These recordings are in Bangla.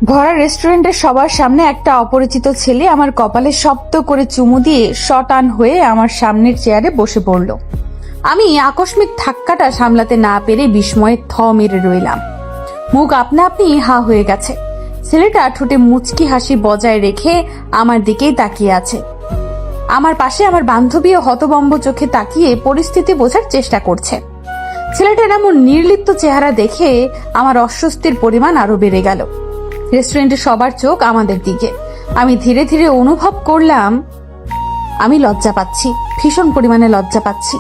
ভরা রেস্টুরেন্টের সবার সামনে একটা অপরিচিত ছেলে আমার কপালে শব্দ করে চুমু দিয়ে শটান হয়ে আমার সামনের চেয়ারে বসে পড়ল। আমি আকস্মিক ধাক্কাটা সামলাতে না পেরে বিস্ময়ে থ মেরে রইলাম। মুখ আপনা আপনি হা হয়ে গেছে। ছেলেটা ঠোঁটে মুচকি হাসি বজায় রেখে আমার দিকেই তাকিয়ে আছে। আমার পাশে আমার বান্ধবীও হতবম্ব চোখে তাকিয়ে পরিস্থিতি বোঝার চেষ্টা করছে। ছেলেটার এমন নির্লিপ্ত চেহারা দেখে আমার অস্বস্তির পরিমাণ আরো বেড়ে গেল। রেস্টুরেন্টের সবার চোখ আমাদের দিকে। আমি ধীরে ধীরে অনুভব করলাম আমি লজ্জা পাচ্ছি, ভীষণ পরিমাণে লজ্জা পাচ্ছি।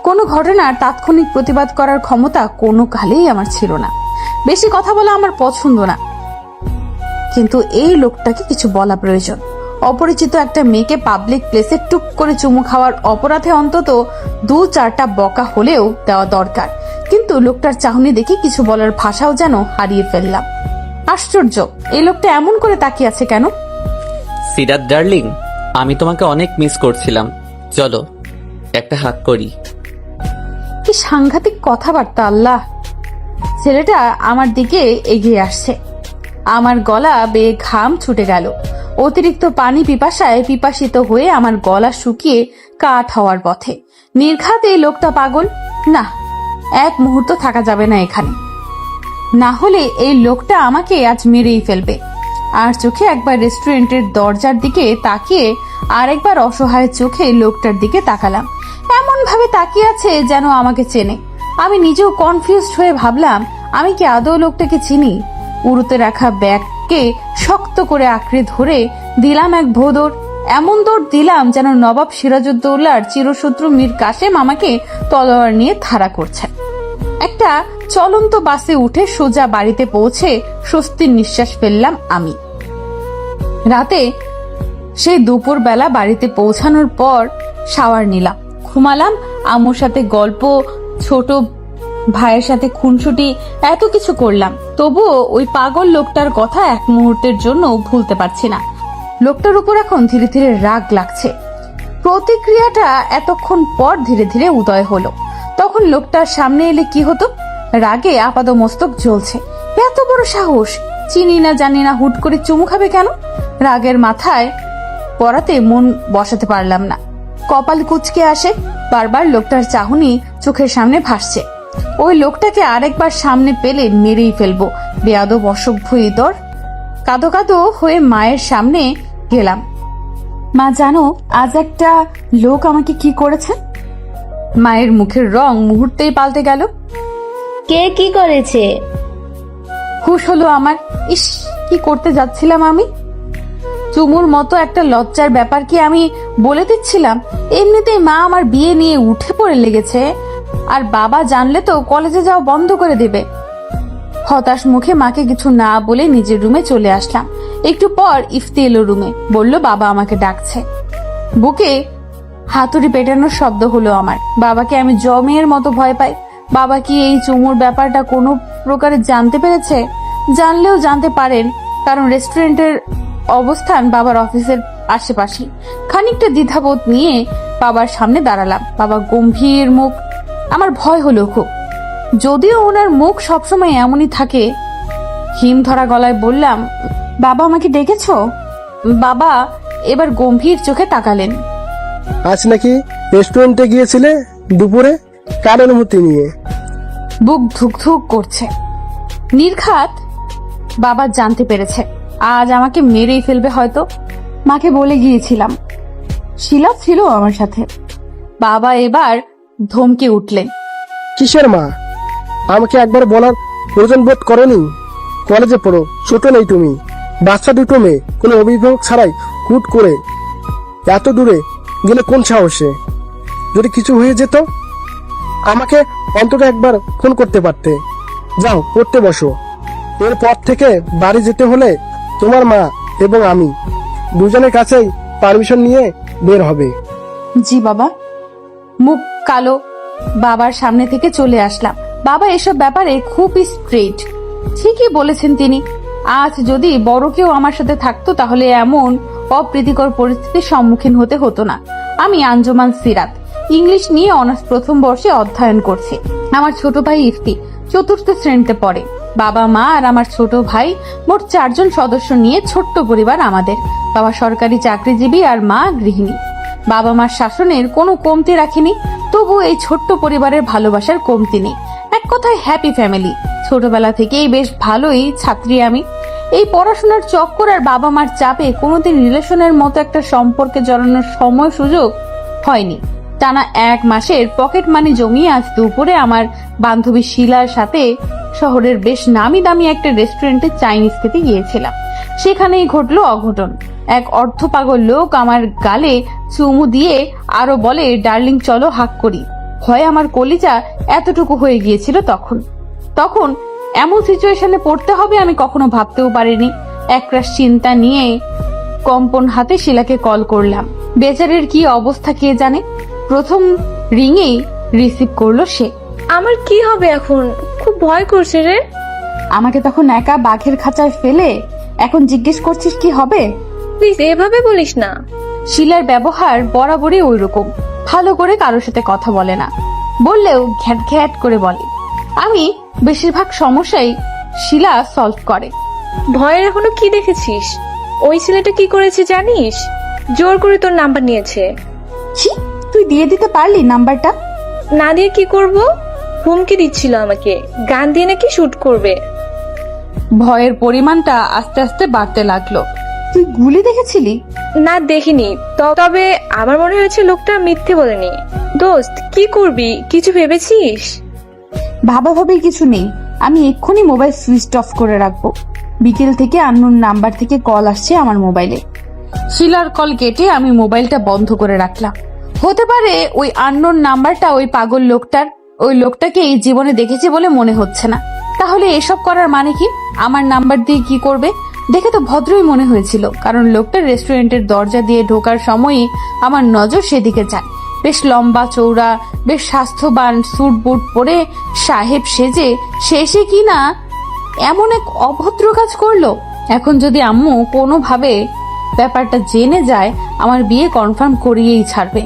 কোনো ঘটনার তাৎক্ষণিক প্রতিবাদ করার ক্ষমতা কোনো কালেই আমার ছিল না। বেশি কথা বলা আমার পছন্দ না, কিন্তু এই লোকটাকে কিছু বলা প্রয়োজন। অপরিচিত একটা মেয়েকে পাবলিক প্লেসে টুক করে চুমু খাওয়ার অপরাধে অন্তত 2-4টা বকা হলেও দেওয়া দরকার। কিন্তু লোকটার চাহনি দেখে কিছু বলার ভাষাও যেন হারিয়ে ফেললাম। আশ্চর্য, এই লোকটা এমন করে তাকিয়ে আছে কেন? সিরাত ডার্লিং, আমি তোমাকে অনেক মিস করছিলাম, চলো একটা হাত করি। কি সাংঘাতিক কথাবার্তা! আল্লাহ! ছেলেটা আমার দিকে এগিয়ে আসছে। আমার গলা বেয়ে ঘাম ছুটে গেল। অতিরিক্ত পানি পিপাসায় পিপাসিত হয়ে আমার গলা শুকিয়ে কাঠ হওয়ার পথে। নির্ঘাত এই লোকটা পাগল। না, এক মুহূর্ত থাকা যাবে না এখানে, না হলে এই লোকটা আমাকে আজ মেরেই ফেলবে। আর চোখে একবার রেস্টুরেন্টের দরজার দিকে তাকিয়ে আরেকবার অসহায় চোখে লোকটার দিকে তাকালাম। এমন ভাবে তাকিয়ে আছে যেন আমাকে চেনে। আমি নিজেও কনফিউজড হয়ে ভাবলাম, আমি কি আদৌ লোকটাকে চিনি? উড়তে রাখা ব্যাগকে শক্ত করে আঁকড়ে ধরে দিলাম এক ভোদর। এমন দৌড় দিলাম যেন নবাব সিরাজউদ্দৌলার চিরশত্রু মীর কাসেম আমাকে তলোয়ার নিয়ে ধারা করছে। একটা চলন্ত বাসে উঠে সোজা বাড়িতে পৌঁছে স্বস্তির নিঃশ্বাস ফেললাম আমি। রাতে সেই দুপুর বেলা বাড়িতে পৌঁছানোর পর শাওয়ার নিলাম, ঘুমালাম। আম্মুর সাথে গল্প, ছোট ভাইয়ের সাথে খুনসুটি, এত কিছু করলাম। তবুও ওই পাগল লোকটার কথা এক মুহূর্তের জন্য ভুলতে পারছি না। লোকটার উপর এখন ধীরে ধীরে রাগ লাগছে। প্রতিক্রিয়াটা এতক্ষণ পর ধীরে ধীরে উদয় হলো। তখন লোকটার সামনে এলে কি হতো? রাগে আপাদমস্তক জ্বলছে। এত বড় সাহস! চিনি না জানি না হুট করে চুমু খাবে কেন? রাগের মাথায় পড়াতে মন বসাতে পারলাম না। কপাল কুঁচকে আসে। বারবার লোকটার চাহনি চোখের সামনে ভাসছে। ওই লোকটাকে আরেকবার সামনে পেলে মেরেই ফেলবো। বেয়াদব অসভ্য ইতর। কাঁদো কাঁদো হয়ে মায়ের সামনে গেলাম। মা, জানো আজ একটা লোক আমাকে কি করেছে? মায়ের মুখের রং মুহূর্তেই পাল্টে গেল। কে কি করেছে? হুশ হলো আমার। ইস, কি করতে যাচ্ছিলাম আমি! চুমুর মতো একটা লজ্জার ব্যাপার কি আমি বলে দিচ্ছিলাম? এমনিতেই মা আমার বিয়ে নিয়ে উঠে পড়ে লেগেছে, আর বাবা জানলে তো কলেজে যাওয়া বন্ধ করে দেবে। হতাশ মুখে মাকে কিছু না বলে নিজের রুমে চলে আসলাম। একটু পর ইফতি এলো রুমে, বলল বাবা আমাকে ডাকছে। বুকে হাতুড়ি পেটানোর শব্দ হলো আমার। বাবাকে আমি জমের মতো ভয় পাই। বাবা কি এই চুমুর ব্যাপারটা কোনো প্রকারে জানতে পেরেছে? জানলেও জানতে পারেন, কারণ রেস্টুরেন্টের অবস্থান বাবার অফিসের আশেপাশে। খানিকটা দ্বিধাবোধ নিয়ে বাবার সামনে দাঁড়ালাম। বাবা গম্ভীর মুখ। আমার ভয় হলো খুব, যদিও ওনার মুখ সবসময় এমনই থাকে। হিম ধরা গলায় বললাম, বাবা আমাকে ডেকেছো? বাবা এবার গম্ভীর চোখে তাকালেন। আজ নাকি রেস্টুরেন্টে গিয়েছিলে দুপুরে, কার অনুমতি নিয়ে? বুক ধুক ধুক করছে। নির্ঘাত বাবা জানতে পেরেছে আজ আমাকে মেরেই ফেলবে হয়তো। মাকে বলে গিয়েছিলাম। শিলা ছিল আমার সাথে। বাবা এবার ধমকে উঠলেন। কিসের মা? আমাকে একবার বলার প্রয়োজন বোধ করেনি? কলেজে পড়ো, ছোট নেই তুমি, বাচ্চা দুটো মেয়ে, কোনো অভিভাবক ছাড়াই হুট করে এত দূরে গেলে কোন সাহসে? যদি কিছু হয়ে যেত আমাকে অন্তত একবার ফোন করতে পারতে। যাও পড়তে বসো। এরপর থেকে বাড়ি যেতে হলে তোমার মা এবং আমি দুজনের কাছেই পারমিশন নিয়ে বের হবে। জি বাবা। মুখ কালো বাবার সামনে থেকে চলে আসলাম। বাবা এসব ব্যাপারে খুবই স্ট্রেট। ঠিকই বলেছেন তিনি। আজ যদি বড় কেউ আমার সাথে থাকতো তাহলে এমন অপ্রীতিকর পরিস্থিতির সম্মুখীন হতে হতো না। আমি আঞ্জুমান সিরাত, ইংলিশ নিয়ে অনার্স প্রথম বর্ষে অধ্যয়ন করছি। আমার ছোট ভাই ইফতি 4র্থ শ্রেণীতে পড়ে। বাবা মা আর আমার ছোট ভাই, মোট 4 জন সদস্য নিয়ে ছোট্ট পরিবার আমাদের। বাবা সরকারি চাকরিজীবী আর মা গৃহিণী। বাবা মার শাসনের কোনো কমতি রাখিনি, তবু এই ছোট্ট পরিবারের ভালোবাসার কমতি নেই। এক কথায় হ্যাপি ফ্যামিলি। ছোটবেলা থেকেই বেশ ভালোই ছাত্রী আমি। এই পড়াশোনার চক্কর আর বাবা মার চাপে কোনোদিন রিলেশনের মতো একটা সম্পর্কে জড়ানোর সময় সুযোগ হয়নি। টানা 1 মাসের পকেট মানি জমিয়ে আজ দুপুরে আমার বান্ধবী শিলার সাথে শহরের বেশ নামি দামি একটা রেস্টুরেন্টে চাইনিজ খেতে গিয়েছিলাম। সেখানেই ঘটলো অঘটন। এক অর্ধপাগল লোক আমার গালে চুমু দিয়ে আরো বলে, ডার্লিং চলো হাক করি। ভয় আমার কলিজা এতটুকু হয়ে গিয়েছিল তখন এমন সিচুয়েশনে পড়তে হবে আমি কখনো ভাবতেও পারিনি। একরাশ চিন্তা নিয়ে কম্পন হাতে শিলাকে কল করলাম। বেচারের কি অবস্থা কে জানে। প্রথম রিংয়েই রিসিভ করলো সে। আমার কি হবে এখন? খুব ভয় করছে রে। আমাকে তখন একা বাঘের খাঁচায় ফেলে এখন জিজ্ঞেস করছিস কি হবে? প্লিজ এভাবে বলিস না। শিলার ব্যবহার বরাবরই ওইরকম, ভালো করে কারোর সাথে কথা বলে না, বললেও ঘ্যাট ঘ্যাট করে বলে। আমি বেশিরভাগ সমস্যাই শিলা সলভ করে। ভয়ের এখনো কি দেখেছিস? ওই ছেলেটা কি করেছে জানিস? জোর করে তোর নাম্বার নিয়েছে। ছি, তুই দিয়ে দিতে পারলি নাম্বারটা? না দিয়ে কি করব? হুমকি দিচ্ছিল আমাকে, গান দিয়ে নাকি শুট করবে। ভয়ের পরিমাণটা আস্তে আস্তে বাড়তে লাগলো। তুই গুলি দেখেছিলি? না দেখিনি, তবে আমার মনে হয়েছে লোকটা মিথ্যে বলেনি। দোস্ত কি করবি, কিছু ভেবেছিস? ভাবাভাবির কিছু নেই। আমি এক্ষুনি মোবাইল সুইচ অফ করে রাখবো। বিকেল থেকে আননোন নাম্বার থেকে কল আসছে আমার মোবাইলে। শিলার কল কেটে আমি মোবাইলটা বন্ধ করে রাখলাম। হতে পারে ওই আননোন নাম্বারটা ওই পাগল লোকটার। ওই লোকটাকে এই জীবনে দেখেছি বলে মনে হচ্ছে না। তাহলে এসব করার মানে কি? আমার নাম্বার দিয়ে কি করবে? দেখে তো ভদ্রই মনে হয়েছিল, কারণ লোকটা রেস্টুরেন্টের দরজা দিয়ে ঢোকার সময়ই আমার নজর সেদিকে যায়। বেশ লম্বা চৌড়া, বেশ স্বাস্থ্যবান, স্যুট বুট পরে সাহেব সেজে শেষে কি না এমন এক অভদ্র কাজ করলো। এখন যদি আম্মু কোনোভাবে ব্যাপারটা জেনে যায়, আমার বিয়ে কনফার্ম করিয়েই ছাড়বে।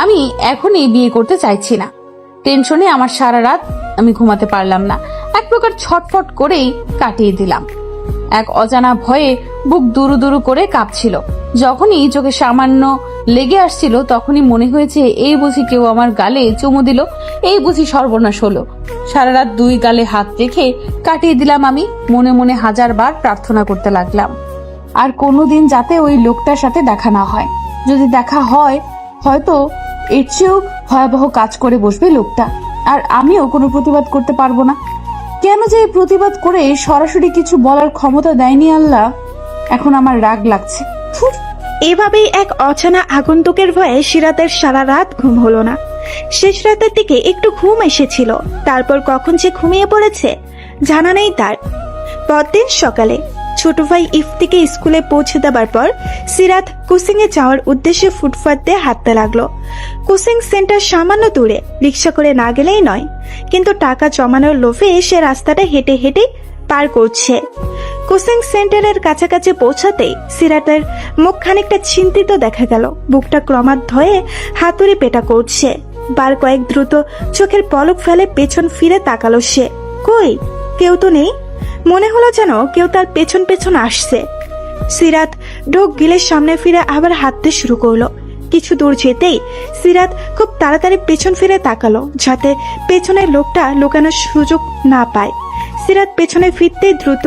আমি এখনই বিয়ে করতে চাইছি না। টেনশনে আমার সারা রাত আমি ঘুমাতে পারলাম না। এক প্রকার ছটফট করেই কাটিয়ে দিলাম। এক অজানা ভয়ে বুক দুরু দুরু করে কাঁপছিল। যখনই চোখে সামান্য লেগে আসছিল তখনই মনে হয়েছে এই বুঝি কেউ আমার গালে চুমু দিল, এই বুঝি সর্বনাশ হলো। সারা রাত 2 গালে হাত রেখে কাটিয়ে দিলাম আমি। মনে মনে 1000 বার প্রার্থনা করতে লাগলাম আর কোনোদিন যাতে ওই লোকটার সাথে দেখা না হয়। যদি দেখা হয়, হয়তো এর চেয়েও ভয়াবহ কাজ করে বসবে লোকটা, আর আমিও কোনো প্রতিবাদ করতে পারবো না। কেন যে এই প্রতিবাদ করে সরাসরি কিছু বলার ক্ষমতা দেয়নি আল্লাহ, এখন আমার রাগ লাগছে। এভাবেই এক অজানা আগন্তুকের ভয়ে সিরাতের সারা রাত ঘুম হলো না। শেষ রাতের দিকে একটু ঘুম এসেছিল, তারপর কখন যে ঘুমিয়ে পড়েছে জানা নেই তার। পরদিন সকালে ছোট ভাই ইফতিকে স্কুলে পৌঁছে দেবার পর সিরাত কোচিং এ যাওয়ার উদ্দেশ্যে ফুটপাত দিয়ে হাঁটতে লাগলো। কোচিং সেন্টার সামান্য দূরে, রিক্সা করে না গেলেই নয়, কিন্তু টাকা জমানোর লোভে সে রাস্তাটা হেঁটে হেঁটে পার করছে। কোচিং সেন্টারের কাছাকাছি পৌঁছাতেই সিরাতের মুখ খানিকটা চিন্তিত দেখা গেল। বুকটা ক্রমান্বয়ে হাতুড়ি পেটা করছে। বার কয়েক দ্রুত চোখের পলক ফেলে পেছন ফিরে তাকালো সে। কই, কেউ তো নেই। মনে হলো যেন কেউ তার পেছন পেছন আসছে। সিরাত ঢোক গিলে সামনে ফিরে আবার হাঁটতে শুরু করলো। কিছু দূর যেতেই সিরাত খুব তাড়াতাড়ি পেছন ফিরে তাকালো, যাতে পেছনের লোকটা লুকানোর সুযোগ না পায়। সিরাত পেছনে ফিরতেই দ্রুত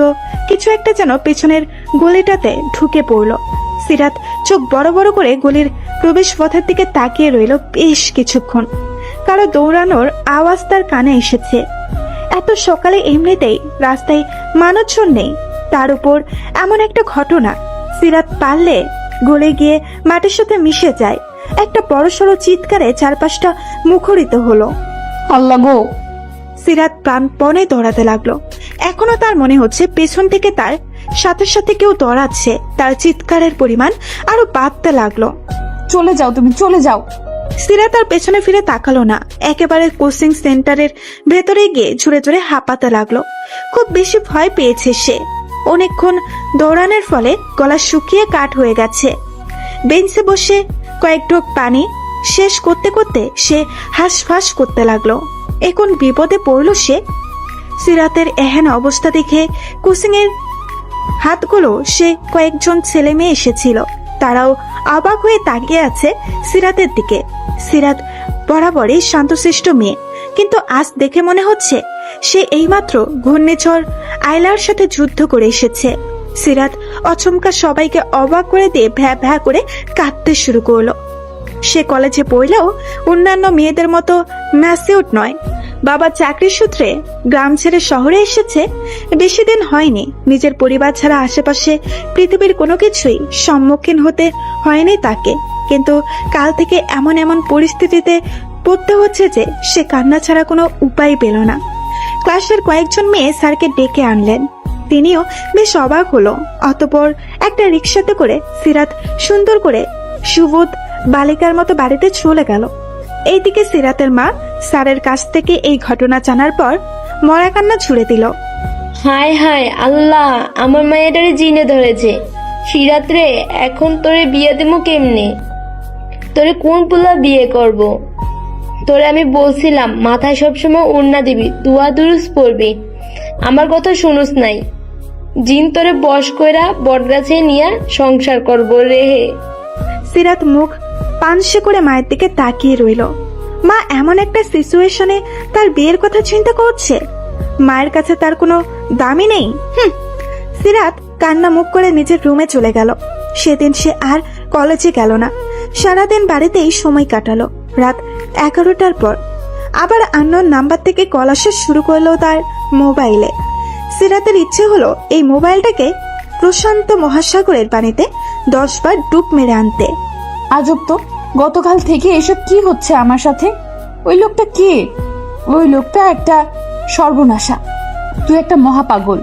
কিছু একটা যেন পেছনের গলিটাতে ঢুকে পড়লো। সিরাত চোখ বড় বড় করে গলির প্রবেশ পথের দিকে তাকিয়ে রইল বেশ কিছুক্ষণ। কারো দৌড়ানোর আওয়াজ তার কানে এসেছে। এত সকালে এমনিতেই রাস্তায় মানুষজন নেই, তার উপর এমন একটা ঘটনা। সিরাত পারলে গলে গিয়ে মাটির সাথে মিশে যায়। একটা বড়সড় চিৎকারে চারপাশটা মুখরিত হলো। আল্লাহ গো! সিরাত প্রাণপণে দৌড়াতে লাগলো। এখনো তার মনে হচ্ছে পেছন থেকে তার সাথে সাথে কেউ দৌড়াচ্ছে। তার চিৎকারের পরিমাণ আরো বাড়তে লাগলো। চলে যাও, তুমি চলে যাও। সিরাত তার পেছনে ফিরে তাকালো না, একেবারে কোচিং সেন্টারের ভেতরে গিয়ে জোরে জোরে হাঁপাতে লাগলো। খুব বেশি ভয় পেয়েছে সে। অনেকক্ষণ দৌড়ানোর ফলে গলা শুকিয়ে কাঠ হয়ে গেছে। বেঞ্চে বসে কয়েক ঢোক পানি শেষ করতে করতে সে হাঁসফাঁস করতে লাগলো। এখন বিপদে পড়ল সে। সিরাতের এহেন অবস্থা দেখে কোচিং এর হাতগুলো সে কয়েকজন ছেলে মেয়ে এসেছিল, তারাও অবাক হয়ে তাকিয়ে আছে সিরাতের দিকে। সিরাত বরাবরই শান্তশিষ্ট মেয়ে, কিন্তু আজ দেখে মনে হচ্ছে সে এইমাত্র ঘূর্ণিঝড় আয়লার সাথে যুদ্ধ করে এসেছে। সিরাত অচমকা সবাইকে অবাক করে দিয়ে ভ্যা ভ্যা করে কাঁদতে শুরু করলো। সে কলেজে পড়লেও অন্যান্য মেয়েদের মতো ম্যাচিউরড নয়। বাবা চাকরির সূত্রে গ্রাম ছেড়ে শহরে এসেছে, বেশি দিন হয়নি। নিজের পরিবার ছাড়া আশেপাশে পৃথিবীর কোনো কিছুই সম্মুখীন হতে হয়নি তাকে, কিন্তু কাল থেকে এমন এমন পরিস্থিতিতে পড়তে হচ্ছে যে সে কান্না ছাড়া কোনো উপায় পেল না। ক্লাসের কয়েকজন মেয়ে স্যারকে ডেকে আনলেন, তিনিও বেশ অবাক হলো। অতঃপর একটা রিক্সাতে করে সিরাত সুন্দর করে সুবোধ বালিকার মতো বাড়িতে চলে গেল। এইদিকে সিরাতের মা স্যারের কাছ থেকে এই ঘটনা জানার পর মরা কান্না ছুড়ে দিল। হায় হায় আল্লাহ, আমার মায়েটারে জিনে ধরেছে। সিরাত রে, এখন তোরে বিয়ে দেবো কেমনে? তোরে কোন পুলা বিয়ে করব? তোরে আমি বলছিলাম মাথায় সবসময় ওড়না দিবি, দুয়া দুরুস পড়বি, আমার কথা শুনুস নাই। জিন তোরে বশ কইরা বটগাছে নিয়ে সংসার করব রে। সিরাত মুখ পানসে করে মায়ের দিকে তাকিয়ে রইল। মা এমন একটা সিচুয়েশনে তার বিয়ের কথা চিন্তা করছে, মায়ের কাছে তার কোনো দামই নেই। সিরাত কান্না মুখ করে নিজের রুমে চলে গেল। সেদিন সে আর কলেজে গেল না, সারাদিন বাড়িতেই সময় কাটালো। রাত 11টার পর আবার আননোন নাম্বার থেকে কল আসা শুরু করলো তার মোবাইলে। সিরাতের ইচ্ছে হলো এই মোবাইলটাকে প্রশান্ত মহাসাগরের পানিতে 10 বার ডুব মেরে আনতে। আজব তো, গতকাল থেকে এসব কি হচ্ছে আমার সাথে? ওই লোকটা কে? ওই লোকটা একটা সর্বনাশা। তুই একটা মহাপাগল।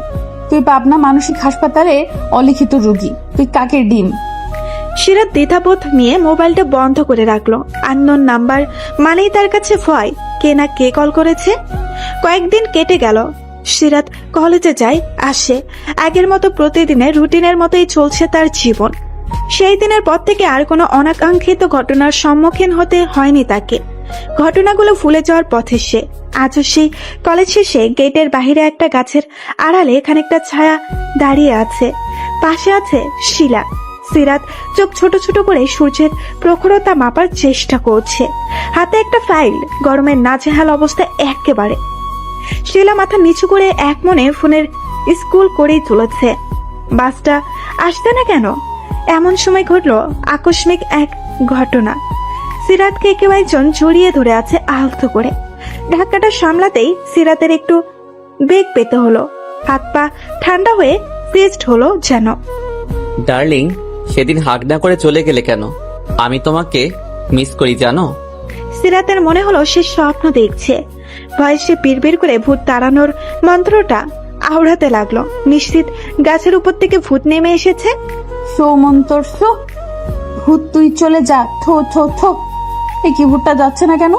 তুই পাবনা মানসিক হাসপাতালে অলিখিত রোগী। তুই কাকের ডিম। সিরাত দ্বিধাবোধ নিয়ে মোবাইলটা বন্ধ করে রাখলো। আননোন নাম্বার মানেই তার কাছে ভয়, কে না কে কল করেছে। কয়েকদিন কেটে গেল। সিরাত কলেজে যায়, আসে, আগের মতো প্রতিদিনের রুটিনের মতোই চলছে তার জীবন। সেই দিনের পর থেকে আর কোনো অনাকাঙ্ক্ষিত ঘটনার সম্মুখীন হতে হয়নি তাকে। ঘটনাগুলো ভুলে যাওয়ার পথে সে আজও সেই কলেজ শেষে গেটের বাহিরে একটা গাছের আড়ালে খানিকটা ছায়া দাঁড়িয়ে আছে। পাশে আছে শিলা। সিরাত চোখ ছোট ছোট করে সূর্যের প্রখরতা মাপার চেষ্টা করছে। হাতে একটা ফাইল, গরমের নাজেহাল অবস্থা একেবারে। শিলা মাথা নিচু করে এক মনে ফোনের স্কুল করেই চলেছে। বাসটা আসবে না কেন? এমন সময় ঘটলো আকস্মিক এক ঘটনা। সিরাতকে কেউ একজন জড়িয়ে ধরে আছে আলতো করে। ধাক্কাটা সামলাতেই সিরাতের একটু বেগ পেতে হলো। হাত পা ঠান্ডা হয়ে ফ্রিজড হলো যেন। ডার্লিং, সেদিন হাগ না করে চলে গেলে কেন? আমি তোমাকে মিস করি জানো। সিরাতের মনে হলো সে স্বপ্ন দেখছে। ভয়ে সে বিড়বিড় করে ভূত তাড়ানোর মন্ত্রটা আওড়াতে লাগলো। নিশ্চিত গাছের উপর থেকে ভূত নেমে এসেছে। সৌমন্তর সো, ভূত তুই চলে যা। থো থো থো। এই কি ভূতটা যাচ্ছে না কেন?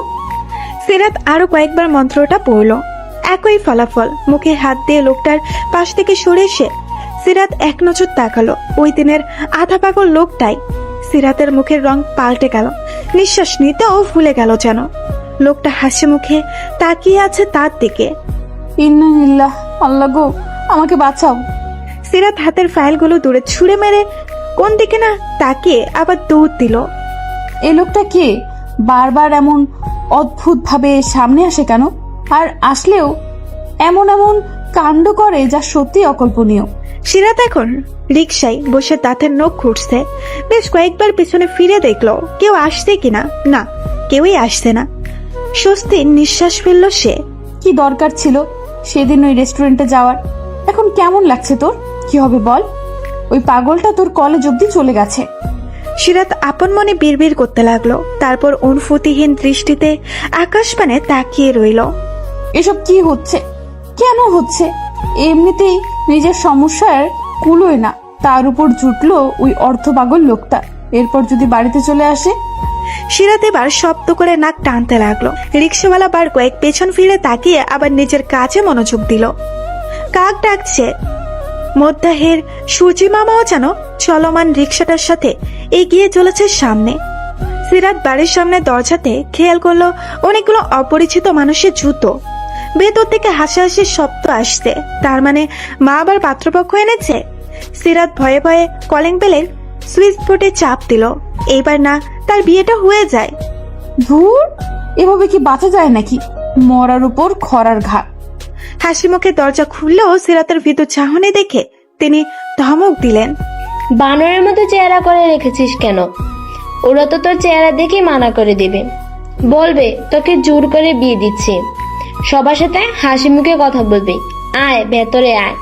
সিরাত আরো কয়েকবার মন্ত্রটা পড়লো, একই ফলাফল। মুখে হাত দিয়ে লোকটার পাশ থেকে সরে এসে সিরাত এক নজর তাকালো। ওই দিনের আধা পাগল লোকটাই। সিরাতের মুখের রং পাল্টে গেল, নিঃশ্বাস নিতেও ভুলে গেল যেন। লোকটা হাসি মুখে তাকিয়ে আছে তার দিকে। ইন্নালিল্লাহ, আল্লাহ গো, আমাকে বাঁচাও। সিরাত হাতের ফাইলগুলো দূরে ছুঁড়ে মেরে কোন দিকে না তাকিয়ে আবার দৌড় দিল। এই লোকটা কে? বারবার এমন অদ্ভুত ভাবে সামনে আসে কেন? আর আসলেও এমন এমন কাণ্ড করে যা সত্যি অকল্পনীয়। সিরাত এখন রিকশায় বসে দাঁতের নখ খুঁটছে। বেশ কয়েকবার পিছনে ফিরে দেখলো কেউ আসছে কিনা। না, কেউই আসছে না। স্বস্তির নিঃশ্বাস ফেললো সে। কি দরকার ছিল সেদিন ওই রেস্টুরেন্টে যাওয়ার? এখন কেমন লাগছে তোর? কি হবে বল? ওই পাগলটা তোর কলেজ অব্দি চলে গেছে। সিরাত আপন মনে বিড়বিড় করতে লাগলো। তারপর অনুভূতিহীন দৃষ্টিতে আকাশপানে তাকিয়ে রইল। এসব কি হচ্ছে? কেন হচ্ছে? এমনিতেই নিজের সমস্যার কুলোয় না, তার উপর জুটলো ওই অর্থপাগল লোকটা। এরপর যদি বাড়িতে চলে আসে। সিরাত এবার শব্দ করে নাক টানতে লাগলো। রিক্সাওয়ালা বার কয়েক পেছন ফিরে তাকিয়ে আবার নিজের কাজে মনোযোগ দিল। কাক ডাকছে। মধ্যাহের সূর্যি মামাও যেন চলমান রিক্সাটার সাথে এগিয়ে চলেছে সামনে। সিরাত বাড়ির সামনে দরজাতে খেয়াল করলো অনেকগুলো অপরিচিত মানুষের জুতো। ভেতর থেকে হাসাহাসির শব্দ আসছে। তার মানে মা আবার পাত্রপক্ষ এনেছে। সিরাত ভয়ে ভয়ে কলিং বেলের সুইচ বোর্ডে চাপ দিল। এইবার না তার বিয়েটা হয়ে যায়। ধুর, এভাবে কি বাঁচা যায় নাকি? মরার উপর খরার ঘা। হাসি মুখে দরজা খুললেও সিরাতের ভিতর চাহনি দেখে তিনি ধমক দিলেন। বানরের মতো চেহারা করে রেখেছিস কেন? ওরা তো তোর চেহারা দেখে মানা করে দিবে, বলবে তোকে জোর করে বিয়ে দিচ্ছে। সবার সাথে হাসি মুখে কথা বলবি। আয় ভেতরে আয়।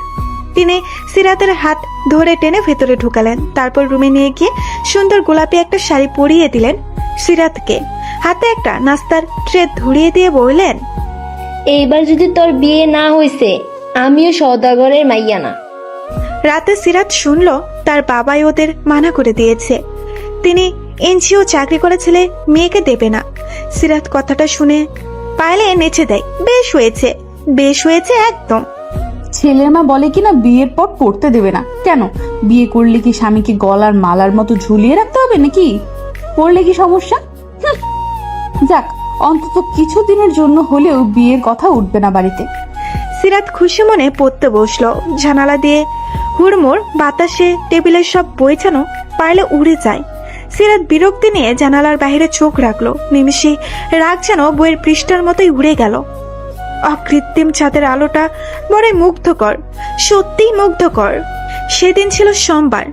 তিনি সিরাতের হাত ধরে টেনে ভেতরে ঢুকালেন। তারপর রুমে নিয়ে গিয়ে সুন্দর গোলাপি একটা শাড়ি পরিয়ে দিলেন সিরাতকে। হাতে একটা নাস্তার ট্রে ধরিয়ে দিয়ে বললেন, এইবার যদি তোর বিয়ে না হইছে, আমিও সওদাগরের মাইয়া না। রাতে সিরাত শুনল তার বাবাই ওদের মানা করে দিয়েছে। তিনি এনজিও চাকরি করে ছেলে মেয়েকে দেবে না। সিরাত কথাটা শুনে পায়েলে নেচে দেয়। বেশ হয়েছে, বেশ হয়েছে একদম। ছেলের মা বলে কিনা বিয়ের পর পড়তে দেবে না। কেন? বিয়ে করলে কি স্বামীকে গলার মালার মতো ঝুলিয়ে রাখতে হবে নাকি? পড়লে কি সমস্যা? হুঁ। যাক, অন্তত কিছুদিনের জন্য হলেও বিয়ের কথা উঠবে না বাড়িতে। সিরাত খুশি মনে পড়তে বসলো। জানালা দিয়ে হুড়মুড় বাতাসে টেবিলের সব বই যেন পারলে উড়ে যায়। সিরাত বিরক্তি নিয়ে জানালার বাইরে চোখ রাখলো। নিমিষে রাগ যেন বইয়ের পৃষ্ঠার মতোই উড়ে গেল। অকৃত্রিম চাঁদের আলোটা বড়ই মুগ্ধকর, সত্যিই মুগ্ধকর। সেদিন ছিল সোমবার।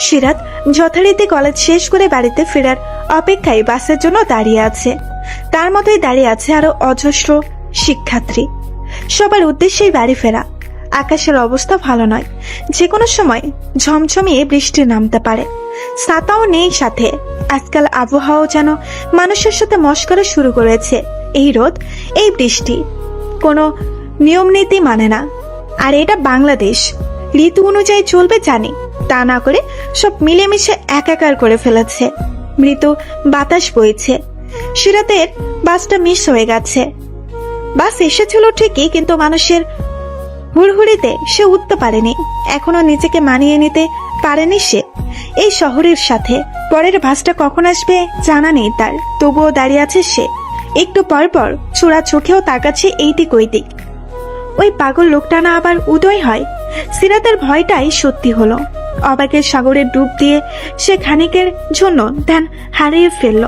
সিরাত যথারীতি কলেজ শেষ করে বাড়িতে ফেরার অপেক্ষায় বাসের জন্য দাঁড়িয়ে আছে। তার মতোই দাঁড়িয়ে আছে আরো অজস্র শিক্ষার্থী। সবার উদ্দেশ্যেই বাড়ি ফেরা। আকাশের অবস্থা ভালো নয়, যে কোনো সময় ঝমঝমিয়ে বৃষ্টি নামতে পারে। ছাতাও নেই সাথে। আজকাল আবহাওয়া যেন মানুষের সাথে মস্করা শুরু করেছে। এই রোদ, এই বৃষ্টি, কোনো নিয়ম নীতি মানে না। আর এটা বাংলাদেশ, ঋতু অনুযায়ী চলবে জানি, তা না করে সব মিলেমিশে একাকার করে ফেলেছে। মৃদু বাতাস বইছে। সিরাতের বাসটা মিস হয়ে গেছে। বাস এসেছিল ঠিকই, কিন্তু মানুষের হুড়হুড়িতে সে উঠতে পারেনি। এখনো নিজেকে মানিয়ে নিতে পারেনি সে এই শহরের সাথে। পরের বাসটা কখন আসবে জানা নেই তার। তবুও দাঁড়িয়ে আছে সে। একটু পর পর চোরা চোখেও তাকাচ্ছে এইদিক ওইদিক। ওই পাগল লোকটা না আবার উদয় হয়? সিরাতের ভয়টাই সত্যি হলো। অবাকের সাগরে ডুব দিয়ে সে খানিকের জন্য ধ্যান হারিয়ে ফেলল।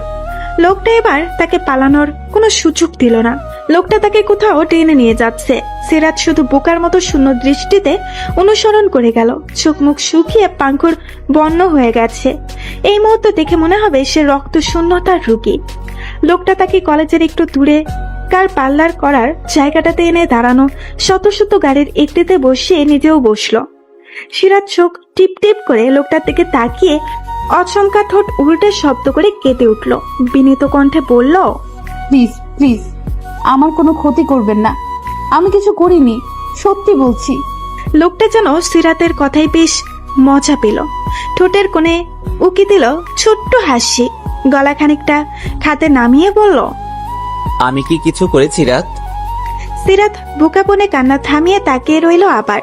লোকটা এবার তাকে পালানোর কোনো সুযোগ দিল না। লোকটা তাকে কোথাও টেনে নিয়ে যাচ্ছে। সিরাত শুধু বোকার মতো শূন্য দৃষ্টিতে অনুসরণ করে গেল। চোখ মুখ শুকিয়ে পাঙ্কুর বন্য হয়ে গেছে। এই মুহূর্তে দেখে মনে হবে সে রক্ত শূন্যতার রোগী। লোকটা তাকে কলেজের একটু দূরে কার পাল্লার করার জায়গাটাতে এনে দাঁড়ানো শত শত গাড়ির একটিতে বসিয়ে নিজেও বসলো। সিরাত চোখ টিপ টিপ করে লোকটার দিকে তাকিয়ে অচমকা ঠোঁট উল্টে শব্দ করে কেঁদে উঠল। বিনীত কণ্ঠে বলল, প্লিজ প্লিজ, আমার কোনো ক্ষতি করবেন না। আমি কিছু করিনি, সত্যি বলছি। লোকটা যেন সিরাতের কথাই বেশ মজা পেল। ঠোঁটের কোণে উকি দিল ছোট্ট হাসি। গলা খানিকটা খাতে নামিয়ে বলল, আমি কি কিছু করেছি রাত? সিরাত বোকাপনে কান্না থামিয়ে তাকিয়ে রইল। আবার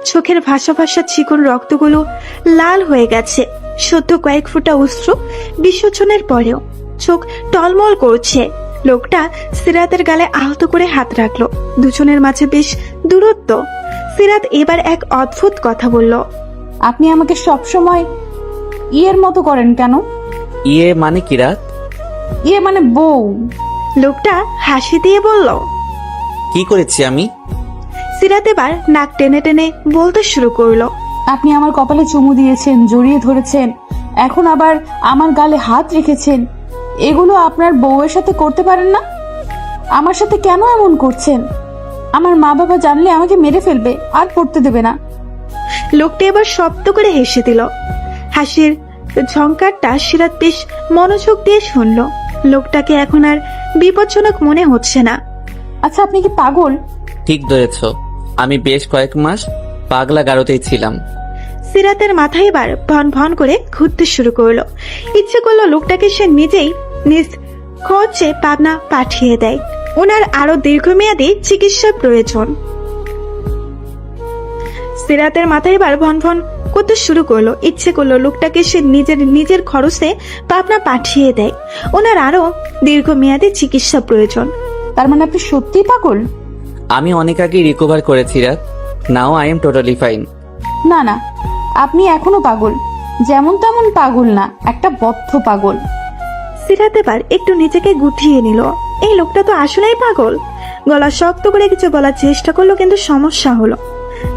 চোখের ভাসা ভাসা চিকন রক্তগুলো লাল হয়ে গেছে। সদ্য কয়েক ফোঁটা অশ্রু বিসর্জনের পরেও চোখ টলমল করছে। লোকটা সিরাতের গালে আহত করে হাত রাখলো। দুজনের মাঝে বেশ দূরত্ব। সিরাত এবার এক অদ্ভুত কথা বলল, আপনি আমাকে সবসময় ইয়ের মতো করেন কেন? ইয়ে মানে কি রাত? ইয়ে মানে বউ। লোকটা হাসি দিয়ে বলল। কি করেছি আমি? সিরাত এবার নাক টেনে টেনে বলতে শুরু করলো, আপনি আমার কপালে চুমু দিয়েছেন, জড়িয়ে ধরেছেন, এখন আবার আমার গালে হাত রেখেছেন। এগুলো আপনার বউয়ের সাথে করতে পারেন না? আমার সাথে কেন এমন করছেন? আমার মা বাবা জানলে আমাকে মেরে ফেলবে, আর পড়তে দেবে না। লোকটা এবার শব্দ করে হেসে দিল। হাসির ঝংকারটা সিরাত বেশ মনোযোগ দিয়ে শুনল। লোকটাকে এখন আর বিপজ্জনক মনে হচ্ছে না। আচ্ছা, আপনি কি পাগল? ঠিক ধরেছ, আমি বেশ কয়েক মাস পাগলা গারোতেই ছিলাম। সিরাতের মাথায় এবার ভন ভন করে ঘুরতে শুরু করলো। ইচ্ছে করলো লোকটাকে সে নিজেই নিজ খরচে পাবনা পাঠিয়ে দেয়। ওনার আরো দীর্ঘমেয়াদী চিকিৎসার প্রয়োজন। সিরাতের মাথায় এবার ভন ভন করতে শুরু করলো। ইচ্ছে করলো লোকটাকে সে নিজের খরচে পাবনা পাঠিয়ে দেয়। ওনার আরো দীর্ঘমেয়াদী চিকিৎসা প্রয়োজন। তার মানে আপনি সত্যিই পাগল? আমি অনেক আগেই রিকভার করেছি রাত। Now I am totally fine. না না, আপনি এখনো পাগল, যেমন তেমন পাগল না, একটা বদ্ধ পাগল। সিরাত এবার একটু নিজেকে গুটিয়ে নিল। এই লোকটা তো আসলেই পাগল। গলা শক্ত করে কিছু বলার চেষ্টা করলো, কিন্তু সমস্যা হলো,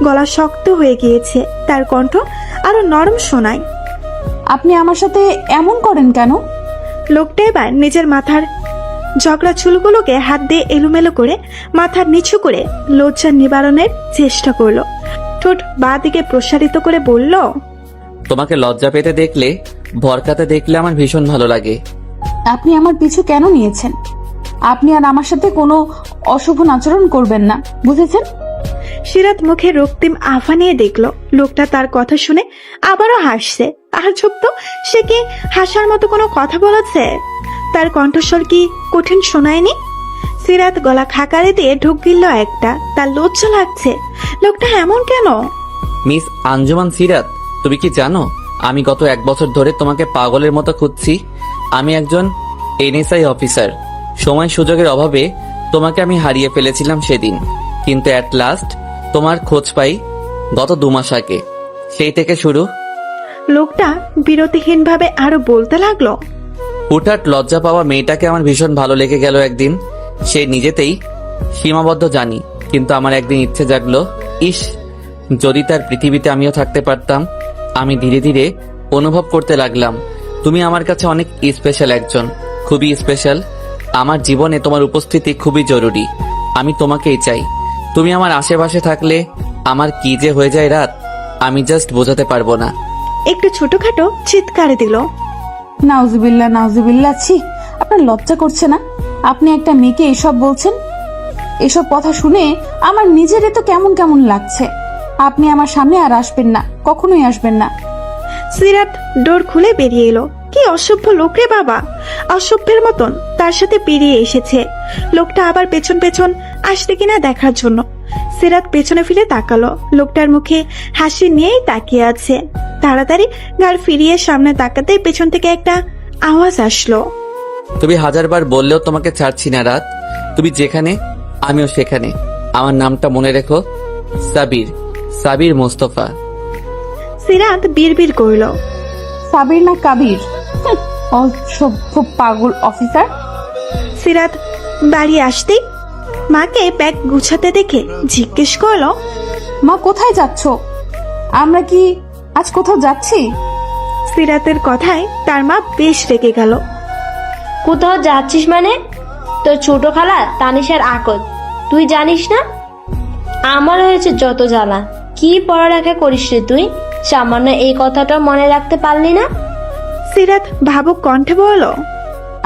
গলা শক্ত হয়ে গিয়েছে। তার কণ্ঠ আরো নরম শোনায়। আপনি আমার সাথে এমন করেন কেন? লোকটা এবার নিজের মাথার ঝগড়া চুলগুলোকে হাত দিয়ে এলোমেলো করে মাথার নিচু করে লজ্জা নিবারণের চেষ্টা করলো। ঠোঁট বাঁ দিকে প্রসারিত করে বলল, তোমাকে লজ্জা পেতে দেখলে, ভরকাতে দেখলে আমার ভীষণ ভালো লাগে। আপনি আমার পিছু কেন নিয়েছেন? আপনি আর আমার সাথে কোনো অশুভ আচরণ করবেন না, বুঝেছেন? সিরাত মুখে রক্তিম আভা নিয়ে দেখলো লোকটা তার কথা শুনে আবারও হাসছে। আর চুপ তো, সে কি হাসার মতো কোনো কথা বলেছে? তার কণ্ঠস্বর কি কঠিন শোনায়নি? সিরাত গলা খাকারে দিয়ে ঢুক গিলল একটা। তার লজ্জা লাগছে। লোকটা এমন কেন? মিস আঞ্জুমান সিরাত, তুমি কি জানো আমি গত 1 বছর ধরে তোমাকে পাগলের মতো খুঁজছি। আমি একজন এনএসআই অফিসার। সময় সুযোগের অভাবে তোমাকে আমি হারিয়ে ফেলেছিলাম সেদিন, কিন্তু অ্যাট লাস্ট তোমার খোঁজ পাই গত 2 মাস আগে। সেই থেকে শুরু। লোকটা বিরতিহীন ভাবে আরো বলতে লাগলো, হুটহাট লজ্জা পাওয়া মেয়েটাকে আমার ভীষণ ভালো লেগে গেল একদিন। সে নিজেতেই সীমাবদ্ধ জানি, কিন্তু আমার একদিন ইচ্ছে জাগলো, ইস যদি তার পৃথিবীতে আমিও থাকতে পারতাম। আমি ধীরে ধীরে অনুভব করতে লাগলাম তুমি আমার কাছে অনেক স্পেশাল একজন, খুবই স্পেশাল। আমার জীবনে তোমার উপস্থিতি খুবই জরুরি। আমি তোমাকেই চাই। তুমি আমার আশেপাশে থাকলে আমার কি যে হয়ে যায় রাত, আমি জাস্ট বোঝাতে পারবো না। একটু ছোটখাটো চিৎকার দিল। নাউজুবিল্লাহ নাউজুবিল্লাহ, ছি, আপনার লজ্জা করছে না? আপনি একটা মেয়েকে এসব বলছেন? এসব কথা শুনে আমার নিজেরই তো কেমন কেমন লাগছে। আপনি আমার সামনে আর আসবেন না, কখনোই আসবেন না। সিরাত ডোর খুলে বেরিয়ে এলো। কি অসভ্য লোক রে বাবা! অসভ্যের মতন তার সাথে পেরিয়ে এসেছে। লোকটা আবার পেছন পেছন আসতে কিনা দেখার জন্য। সিরাত পেছনে ফিরে তাকালো। লোকটার মুখে হাসি নিয়েই তাকিয়ে আছে। তাড়াতাড়ি গাড় ফিরিয়ে সামনে তাকাতে পেছন থেকে একটা আওয়াজ আসলো। তুমি 1000 বার বললেও তোমাকে ছাড়ছি না রাত। তুমি যেখানে আমিও সেখানে। আমার নামটা মনে রেখো, সাবির, সাবির মোস্তফা। সিরাত বিড়বিড় করল, সাবির না কাবির? অসভ্য পাগল অফিসার। সিরাত বাড়ি আসতেই মাকে ব্যাগ গুছাতে দেখে জিজ্ঞেস করলো, মা কোথায় যাচ্ছ? আমরা কি আজ কোথাও যাচ্ছি? সিরাতের কথায় তার মা বেশ রেগে গেল। কোথাও যাচ্ছিস মানে? তোর ছোট খালা তানিশার আকত তুই জানিস না? আমার হয়েছে যত জ্বালা। কি পড়ালেখা করিস রে তুই? সামান্য এই কথাটা মনে রাখতে পারলি না? সিরাত ভাবুক কণ্ঠে বলল,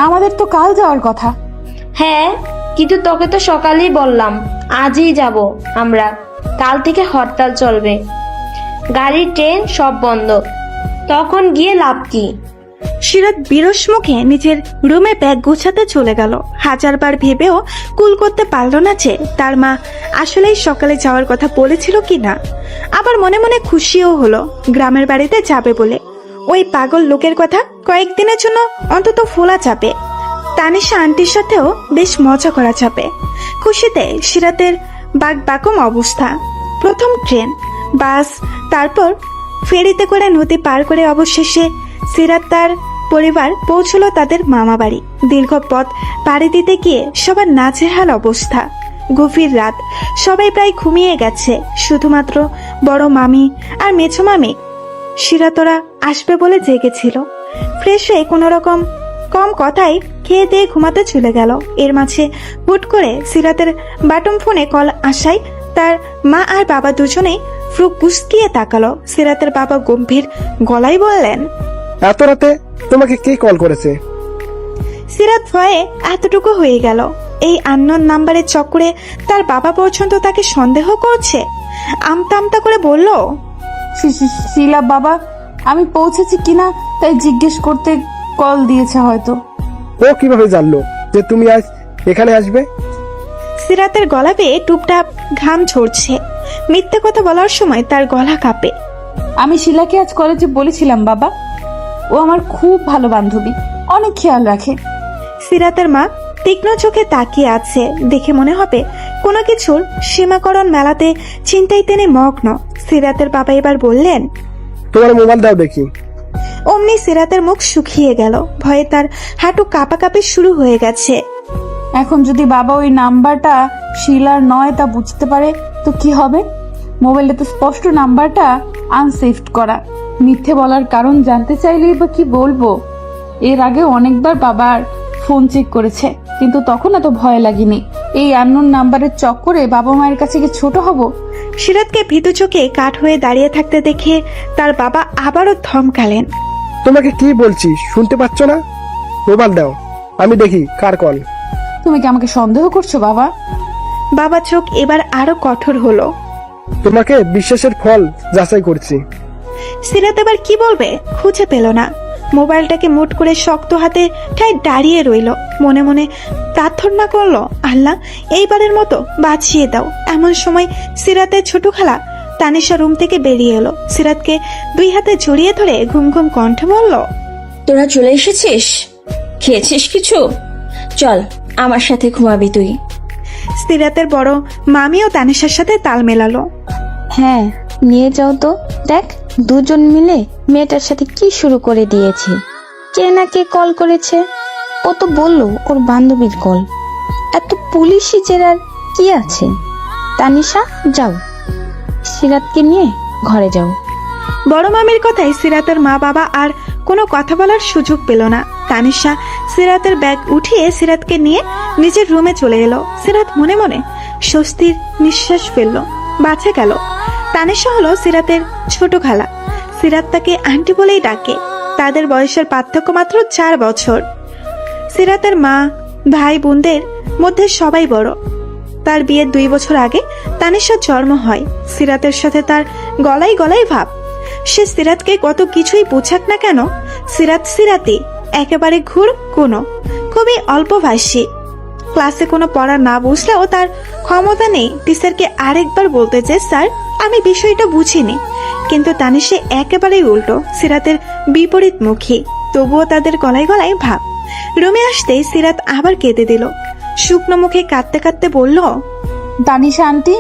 আমাদের তো কাল যাওয়ার কথা। হ্যাঁ, কিন্তু তোকে তো সকালেই বললাম আজই যাব আমরা। কাল থেকে হরতাল চলবে, গাড়ি ট্রেন সব বন্ধ। তখন গিয়ে লাভ কি? সিরাত বিরস মুখে নিজের রুমে ব্যাগ গুছাতে চলে গেল। 1000 বার ভেবেও কুল করতে পারল না যে তার মা আসলেই সকালে যাওয়ার কথা বলেছিল কিনা। আবার মনে মনে খুশিও হলো গ্রামের বাড়িতে যাবে বলে। ওই পাগল লোকের কথা কয়েকদিনের জন্য অন্তত ফোলা যাবে। তানিশা আন্টির সাথেও বেশ মজা করা যাবে। খুশিতে সিরাতের বাকবাকম অবস্থা। প্রথম ট্রেন, বাস, তারপর ফেরিতে করে নদী পার করে অবশেষে সিরাত তার পরিবার পৌঁছলো তাদের মামা বাড়ি। দীর্ঘ পথ পাড়ি দিতে গিয়ে সবার নাজেহাল অবস্থা। গভীর রাত, সবাই প্রায় ঘুমিয়ে গেছে। শুধুমাত্র বড় মামি আর মেছো মামি সিরাতরা আসবে বলে জেগেছিল। ফ্রেশ হয়ে কোনো রকম কম কথাই খেয়ে দিয়ে ঘুমাতে চলে গেল। এর মাঝে হুট করে সিরাতের বাটম ফোনে কল আসায় তার মা আর বাবা দুজনেই ফ্রু কুসকিয়ে তাকালো। সিরাতের বাবা গম্ভীর গলায় বললেন, এত রাতে তোমাকে কে কল করেছে? সিরাত ভয়ে এতটুকু হয়ে গেল। এই আননোন নাম্বারের চক্করে তার বাবা পর্যন্ত তাকে সন্দেহ করছে। আমতা আমতা করে বলল, শিলা বাবা, আমি পৌঁছেছি কিনা তাই জিজ্ঞেস করতে কল দিয়েছে হয়তো। ও কিভাবে জানলো যে তুমি আজ এখানে আসবে? সিরাতের গলা বেয়ে টুপটাপ ঘাম ঝরছে। মিথ্যে কথা বলার সময় তার গলা কাঁপে। আমি শিলাকে আজ কলেজে বলেছিলাম বাবা, ও আমার খুব ভালো বান্ধবী, অনেক খেয়াল রাখে। সিরাতের মা তীক্ষ্ণ চোখে তাকিয়ে আছে। দেখে মনে হবে কোনো কিছুর সীমাকরণ মেলাতে চিন্তায় তিনি মগ্ন। সিরাতের বাবা এবার বললেন, তোমার মোবাইল দাও দেখি। অমনি সিরাতের মুখ শুকিয়ে গেল, ভয়ে তার হাঁটু কাঁপাকাঁপি শুরু হয়ে গেছে। এখন যদি বাবা ওই নাম্বারটা শিলার নয় তা বুঝতে পারে তো কি হবে? মোবাইলে তো স্পষ্ট নাম্বারটা আনসেভড করা। মিথ্যে বলার কারণ জানতে চাইলেই বা কি বলবো? এর আগে অনেকবার বাবার ফোন চেক করেছে, কিন্তু তখন এত ভয় লাগেনি। এই আননোন নাম্বারের চক্করে বাবা মায়ের কাছে কি ছোট হব? সিরাতকে ভীতু চোখে কাঠ হয়ে দাঁড়িয়ে থাকতে দেখে তার বাবা আবারও ধমকালেন। তোমাকে কি বলছি শুনতে পাচ্ছ না? মোবাইল দাও, আমি দেখি কার কল। তুমি কি আমাকে সন্দেহ করছো বাবা? বাবা চোখ এবার আরো কঠোর হলো। তোমাকে বিশ্বাসের ফল যাচাই করছি। সিরাত এবার কি বলবে খুঁজে পেল না। মোবাইলটাকে মুঠ করে শক্ত হাতে ঠায় দাঁড়িয়ে রইল। মনে মনে প্রার্থনা করলো, আল্লাহ এইবারের মতো বাঁচিয়ে দাও। এমন সময় সিরাতের ছোট খালা তানিশা রুম থেকে বেরিয়ে এলো। সিরাতকে দুই হাতে জড়িয়ে ধরে ঘুম ঘুম কণ্ঠে বলল, তোরা চলে এসেছিস? খেয়েছিস কিছু? চল আমার সাথে ঘুমাবি তুই। সিরাতের বড় মামিও তানিশার সাথে তাল মেলালো। হ্যাঁ নিয়ে যাও তো। দেখ দুজন মিলে মেয়েটার সাথে কি শুরু করে দিয়েছে। কে না কে কল করেছে, ও তো বললো ওর বান্ধবীর কল। এত পুলিশি জেরার কি আছে? তানিশা যাও, সিরাতকে নিয়ে ঘরে যাও। বড় মামির কথায় সিরাতের মা বাবা আর কোনো কথা বলার সুযোগ পেল না। তানিশা সিরাতের ব্যাগ উঠিয়ে সিরাতকে নিয়ে নিজের রুমে চলে এলো। সিরাত মনে মনে স্বস্তির নিঃশ্বাস ফেলল, বাঁচে গেল। তানিশা হলো সিরাতের ছোট খালা। সিরাত তাকে আন্টি বলেই ডাকে। তাদের বয়সের পার্থক্য মাত্র 4 বছর। সিরাতের মা ভাই বোনদের মধ্যে সবাই বড়। তার বিয়ের 2 বছর আগে তানিশার জন্ম হয়। সিরাতের সাথে তার গলায় গলায় ভাব। সে সিরাতকে কত কিছুই বোঝাক না কেন, সিরাত সিরাতি, একেবারে ঘুর কোনো, খুবই অল্পভাষী। ক্লাসে কোনো পড়া না বুঝলেও তার ক্ষমতা নেই টিচারকে আরেকবার বলতে যে স্যার আমি বিষয়টা বুঝিনি। কিন্তু তানিশা একেবারেই উল্টো, সিরাতের বিপরীতমুখী। তবুও তাদের গলায় গলায় ভাব। রুমে আসতেই সিরাত আবার কেঁদে দিল। শুকনো মুখে কাঁদতে কাঁদতে বলল, তানিশা আন্টি,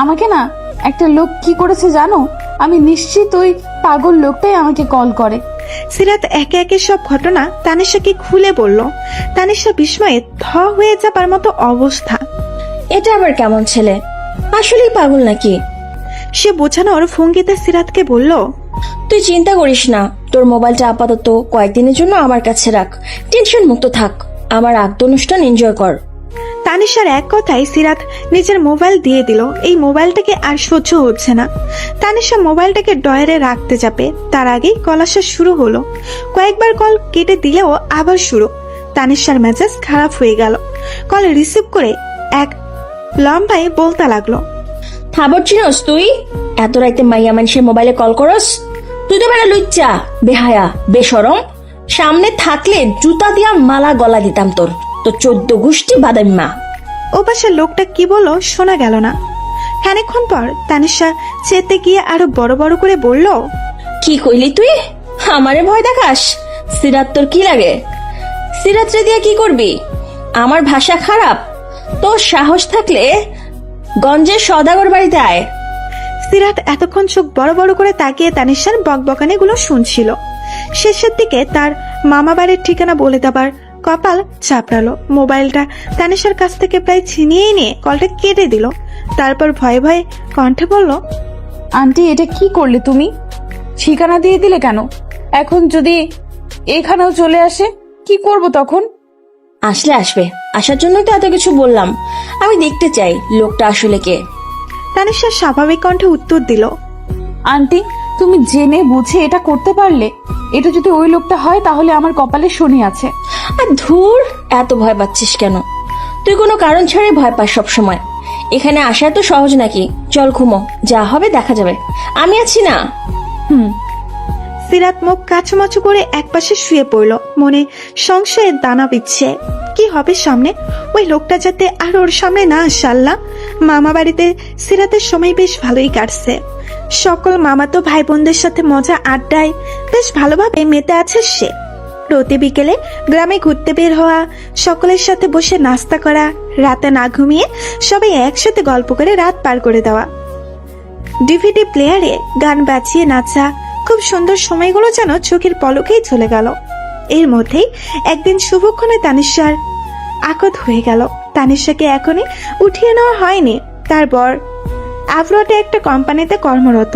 আমাকে না একটা লোক কি করেছে জানো? আমি নিশ্চিত ওই পাগল লোকটাই আমাকে কল করে। সিরাত একে একে সব ঘটনা তানিশাকে খুলে বলল। তানিশা বিস্ময়ে থ হয়ে যাবার মতো অবস্থা। এটা আবার কেমন ছেলে? আসলেই পাগল নাকি? সে বোঝানোর ভঙ্গিতে সিরাতকে বলল, তুই চিন্তা করিস না, তোর মোবাইলটা আপাতত কয়েকদিনের জন্য আমার কাছে রাখ, টেনশন মুক্ত থাক, আমার আদ্য অনুষ্ঠান এনজয় কর। তানিশার এক কথায় সিরাত নিজের মোবাইল দিয়ে দিল। এই মোবাইলটাকে আর সহ্য হচ্ছে না। তানিশা মোবাইলটাকে ডয়ারে রাখতে যাবে, তার আগেই কল আসা শুরু হলো। কয়েকবার কল কেটে দিলেও আবার শুরু। তানিশার মেজাজ খারাপ হয়ে গেল। কল রিসিভ করে এক লম্বায় বলতে লাগলো, খাবার চিনস তুই? এত রাইতে মাইয়া মানুষের মোবাইলে কল করস? তুই তো বেড়া লুচ্চা, বেহায়া, বেশরম। সামনে থাকলে জুতা দিয়া মালা গলা দিতাম তোর, তো 14 গোষ্ঠী বাদামি মা। ও পাশে লোকটা কি বললো শোনা গেল না। খানিকক্ষণ পর তানিশা চেতে গিয়ে আরো বড় বড় করে বলল, কি কইলি তুই? আমারে ভয় দেখাস? সিরাত তোর কি লাগে? সিরাতরে দিয়া কি করবি? আমার ভাষা খারাপ? তোর সাহস থাকলে গঞ্জের সদাগর বাড়িতে আয়। সিরাত এতক্ষণ চোখ বড় বড় করে তাকিয়ে তানিশার বকবকানি গুলো শুনছিল। শেষের দিকে তার মামা বাড়ির ঠিকানা বলে দেবার কপাল চাপড়ালো। মোবাইলটা তানিশার কাছ থেকে প্রায় ছিনিয়ে নিয়ে কলটা কেটে দিল। তারপর ভয়ে ভয়ে কণ্ঠে বলল, আন্টি এটা কি করলে তুমি? ঠিকানা দিয়ে দিলে কেন? এখন যদি এখানেও চলে আসে কি করব তখন? আসলে আসবে, আসার জন্যই তো এত কিছু বললাম। আমি দেখতে চাই লোকটা আসলে কে। তানিশা স্বাভাবিক কণ্ঠে উত্তর দিল, আন্টি তুমি জেনে বুঝে এটা করতে পারলে? এটা যদি ওই লোকটা হয় তাহলে আমার কপালে শনি আছে। আর ধুর, এত ভয় পাচ্ছিস কেন? তুই কোনো কারণ ছাড়াই ভয় পাস সব সময়। এখানে আসা তো সহজ নাকি? চল ঘুমো, যা হবে দেখা যাবে, আমি আছি না। সিরাত মুখ কাছুমাছু করে একপাশে শুয়ে পড়ল। মনে সংশয়ের দানা বিচ্ছে। কি হবে সামনে? ওই লোকটা যাতে আর ওর সামনে না আসে আল্লাহ। মামা বাড়িতে সিরাতের সময় বেশ ভালোই কাটছে। সকল মামাতো ভাই বোনদের সাথে মজা আড্ডায় বেশ ভালোভাবে মেতে আছে সে। প্রতি বিকেলে গ্রামে ঘুরতে বের হওয়া, সকলের সাথে বসে নাস্তা করা, রাতে না ঘুমিয়ে সবাই একসাথে গল্প করে রাত পার করে দেওয়া, ডিভিডি প্লেয়ারে গান বাজিয়ে নাচা, খুব সুন্দর সময়গুলো যেন চোখের পলকেই চলে গেল। এর মধ্যেই একদিন শুভক্ষণে তানিশার আকত হয়ে গেল। তানিশাকে এখনই উঠিয়ে নেওয়া হয়নি। তারপর আফরোডে একটা কোম্পানিতে কর্মরত,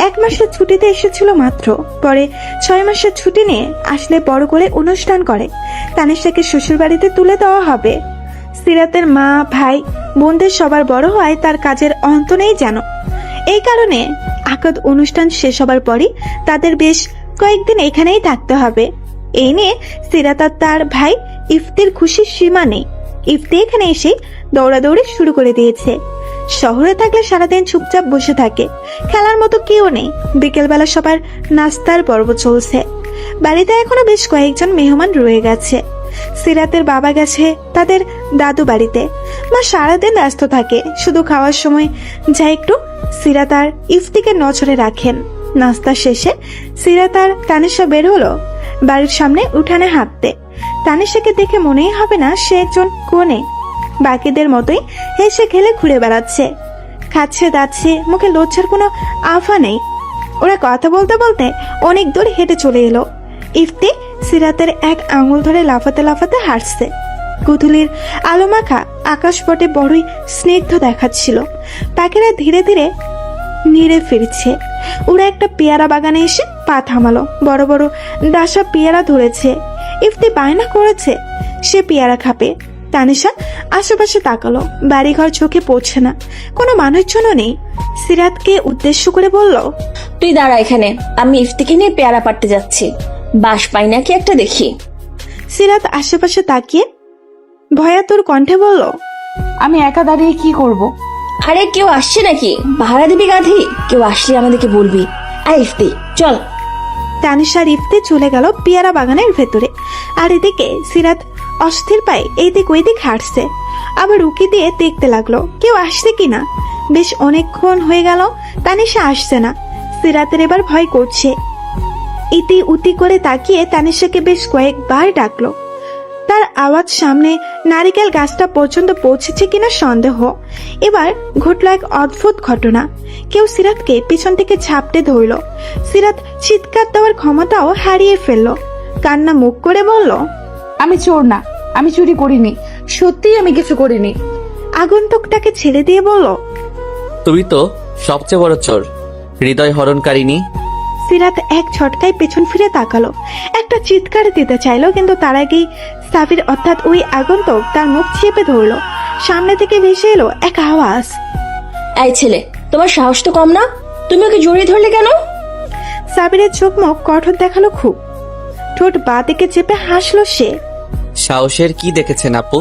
1 মাসের ছুটিতে এসেছিল মাত্র। পরে 6 মাসের ছুটি নিয়ে আসলে বড় করে অনুষ্ঠান করে তানিশাকে শ্বশুর বাড়িতে তুলে দেওয়া হবে। সিরাতের মা, ভাই, বোনদের সবার বড় হয় তার কাজের অন্ত নেই যেন। এই কারণে আকদ অনুষ্ঠান শেষ হবার পরই তাদের বেশ কয়েকদিন এখানেই থাকতে হবে। এই নিয়ে সিরাত আর তার ভাই ইফতির খুশির সীমা নেই। ইফতি এখানে এসে দৌড়াদৌড়ি শুরু করে দিয়েছে। শহরে থাকলে সারাদিন চুপচাপ বসে থাকে, খেলার মতো কেউ নেই। বিকেলবেলা সবার নাস্তার পর্ব চলছে। বাড়িতে এখনো বেশ কয়েকজন মেহমান রয়ে গেছে। সিরাতের বাবা গেছে তাদের দাদু বাড়িতে, মা সারাদিন ব্যস্ত থাকে, শুধু খাওয়ার সময় যা একটু সিরাত আর ইফতিকে নজরে রাখেন। নাস্তা শেষে সিরাত আর তানিশা বের হলো বাড়ির সামনে উঠানে হাঁটতে। তানিশাকে দেখে মনেই হবে না সে একজন কনে। বাকিদের মতোই হেসে খেলে ঘুরে বেড়াচ্ছে, খাচ্ছে দাচ্ছে, মুখে লজ্জার কোনো আফা নেই। ওরা কথা বলতে বলতে অনেক দূর হেঁটে চলে এলো। ইফতি সিরাতের এক আঙুল ধরে লাফাতে লাফাতে হাঁটছে। গুধুলির আলোমাখা আকাশপটে বড়ই স্নিগ্ধ দেখাচ্ছিল। পাখিরা ধীরে ধীরে নিড়ে ফিরছে। ওরা একটা পেয়ারা বাগানে এসে পা থামালো। বড় বড় ডাসা পেয়ারা ধরেছে। ইফতি বায়না করেছে সে পেয়ারা খাবে। তানিশা আশেপাশে তাকালো, বাড়িঘর চোখে পড়ছে না, কোনো মানুষজনও নেই। সিরাতকে উদ্দেশ্য করে বলল, তুই দাঁড়া এখানে, আমি ইফতিকে নিয়ে পেয়ারা পাড়তে যাচ্ছি, বাস পাই নাকি একটা দেখি। সিরাত আশেপাশে তাকিয়ে ভয়াতুর কণ্ঠে বলল, আমি একা দাঁড়িয়ে কি করব? আরে কেউ আসছে নাকি? ভাড়া দিবি গাধি, কেউ আসলে আমাদেরকে বলবি। আয় ইফতি চল। তানিশার ইফতি চলে গেল পেয়ারা বাগানের ভেতরে। আর এদিকে সিরাত অস্থির পায়ে এইদিক ওইদিক হাঁটছে, আবার উকি দিয়ে দেখতে লাগলো কেউ আসছে কিনা। বেশ অনেকক্ষণ হয়ে গেল তানিশা আসছে না। সিরাতের এবার ভয় করছে। ইতি উতি করে তাকিয়ে তানিশাকে বেশ কয়েকবার ডাকলো। তার আওয়াজ সামনে নারিকেল গাছটা পর্যন্ত পৌঁছেছে কিনা সন্দেহ। এবার ঘটল এক অদ্ভুত ঘটনা। কেউ সিরাতকে পিছন থেকে ঝাপটে ধরল। সিরাত চিৎকার দেওয়ার ক্ষমতাও হারিয়ে ফেললো। কান্না মুখ করে বলল, আমি চোর না, আমি চুরি করিনি, সত্যিই আমি কিছু করিনি। আগন্তুকটাকে ছেড়ে দিয়ে বলল, তুমি তো সবচেয়ে বড় চোর, হৃদয় হরণকারিনী। সিরাত এক ঝটকায় পেছন ফিরে তাকালো। একটা চিৎকার দিতে চাইলো, কিন্তু তার আগেই সাবির অর্থাৎ ওই আগন্তুক তার মুখ চেপে ধরলো। সামনে থেকে ভেসে এলো এক আওয়াজ, এই ছেলে, তোমার সাহস তো কম না, তুমি ওকে জড়িয়ে ধরলে কেন? সাবিরের চোখ মুখ কঠোর দেখালো খুব। ঠোঁট বাঁ দিকে চেপে হাসলো সে। সাহসের কি দেখেছেন আপু?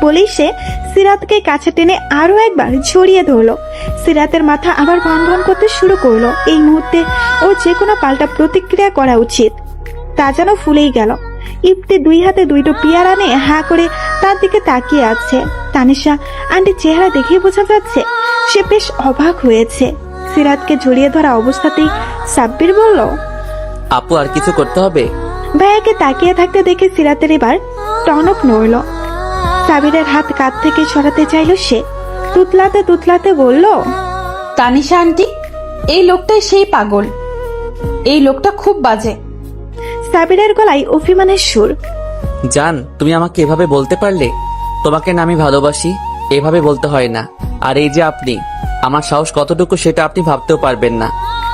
বলেই সে সিরাতকে কাছে টেনে আরো একবার জড়িয়ে ধরলো। সিরাতের মাথা আবার ভন ভন করতে শুরু করলো। এই মুহূর্তে ওর যে কোনো পাল্টা প্রতিক্রিয়া করা উচিত। তা যেন ফুলেই গেল। ইফতি 2 হাতে 2টো পেয়ারা নিয়ে হা করে তার দিকে তাকিয়ে আছে। তানিশা আন্টির চেহারা দেখেই বোঝা যাচ্ছে সে বেশ অবাক হয়েছে। সিরাতকে জড়িয়ে ধরা অবস্থাতেই সাব্বির বলল, আপু আর কিছু করতে হবে? ভাইয়াকে তাকিয়ে থাকতে দেখে সিরাতের এবার টনক নড়ল। সাবিরের হাত কাঁধ থেকে সরাতে চাইল সে। তুতলাতে তুতলাতে বলল, তানিশা আন্টি, এই লোকটাই সেই পাগল, এই লোকটা খুব বাজে। সাবিরের গলায় অভিমানের সুর। জান, তুমি আমাকে এভাবে বলতে পারলে? তোমাকে না আমি ভালোবাসি, এভাবে বলতে হয় না। আর এই যে আপনি, আমার সাহস কতটুকু সেটা আপনি ভাবতেও পারবেন না।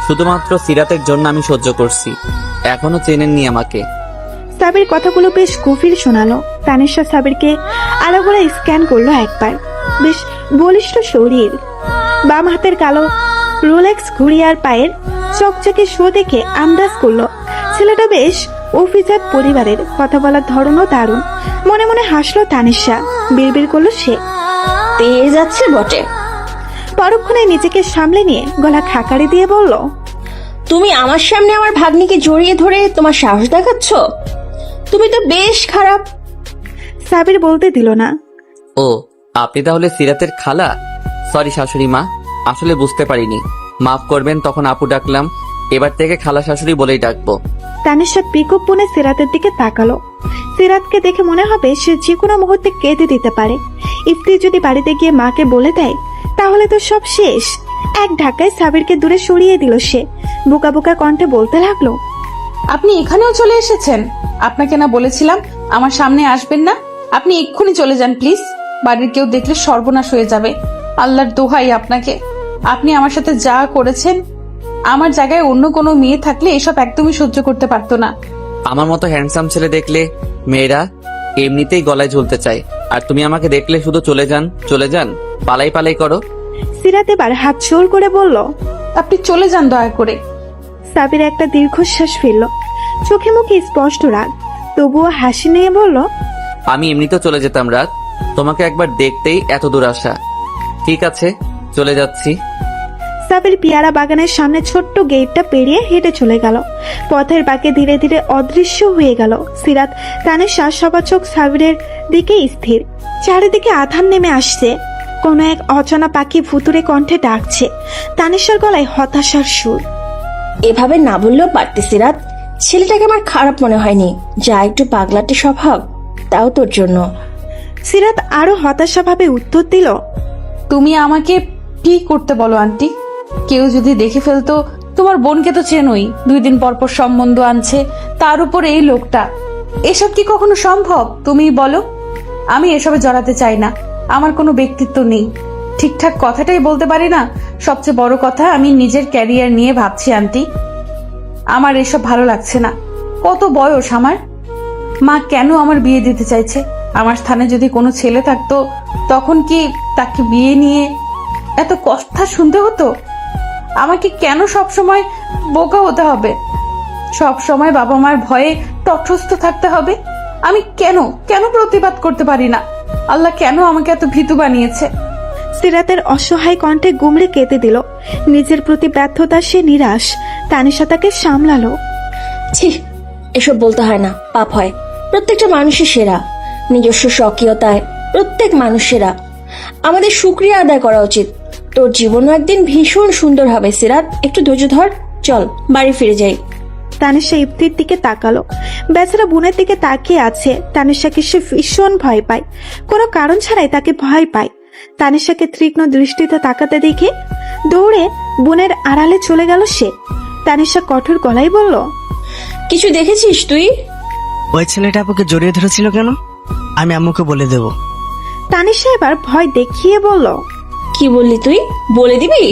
শুধুমাত্র সিরাতের জন্য আমি সহ্য করছি, এখনো চেনেননি আমাকে। সাবির কথাগুলো বেশ গভীর শোনালো। তানিশা সাবিরকে আলাগোলা স্ক্যান করলো একবার। বেশ বলিষ্ঠ শরীর, বাম হাতের কালো রোলেক্স ঘড়ি আর পায়ের চকচকে শো দেখে আন্দাজ করলো ছেলেটা বেশ অভিজাত পরিবারের। কথা বলার ধরনও দারুণ। মনে মনে হাসলো তানিশা। বিড়বিড় করলো সে, পেয়ে যাচ্ছে বটে। পরক্ষণে নিজেকে সামলে নিয়ে গলা খাকারি দিয়ে বলল, তুমি আমার সামনে আমার ভাগ্নিকে জড়িয়ে ধরে তোমার সাহস দেখাচ্ছ? তুমি তো বেশ খারাপ। সাবির বলতে দিল না। ও, আপনি তাহলে সিরাতের খালা? সরি শাশুড়ি মা, আসলে বুঝতে পারিনি, মাফ করবেন। তখন আপু ডাকলাম, এবার থেকে খালা শাশুড়ি বলেই ডাকবো। তানিশা পিকআপ বনে সিরাতের দিকে তাকালো। সিরাতকে দেখে মনে হবে সে যে কোনো মুহূর্তে কেঁদে দিতে পারে। ইফতি যদি বাড়িতে গিয়ে মাকে বলে দেয় তাহলে তো সব শেষ। এক ধাক্কায় সাবিরকে দূরে সরিয়ে দিল সে। বোকা বোকা কণ্ঠে বলতে লাগলো, আপনি এখানেও চলে এসেছেন? আপনাকে না বলেছিলাম আমার সামনে আসবেন না? আপনি এক্ষুনি চলে যান প্লিজ। বাড়ির কেউ দেখলে সর্বনাশ হয়ে যাবে। আল্লাহর দোহাই আপনাকে, আপনি আমার সাথে যা করেছেন, আমার জায়গায় অন্য কোনো মেয়ে থাকলে এসব একদমই সহ্য করতে পারতো না। আমার মতো হ্যান্ডসাম ছেলে দেখলে মেয়েরা এমনিতেই গলায় ঝুলতে চায়, আর তুমি আমাকে দেখলে শুধু চলে যান, পালাই পালাই করো। সিরাত এবার হাত জোর করে বলল, আপনি চলে যান দয়া করে। সাবির একটা দীর্ঘশ্বাস ফেলল, চোখে মুখে স্পষ্ট রাগ, তবুও হাসি নিয়ে বলল, আমি এমনিতেও চলে যেতাম রাত, তোমাকে একবার দেখতেই এত দূর আসা। ঠিক আছে, চলে যাচ্ছি। সাবির পেয়ারা বাগানের সামনে ছোট্ট গেটটা পেরিয়ে হেঁটে চলে গেল। পথের বাঁকে ধীরে ধীরে অদৃশ্য হয়ে গেল সিরাত। তানিশা সবার চোখ সাবিরের দিকে স্থির। চারিদিকে আধার নেমে আসছে। কোনো এক অচেনা পাখি ভুতুরে কণ্ঠে ডাকছে। তানিশার গলায় হতাশার সুর। এভাবে না বললেও পারতি সিরাত, ছেলেটাকে আমার খারাপ মনে হয়নি, যা একটু পাগলাটে স্বভাব, তাও তোর জন্য। সিরাত আরো হতাশা ভাবে উত্তর দিল, তুমি আমাকে কি করতে বলো আন্টি? কেউ যদি দেখে ফেলতো, তোমার বোনকে তো চেনোই, 2 দিন পর পর সম্বন্ধ আনছে, তার উপর এই লোকটা। এসব কি কখনো সম্ভব? তুমি বলো। আমি এসবে জড়াতে চাই না, আমার কোনো ব্যক্তিত্ব নেই, ঠিকঠাক কথাটাই বলতে পারি না। সবচেয়ে বড় কথা, আমি নিজের ক্যারিয়ার নিয়ে ভাবছি আন্টি। আমার এসব ভালো লাগছে না। কত বয়স আমার? মা কেন আমার বিয়ে দিতে চাইছে? আমার স্থানে যদি কোনো ছেলে থাকতো, তখন কি তাকে বিয়ে নিয়ে এত কথা শুনতে হতো? আমাকে কেন সব সময় বোকা হতে হবে? সব সময় বাবা মার ভয়ে তটস্থ থাকতে হবে? আমি কেন প্রতিবাদ করতে পারি না? আল্লাহ কেন আমাকে এত ভীতু বানিয়েছে? সিরাতের অসহায় কণ্ঠে গুমড়ে কেঁদে দিল। নিজের প্রতি ব্যর্থতা সে নিরাশ। তানিশা তাকে সামলালো। ছি, এসব বলতে হয় না, পাপ হয়। প্রত্যেকটা মানুষই সেরা, নিজস্ব স্বকীয়তায় প্রত্যেক মানুষ সেরা। আমাদের শুকরিয়া আদায় করা উচিত। তোর জীবনও একদিন ভীষণ সুন্দর হবে সিরাত, একটু ধৈর্য ধর, চল বাড়ি ফিরে যাই। তানিশা ইফতির দিকে তাকালো। বেচারা বোনের দিকে তাকিয়ে আছে। তানিশাকে সে ভীষণ ভয় পায়, কোনো কারণ ছাড়াই তাকে ভয় পায়। তানিশাকে তীক্ষ্ণ দৃষ্টিতে তাকাতে দেখে দৌড়ে বোনের আড়ালে চলে গেল সে। তানিশা কঠোর গলায় বলল, কিছু দেখেছিস তুই? ওই ছেলেটা আপুকে জড়িয়ে ধরেছিল কেন? আমি আম্মুকে বলে দেব। তানিশা এবার ভয় দেখিয়ে বলল, কি বললি তুই? বলে দিবি?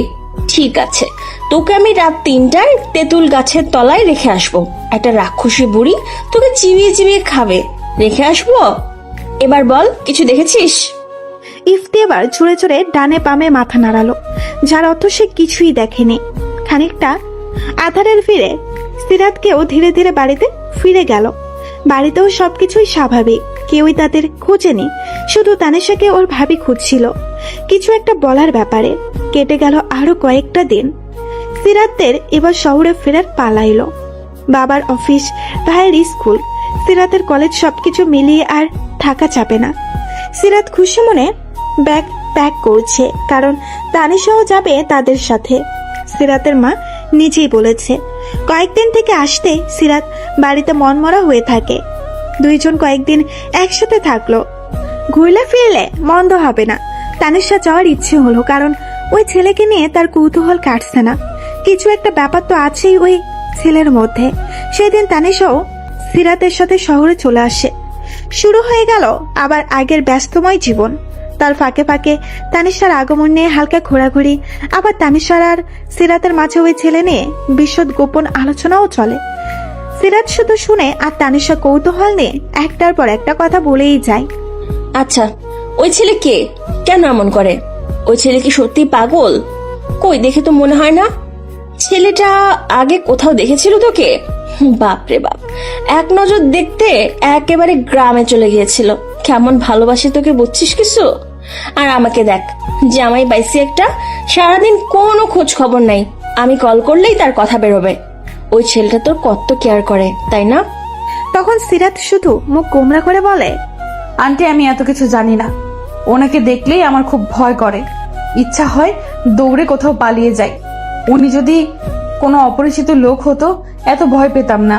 ঠিক আছে, তোকে আমি রাত 3টায় তেঁতুল গাছের তলায় রেখে আসবো। একটা রাক্ষসী বুড়ি তোকে চিবিয়ে চিবিয়ে খাবে, রেখে আসবো। এবার বল, কিছু দেখেছিস? ইফতি এবার ছুঁড়ে ছুঁড়ে ডানে বামে মাথা নাড়ালো, যার অর্থ সে কিছুই দেখেনি। খানিকটা আধারের ফিরে সিরাতকেও ধীরে ধীরে বাড়িতে ফিরে গেল। বাড়িতেও সবকিছুই স্বাভাবিক, কেউই তাদের খোঁজেনি। শুধু তানিশাকে ওর ভাবি খুঁজছিল কিছু একটা বলার ব্যাপারে। কেটে গেল আরো কয়েকটা দিন। সিরাতের এবার শহরে ফেরার পালা এলো। বাবার অফিস, ভাইয়ের স্কুল, সিরাতের কলেজ, সবকিছু মিলিয়ে আর থাকা চাপে না। সিরাত খুশি মনে ব্যাগ প্যাক করছে, কারণ তানিশাও যাবে তাদের সাথে। সিরাতের মা নিজেই বলেছে কয়েকদিন থেকে আসতে সিরাত বাড়িতে মনমরা হয়ে থাকে। দুইজন কয়েকদিন একসাথে থাকলো, ঘুরলে ফিরলে মন্দ হবে না। তানিশা যাওয়ার ইচ্ছে হলো, কারণ ওই ছেলেকে নিয়ে তার কৌতূহল কাটছে না। কিছু একটা ব্যাপার তো আছেই ওই ছেলের মধ্যে। সেদিন তানিশাও সিরাতের সাথে শহরে চলে আসে। শুরু হয়ে গেল আবার আগের ব্যস্তময় জীবন। তার ফাঁকে ফাঁকে তানিশার আগমন নিয়ে হালকা ঘোরাঘুরি, আবার তানিশার আর সিরাতের মাঝে ওই ছেলে নিয়ে বিশদ গোপন আলোচনাও চলে। সিরাত শুধু শুনে আর তানিশা কৌতূহল নিয়ে একটার পর একটা কথা বলেই যায়। আচ্ছা, ওই ছেলে কে? কেন এমন করে? ওই ছেলে কি সত্যি পাগল? কই, দেখে তো মনে হয় না। ছেলেটা আগে কোথাও দেখেছিল তোকে? বাপরে বাপ, এক নজর দেখতে একেবারে গ্রামে চলে গিয়েছিল। কেমন ভালোবাসে তোকে বুঝছিস কিছু? আর আমাকে দেখ, জামাই বাইসি একটা, সারাদিন কোনো খোঁজ খবর নাই। আমি কল করলেই তার কথা বেরোবে। ওই ছেলেটা তোর কত কেয়ার করে, তাই না? তখন সিরাত শুধু মুখ গোমরা করে বলে, আন্টি আমি এত কিছু জানি না। ওনাকে দেখলেই আমার খুব ভয় করে, ইচ্ছা হয় দৌড়ে কোথাও পালিয়ে যাই। উনি যদি কোনো অপরিচিত লোক হতো এত ভয় পেতাম না।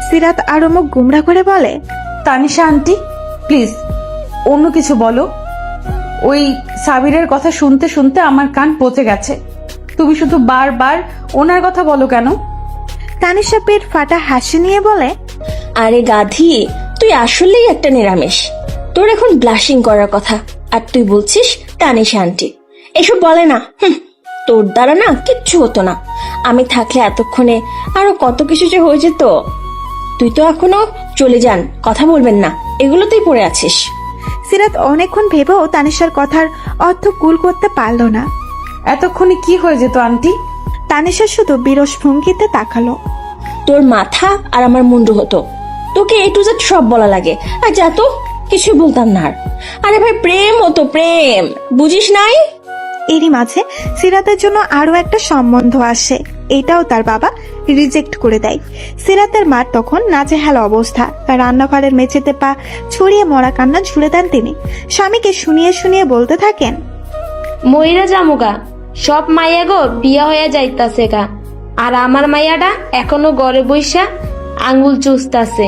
সিরাত আরো মুখ গোমরা করে বলে, তানিশা আন্টি প্লিজ অন্য কিছু বলো। ওই সাবিরের কথা শুনতে শুনতে আমার কান পচে গেছে। তুমি শুধু বারবার ওনার কথা বলো কেন? তানিশা পেট ফাটা হাসি নিয়ে বলে, আরে গাধি, তুই আসলেই একটা নিরামিষ। তোর এখন ব্লাশিং করার কথা, আর তুই বলছিস তানিশা আন্টি। এসব বলে না, তোর দ্বারা না কিচ্ছু হতো না। আমি থাকলে এতক্ষণে আরো কত কিছু যে হয়ে যেত। তুই তো এখনো চলে যান, কথা বলবেন না, এগুলোতেই পড়ে আছিস। সিরাত অনেকক্ষণ ভেবেও তানিশার কথার অর্থ কুল করতে পারল না। এতক্ষণে কি হয়ে যেত আন্টি? তানিশা শুধু বিরস ভঙ্গিতে তাকালো। তোর মাথা আর আমার মুন্ডু হতো। তোকে এ টু জেড সব বলা লাগে, আর যা তো কিছু বলতাম না আর। আরে ভাই, প্রেম হতো প্রেম, বুঝিস নাই? এরই মাঝে সিরাতের জন্য আরো একটা সম্বন্ধ আসে। এটাও তার বাবা রিজেক্ট করে দেয়। সিরাতের মার তখন নাজেহাল অবস্থা। রান্নাঘরের মেঝেতে পা ছড়িয়ে মরা কান্না ঝুলে দেন তিনি। স্বামীকে শুনিয়ে শুনিয়ে বলতে থাকেন, মইরা জামুগা, সব মাইয়া গো বিয়া হইয়া যাইতাছে গা, আর আমার মাইয়াটা এখনো ঘরে বইসা আঙ্গুল চুষতাছে।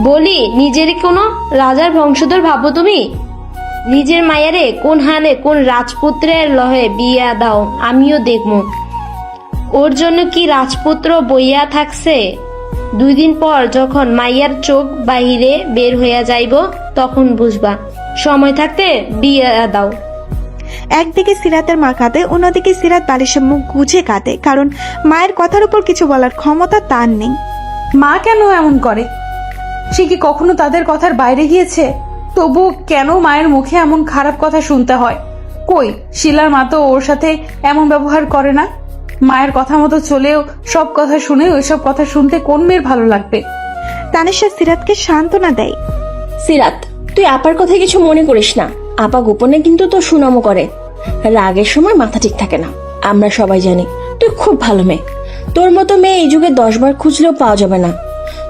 বলি, নিজের কোনো রাজার বংশধর ভাবো তুমি? নিজের মায়ারে কোন হালে কোন রাজপুত্রের লহে বিয়া দাও, আমিও দেখবো। ওর জন্য কি রাজপুত্র বইয়া থাকছে? 2 দিন পর যখন মাইয়ার চোখ বাহিরে বের হইয়া যাইব, তখন বুঝবা। সময় থাকতে বিয়া দাও। একদিকে সিরাতের মা কাঁদে, অন্যদিকে সিরাত বালিশে মুখ গুজে কাঁদে, কারণ মায়ের কথার উপর কিছু বলার ক্ষমতা তার নেই। মা কেন এমন করে? সে কি কখনো তাদের কথার বাইরে গিয়েছে? তবু কেন মায়ের মুখে এমন খারাপ কথা শুনতে হয়? কই, শিলার মা তো ওর সাথে এমন ব্যবহার করে না। মায়ের কথা মতো চলেও সব কথা শুনে ওইসব কথা শুনতে কোন মেয়ের ভালো লাগবে? তানিশা সিরাতকে সান্ত্বনা দেয়। সিরাত, তুই আপার কথা কিছু মনে করিস না। আপা গোপনে কিন্তু তোর সুনামও করে। রাগের সময় মাথা ঠিক থাকে না, আমরা সবাই জানি। তুই খুব ভালো মেয়ে। তোর মতো মেয়ে এই যুগে 10 বার খুঁজলেও পাওয়া যাবে না।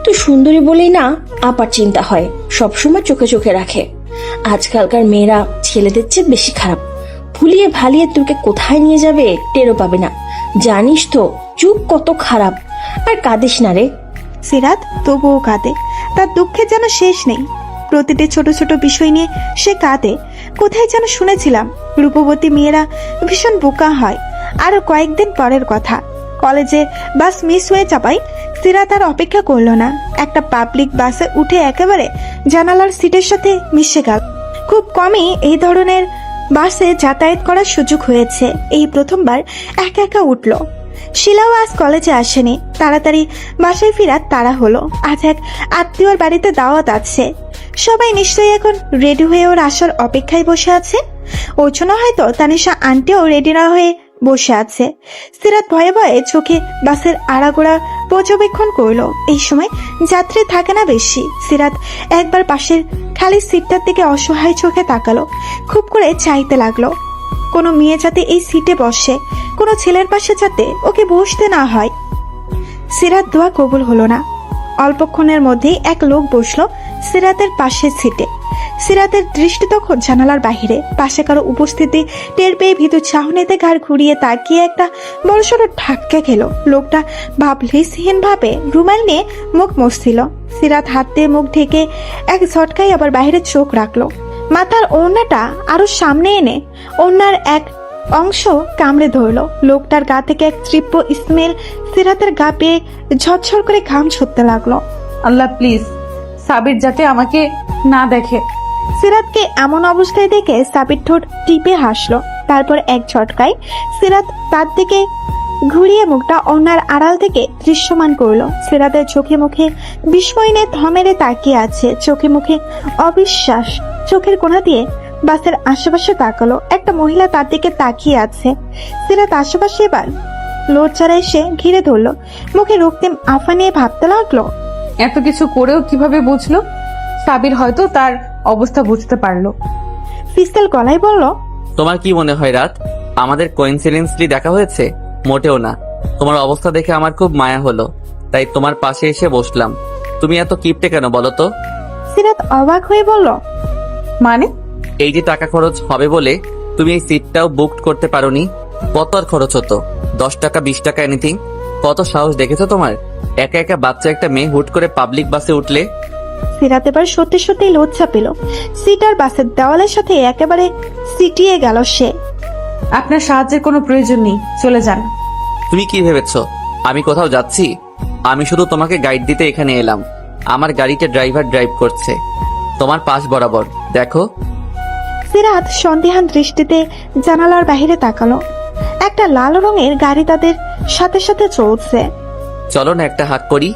তুই সুন্দরী বলেই না আপার চিন্তা হয়, সবসময় চোখে চোখে রাখে। আজকালকার মেয়েরা ছেলেদের চেয়ে বেশি খারাপ। ভুলিয়ে ভালিয়ে তোকে কোথায় নিয়ে যাবে টেরও পাবে না। জানিস তো যুগ কত খারাপ। আর কাঁদিস না রে। সিরাত তবুও কাঁদে। তার দুঃখের যেন শেষ নেই। প্রতিটি ছোট ছোট বিষয় নিয়ে সে কাঁদে। কোথায় যেন শুনেছিলাম রূপবতী মেয়েরা ভীষণ বোকা হয়। আরো কয়েকদিন পরের কথা, কলেজে বাস মিস হয়ে যাওয়ায় সিরাত আর অপেক্ষা করলো না। একটা পাবলিক বাসে উঠে একেবারে জানালার সিটের সাথে মিশে গেল। খুব কমই এই ধরনের বাসে যাতায়াত করার সুযোগ হয়েছে। এই প্রথমবার একা একা উঠল। শিলাও আজ কলেজে আসেনি। তাড়াতাড়ি বাসায় ফেরার তাড়া হলো। আজ এক আত্মীয়র বাড়িতে দাওয়াত আছে। সবাই নিশ্চয়ই এখন রেডি হয়ে ওর আসার অপেক্ষায় বসে আছে। ওর জন্য হয়তো তানিশা আন্টিও রেডি না হয়ে বসে আছে। সিরাত ভয়ে ভয়ে চোখে বাসের আড়াগোড়া পর্যবেক্ষণ করলো। এই সময় যাত্রী থাকে না বেশি। সিরাত একবার পাশের খালি সিটটার দিকে অসহায় চোখে তাকালো। খুব করে চাইতে লাগলো কোনো মেয়ে যাতে এই সিটে বসে, কোনো ছেলের পাশে যাতে ওকে বসতে না হয়। সিরাত দোয়া কবুল হলো না। অল্পক্ষণের মধ্যেই এক লোক বসলো সিরাতের পাশের সিটে। সিরাতের দৃষ্টি তখন জানালার বাহিরে। পাশে কারো উপস্থিতি টের পেয়ে ভীতু চাহনিতে ঘাড় ঘুরিয়ে তাকিয়ে একটা বড়সড় ধাক্কা খেলো। লোকটা ভাবলেশহীন ভাবে রুমাল নিয়ে মুখ মুছছিল। সিরাত হাত দিয়ে মুখ ঢেকে এক ঝটকায় আবার বাইরে চোখ রাখলো। মাথার ওড়নাটা আরো সামনে এনে ওড়নার এক অংশ কামড়ে ধরলো। লোকটার গা থেকে এক তীব্র স্মেল সিরাতের গা পেয়ে ঝরঝর করে ঘাম ছুটতে লাগলো। আল্লাহ প্লিজ, সাবির যাতে আমাকে না দেখে। সিরাতকে এমন অবস্থায় দেখে সাবির ঠোঁট টিপে হাসলো। তারপর এক ঝটকায় সিরাত তার দিকে ঘুরিয়ে মুখটা ওনার আড়াল থেকে দৃশ্যমান করলো। সিরাতের চোখে মুখে বিস্ময় নিয়ে থমেরে তাকিয়ে আছে। চোখে মুখে অবিশ্বাস। চোখের কোণা দিয়ে বাসের আশেপাশে তাকালো। একটা মহিলা তার দিকে তাকিয়ে আছে। সিরাত আশেপাশে এবার লজ্জারা এসে ঘিরে ধরলো। মুখে রক্তিম আফা নিয়ে ভাবতে লাগলো, এত কিছু করেও কিভাবে বুঝলো? সাবির হয়তো তার অবস্থা বুঝতে পারলো। পিস্তল গলায় বলল, তোমার কি মনে হয় রাত আমাদের কোইন্সিডেন্সলি দেখা হয়েছে? মোটেও না। তোমার অবস্থা দেখে আমার খুব মায়া হলো, তাই তোমার পাশে এসে বসলাম। তুমি এত কিপটে কেন বলো তো? সিরাত অবাক হয়ে বলল, মানে? এই যে টাকা খরচ হবে বলে তুমি এই সিটটাও বুক করতে পারোনি। কত আর খরচ হতো? 10 টাকা 20 টাকা এনিথিং। কত সাহস দেখেছো তোমার? একা একা বাচ্চা একটা মেয়ে হুট করে পাবলিক বাসে উঠলে। সিরাত এবার সত্যি সত্যি লজ্জা পেল। সিটার বাসের দেওয়ালের সাথে একেবারে সিটিয়ে গেল সে। আপনার সাহায্যের কোনো প্রয়োজন নেই, চলে যান। তুমি কি ভেবেছো আমি কোথাও যাচ্ছি? আমি শুধু তোমাকে গাইড দিতে এখানে এলাম। আমার গাড়িতে ড্রাইভার ড্রাইভ করছে তোমার পাশ বরাবর, দেখো। সিরাত সন্দিহান দৃষ্টিতে জানালার বাইরে তাকালো। একটা লাল রঙের গাড়ি তাদের সাথে সাথে চলছে। চলো না একটা হাত করি।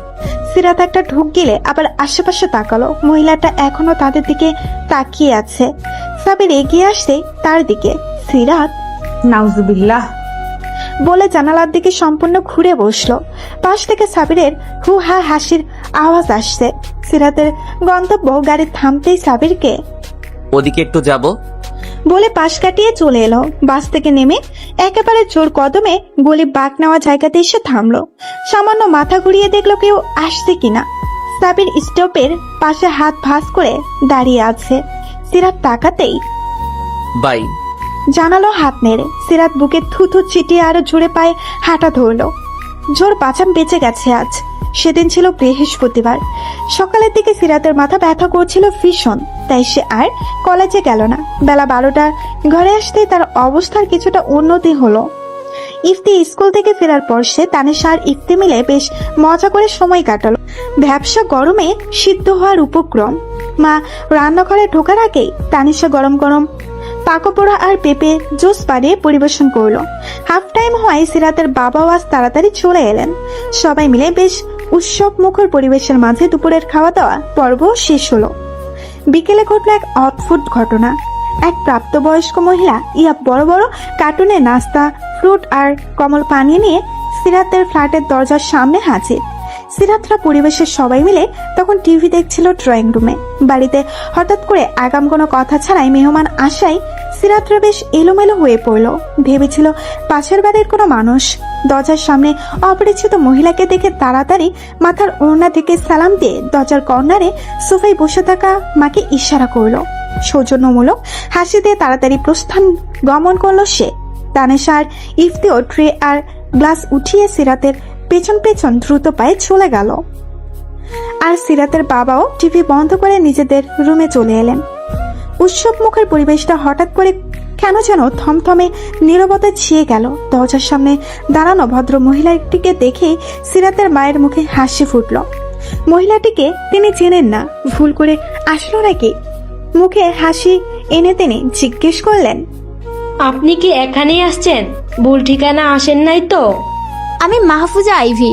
সিরাত একটা ঢুক গেলে আবার আশেপাশে তাকালো। মহিলাটা এখনো তাদের দিকে তাকিয়ে আছে। সাবির এগিয়ে আসছে তার দিকে। সিরাত নাউজুবিল্লাহ বলে জানালার দিকে সম্পূর্ণ ঘুরে বসলো। পাশ থেকে সাবিরের হু হা হাসির আওয়াজ আসছে। সিরাতের গন্তব্য গাড়ি থামতেই সাবিরকে ওদিকে একটু যাব। বলে পাশ কাটিয়ে চলে এলো। বাস থেকে নেমে একেবারে জোর কদমে গলি বাঁক নেওয়া জায়গাতে এসে থামলো। সামান্য মাথা ঘুরিয়ে দেখলো কেউ আসছে কিনা। সাবির স্টপের পাশে হাত ভাঁজ করে দাঁড়িয়ে আছে। সিরাত তাকাতেই বাই। জানালো হাত নেড়ে। সিরাত বুকে থুথু ছিটিয়ে আরো জোরে পায়ে হাঁটা ধরলো। জোর পাচাম বেঁচে গেছে আজ। সেদিন ছিল বৃহস্পতিবার। সকালের দিকে সিরাতের মাথা ব্যথা করছিল ভীষণ, তাই সে আর কলেজে গেল না। বেলা 12টার ঘরে আসতেই তার অবস্থার কিছুটা উন্নতি হলো। ইফতি স্কুল থেকে ফেরার পর সে তানিশা আর ইফতি মিলে বেশ মজা করে সময় কাটালো। ব্যবসা গরমে সিদ্ধ হওয়ার উপক্রম। মা রান্নাঘরে ঢোকার আগেই তানিশা গরম গরম পাকোপোড়া আর পেঁপে জুস বানিয়ে পরিবেশন করলো। হাফ টাইম হওয়ায় সিরাতের বাবাও আজ তাড়াতাড়ি চলে এলেন। সবাই মিলে বেশ উৎসব মুখর পরিবেশের মাঝে দুপুরের খাওয়া দাওয়া পর্ব শেষ হলো। বিকেলে ঘটলো এক অদ্ভুত ঘটনা। এক প্রাপ্তবয়স্ক মহিলা ইয়া বড় বড় কার্টুনে নাস্তা, ফ্রুট আর কমল পানি নিয়ে সিরাতের ফ্ল্যাটের দরজার সামনে হাজির। সিরাতরা পরিবেশের সবাই মিলে তখন টিভি দেখছিল ড্রয়িং রুমে। বাড়িতে হঠাৎ করে আগাম কোনো কথা ছাড়াই মেহমান আসায় সিরাতরা বেশ এলোমেলো হয়ে পড়ল। ভেবেছিল পাশের বাড়ির কোনো মানুষ। দরজার সামনে অপরিচিত মহিলাকে দেখে তাড়াতাড়ি মাথার ওড়না থেকে সালাম দিয়ে দরজার কর্নারে সোফায় বসে থাকা মাকে ইশারা করলো। সৌজন্যমূলক হাসি দিয়ে তাড়াতাড়ি প্রস্থান গমন করলো সে। তানিশা আর ইফতিও ট্রে আর গ্লাস উঠিয়ে সিরাতের পেছন পেছন দ্রুত পায়ে চলে গেল। আর সিরাতের বাবাও টিভি বন্ধ করে নিজেদের রুমে চলে এলেন। উৎসব মুখের পরিবেশটা হঠাৎ করে কেন যেন থমথমে নীরবতা ছিয়ে গেল। দরজার সামনে দাঁড়ানো ভদ্র মহিলাটিকে দেখে সিরাতের মায়ের মুখে হাসি ফুটল। মহিলাটিকে তিনি চেনেন না, ভুল করে আসলো নাকি? মুখে হাসি এনে তিনি জিজ্ঞেস করলেন, আপনি কি এখানেই আসছেন? ভুল ঠিকানা আসেন নাই তো? আমি মাহফুজা আইভি।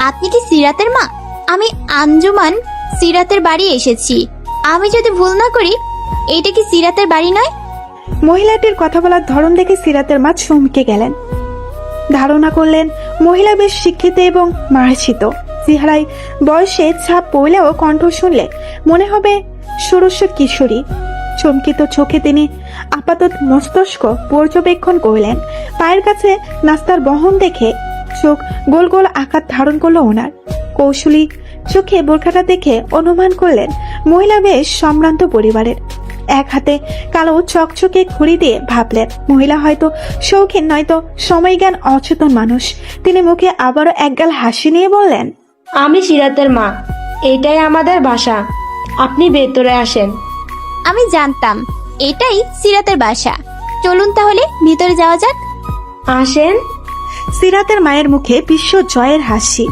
আপনি কি সিরাতের মা? আমি আঞ্জুমান সিরাতের বাড়ি এসেছি। আমি যদি ভুল না করি এইটা কি সিরাতের বাড়ি নয়? মহিলাটির কথা বলার ধরন দেখে সিরাতের মা চমকে গেলেন। ধারণা করলেন মহিলা বেশ শিক্ষিত এবং মার্জিত। চেহারায় বয়সে ছাপ পড়লেও কণ্ঠ শুনলে মনে হবে ষোড়শ কিশোরী। চমকিত চোখে তিনি আপাতত মস্তিষ্ক পর্যবেক্ষণ করলেন। পায়ের কাছে নাস্তার বহন দেখে চোখ গোল গোল আকার ধারণ করলো ওনার। কৌশলী চোখে বোরখাটা দেখে অনুমান করলেন মহিলা বেশ সম্ভ্রান্ত পরিবারের। এক হাতে কালো চকচকে ঘড়ি দিয়ে ভাবলেন মহিলা হয়তো শৌখিন নয়তো সময়জ্ঞান অচেতন মানুষ। তিনি মুখে আবারও একগাল হাসি নিয়ে বললেন, আমি সিরাতের মা, এটাই আমাদের বাসা। আপনি ভেতরে আসেন। আমি জানতাম এটাই সিরাতের বাসা। চলুন তাহলে ভিতরে যাওয়া যাক। আসেন। সিরাতের মায়ের মুখে বিশ্ব জয়ের হাসি।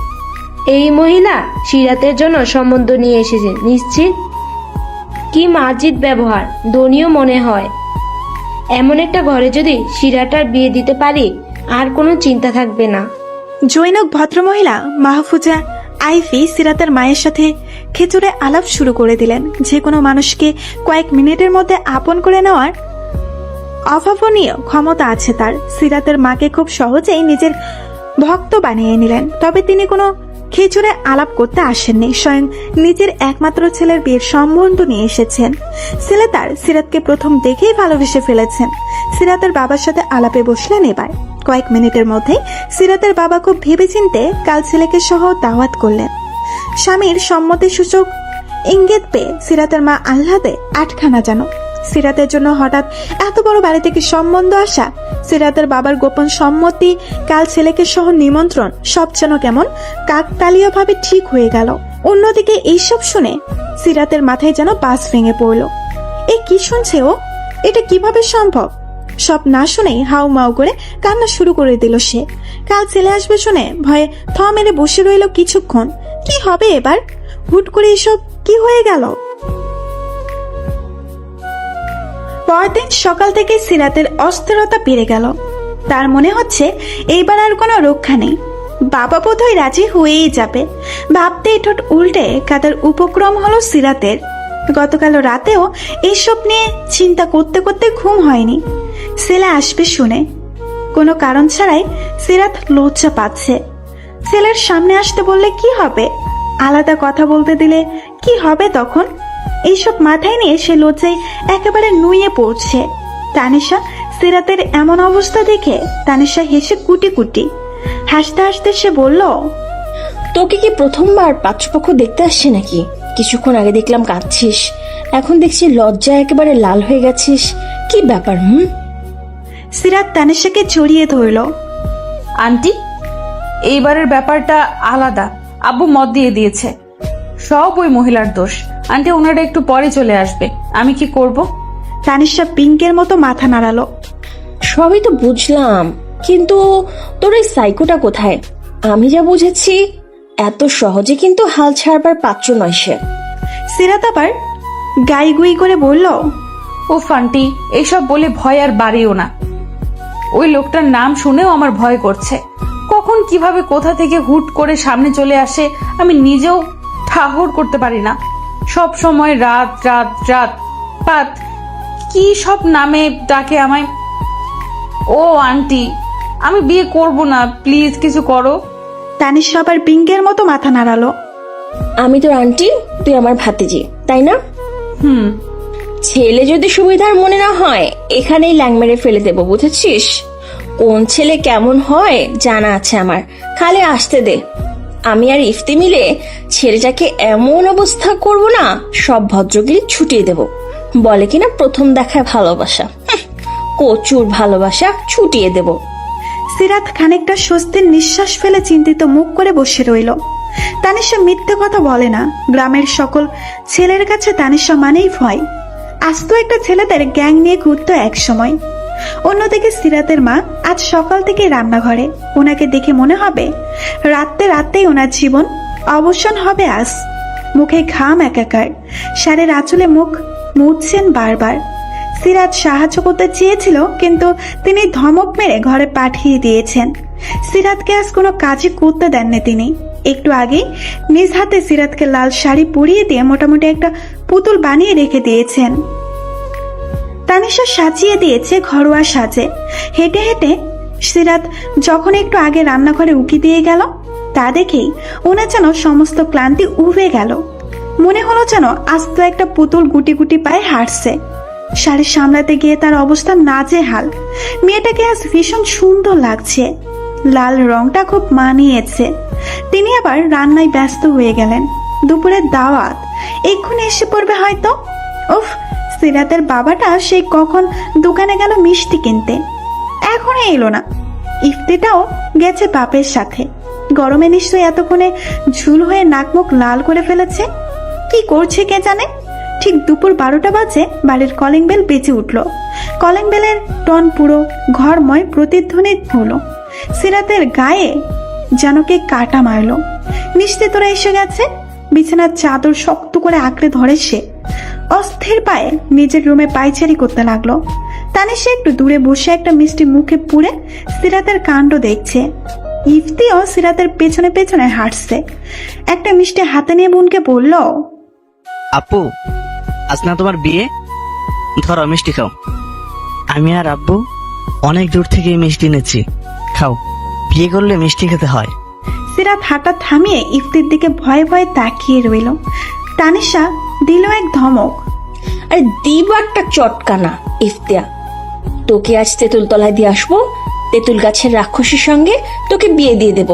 এই মহিলা সিরাতের জন্য সম্বন্ধ নিয়ে এসেছেন নিশ্চিত। কি মার্জিত ব্যবহার, ধনীও মনে হয়। এমন একটা ঘরে যদি সিরাটার বিয়ে দিতে পারি আর কোনো চিন্তা থাকবে না। জৈনক ভদ্রমহিলা মাহফুজা আইভি সিরাতের মায়ের সাথে খেচুড়ে আলাপ শুরু করে দিলেন। যে কোনো মানুষকে কয়েক মিনিটের মধ্যে আপন করে নেওয়ার অভাবনীয় ক্ষমতা আছে তার। সিরাতের মাকে খুব সহজেই নিজের ভক্ত বানিয়ে নিলেন। তবে তিনি কোনো খেচুড়ে আলাপ করতে আসেননি, স্বয়ং নিজের একমাত্র ছেলের বিয়ের সম্বন্ধ নিয়ে এসেছেন। ছেলে তার সিরাতকে প্রথম দেখেই ভালোবেসে ফেলেছেন। সিরাতের বাবার সাথে আলাপে বসলেন এবার। কয়েক মিনিটের মধ্যে সিরাতের বাবা খুব ভেবেচিন্তে কাল ছেলেকে সহ দাওয়াত করলেন। স্বামীর সম্মতি সূচক ইঙ্গিত পেয়ে সিরাতের মা আহ্লাদে আটখানা যেন। সিরাতের জন্য হঠাৎ এত বড় বাড়ি থেকে সম্বন্ধ আসা, সিরাতের বাবার গোপন সম্মতি, কাল ছেলেকে সহ নিমন্ত্রণ, সব যেন কেমন কাকতালীয় ভাবে ঠিক হয়ে গেল। অন্যদিকে এইসব শুনে সিরাতের মাথায় যেন বাস ভেঙে পড়ল। এ কি শুনছে ও? এটা কিভাবে সম্ভব? সব না শুনেই হাউ মাউ করে কান্না শুরু করে দিল সে। কাল ছেলে আসবে শুনে ভয়ে থ মেরে বসে রইল কিছুক্ষণ। কি হবে এবার? হুট করে এসব কি হয়ে গেল? পরদিন সকাল থেকে সিরাতের অস্থিরতা বেড়ে গেল। তার মনে হচ্ছে এইবার আর কোনো রক্ষা নেই। বাবা বোধহয় রাজি হয়েই যাবে। ভাবতেই ঠোঁট উল্টে কাদার উপক্রম হলো সিরাতের। গতকাল রাতেও এইসব নিয়ে চিন্তা করতে করতে ঘুম হয়নি। ছেলে আসবে শুনে কোনো কারণ ছাড়াই সিরাত লজ্জা পাচ্ছে। ছেলের সামনে আসতে বললে কি হবে? আলাদা কথা বলতে দিলে কি হবে তখন? এইসব মাথায় নিয়ে সে লজ্জায় একেবারে নুয়ে পড়ছে। তানিশা সিরাতের এমন অবস্থা দেখে তানিশা হেসে কুটি কুটি। হাসতে হাসতে সে বলল, তোকে কি প্রথমবার পাত্রপক্ষ দেখতে আসছে নাকি? কিছুক্ষণ আগে দেখলাম কাঁদছিস, এখন দেখছি লজ্জায় একেবারে লাল হয়ে গেছিস। কি ব্যাপার? সিরাত তানিশাকে জড়িয়ে ধরল। আন্টি, এইবারের ব্যাপারটা আলাদা। আব্বু মত দিয়ে দিয়েছে, সব ওই মহিলার দোষ। আন্টি, ওনারা একটু পরে চলে আসবে, আমি কি করব? তানিশা পিঙ্কের মতো মাথা নাড়ালো। সবই তো বুঝলাম, কিন্তু তোর এই সাইকোটা কোথায়? আমি যা বুঝেছি এত সহজে কিন্তু হাল ছাড়বার পাত্র নয় সে। সিরাত আবার গাইগুই করে বলল, ও ফান্টি, এইসব বলে ভয় আর বাড়িও না। ওই লোকটার নাম শুনেও আমার ভয় করছে। কখন কিভাবে কোথা থেকে হুট করে সামনে চলে আসে আমি নিজেও ঠাহর করতে পারি না। সব সময় রাত রাত রাত পাত কি সব নামে ডাকে আমায়। ও আন্টি, আমি বিয়ে করব না, প্লিজ কিছু করো। তানিশা আবার পিঙ্কের মতো মাথা নাড়ালো। আমি তোর আন্টি, তুই আমার ভাতিজি, তাই না? ছেলে যদি সুবিধার মনে না হয় এখানেই ল্যাং মেরে ফেলে দেবো, বুঝেছিস? কোন ছেলে কেমন হয় জানা আছে আমার, খালি আসতে দে। আমি আর ইফতি মিলে ছেলেটাকে এমন অবস্থা করব না, সব ভদ্রগিরি ছুটিয়ে দেব। বলে কিনা প্রথম দেখায় ভালোবাসা, কচুর ভালোবাসা ছুটিয়ে দেব। সিরাত খানিকটা স্বস্তির নিঃশ্বাস ফেলে চিন্তিত মুখ করে বসে রইল। তানিশা মিথ্যে কথা বলে না। গ্রামের সকল ছেলের কাছে তানিশা মানেই ভয়। আস্ত একটা ছেলেদের গ্যাং নিয়ে ঘুরতো এক সময়। অন্যদিকে সিরাতের মা আজ সকাল থেকে রান্নাঘরে। ওনাকে দেখে মনে হবে রাতেই ওনার জীবন অবসান হবে আজ। মুখে ঘাম একাকার, শাড়ির আঁচলে মুখ মুছছেন বারবার। সিরাত সাহায্য করতে চেয়েছিল, কিন্তু তিনি ধমক মেরে ঘরে পাঠিয়ে দিয়েছেন। সিরাতকে আজ কোনো কাজই করতে দেননি তিনি। একটু আগে নিজ হাতে সিরাতকে লাল শাড়ি পরিয়ে দিয়ে মোটামুটি একটা পুতুল বানিয়ে রেখে দিয়েছেন। তানিশা সাজিয়ে দিয়েছে ঘরোয়া সাজে। হেঁটে হেঁটে সিরাত যখন একটু আগে রান্নাঘরে উকি দিয়ে গেল, তা দেখেই ওনার যেন সমস্ত ক্লান্তি উবে গেল। মনে হলো যেন আস্ত একটা পুতুল গুটি গুটি পায়ে হাঁটছে। শাড়ি সামলাতে গিয়ে তার অবস্থা নাজেহাল। মেয়েটাকে আজ ভীষণ সুন্দর লাগছে, লাল রংটা খুব মানিয়েছে। তিনি আবার রান্নায় ব্যস্ত হয়ে গেলেন। দুপুরের দাওয়াত এক্ষুনি এসে পড়বে হয়তো। উফ, সিরাতের বাবাটা সেই কখন দোকানে গেল মিষ্টি কিনতে, এখনো এলো না। ইফতিটাও গেছে বাপের সাথে। গরমে নিশ্চয়ই এতক্ষণে ঝুল হয়ে নাক মুখ লাল করে ফেলেছে। কি করছে কে জানে। ঠিক দুপুর 12টা বাজে বাড়ির কলিং বেল বেজে উঠল। কলিং বেলের টন পুরো ঘরময় প্রতিধ্বনি হলো। সিরাতের গায়ে যেন কে কাটা মারলো। নিশ্চয় তোরা এসে গেছে। বিছানার চাদর শক্ত করে আঁকড়ে ধরে সে অস্থির পায়ে নিজের রুমে পায়চারি করতে লাগলো। তানিশা একটু দূরে বসে একটা মিষ্টি মুখে পুড়ে সিরাতের কাণ্ড দেখছে। ইফতিও সিরাতের পেছনে পেছনে হাঁটছে। একটা মিষ্টি হাতে নিয়ে বোনকে বলল, আপু, আজ না তোমার বিয়ে? ধরো মিষ্টি খাও। আমি আর আব্বু অনেক দূর থেকে এই মিষ্টি এনেছি, খাও। বিয়ে করলে মিষ্টি খেতে হয়। সিরাত হাঁটা থামিয়ে ইফতির দিকে ভয়ে ভয়ে তাকিয়ে রইল। তানিশা দিল এক ধমক। আরে দিব একটা চটকানা। ইফতিয়া, তোকে আজ তেঁতুল তলায় দিয়ে আসবো। তেঁতুল গাছের রাক্ষসীর সঙ্গে তোকে বিয়ে দিয়ে দেব।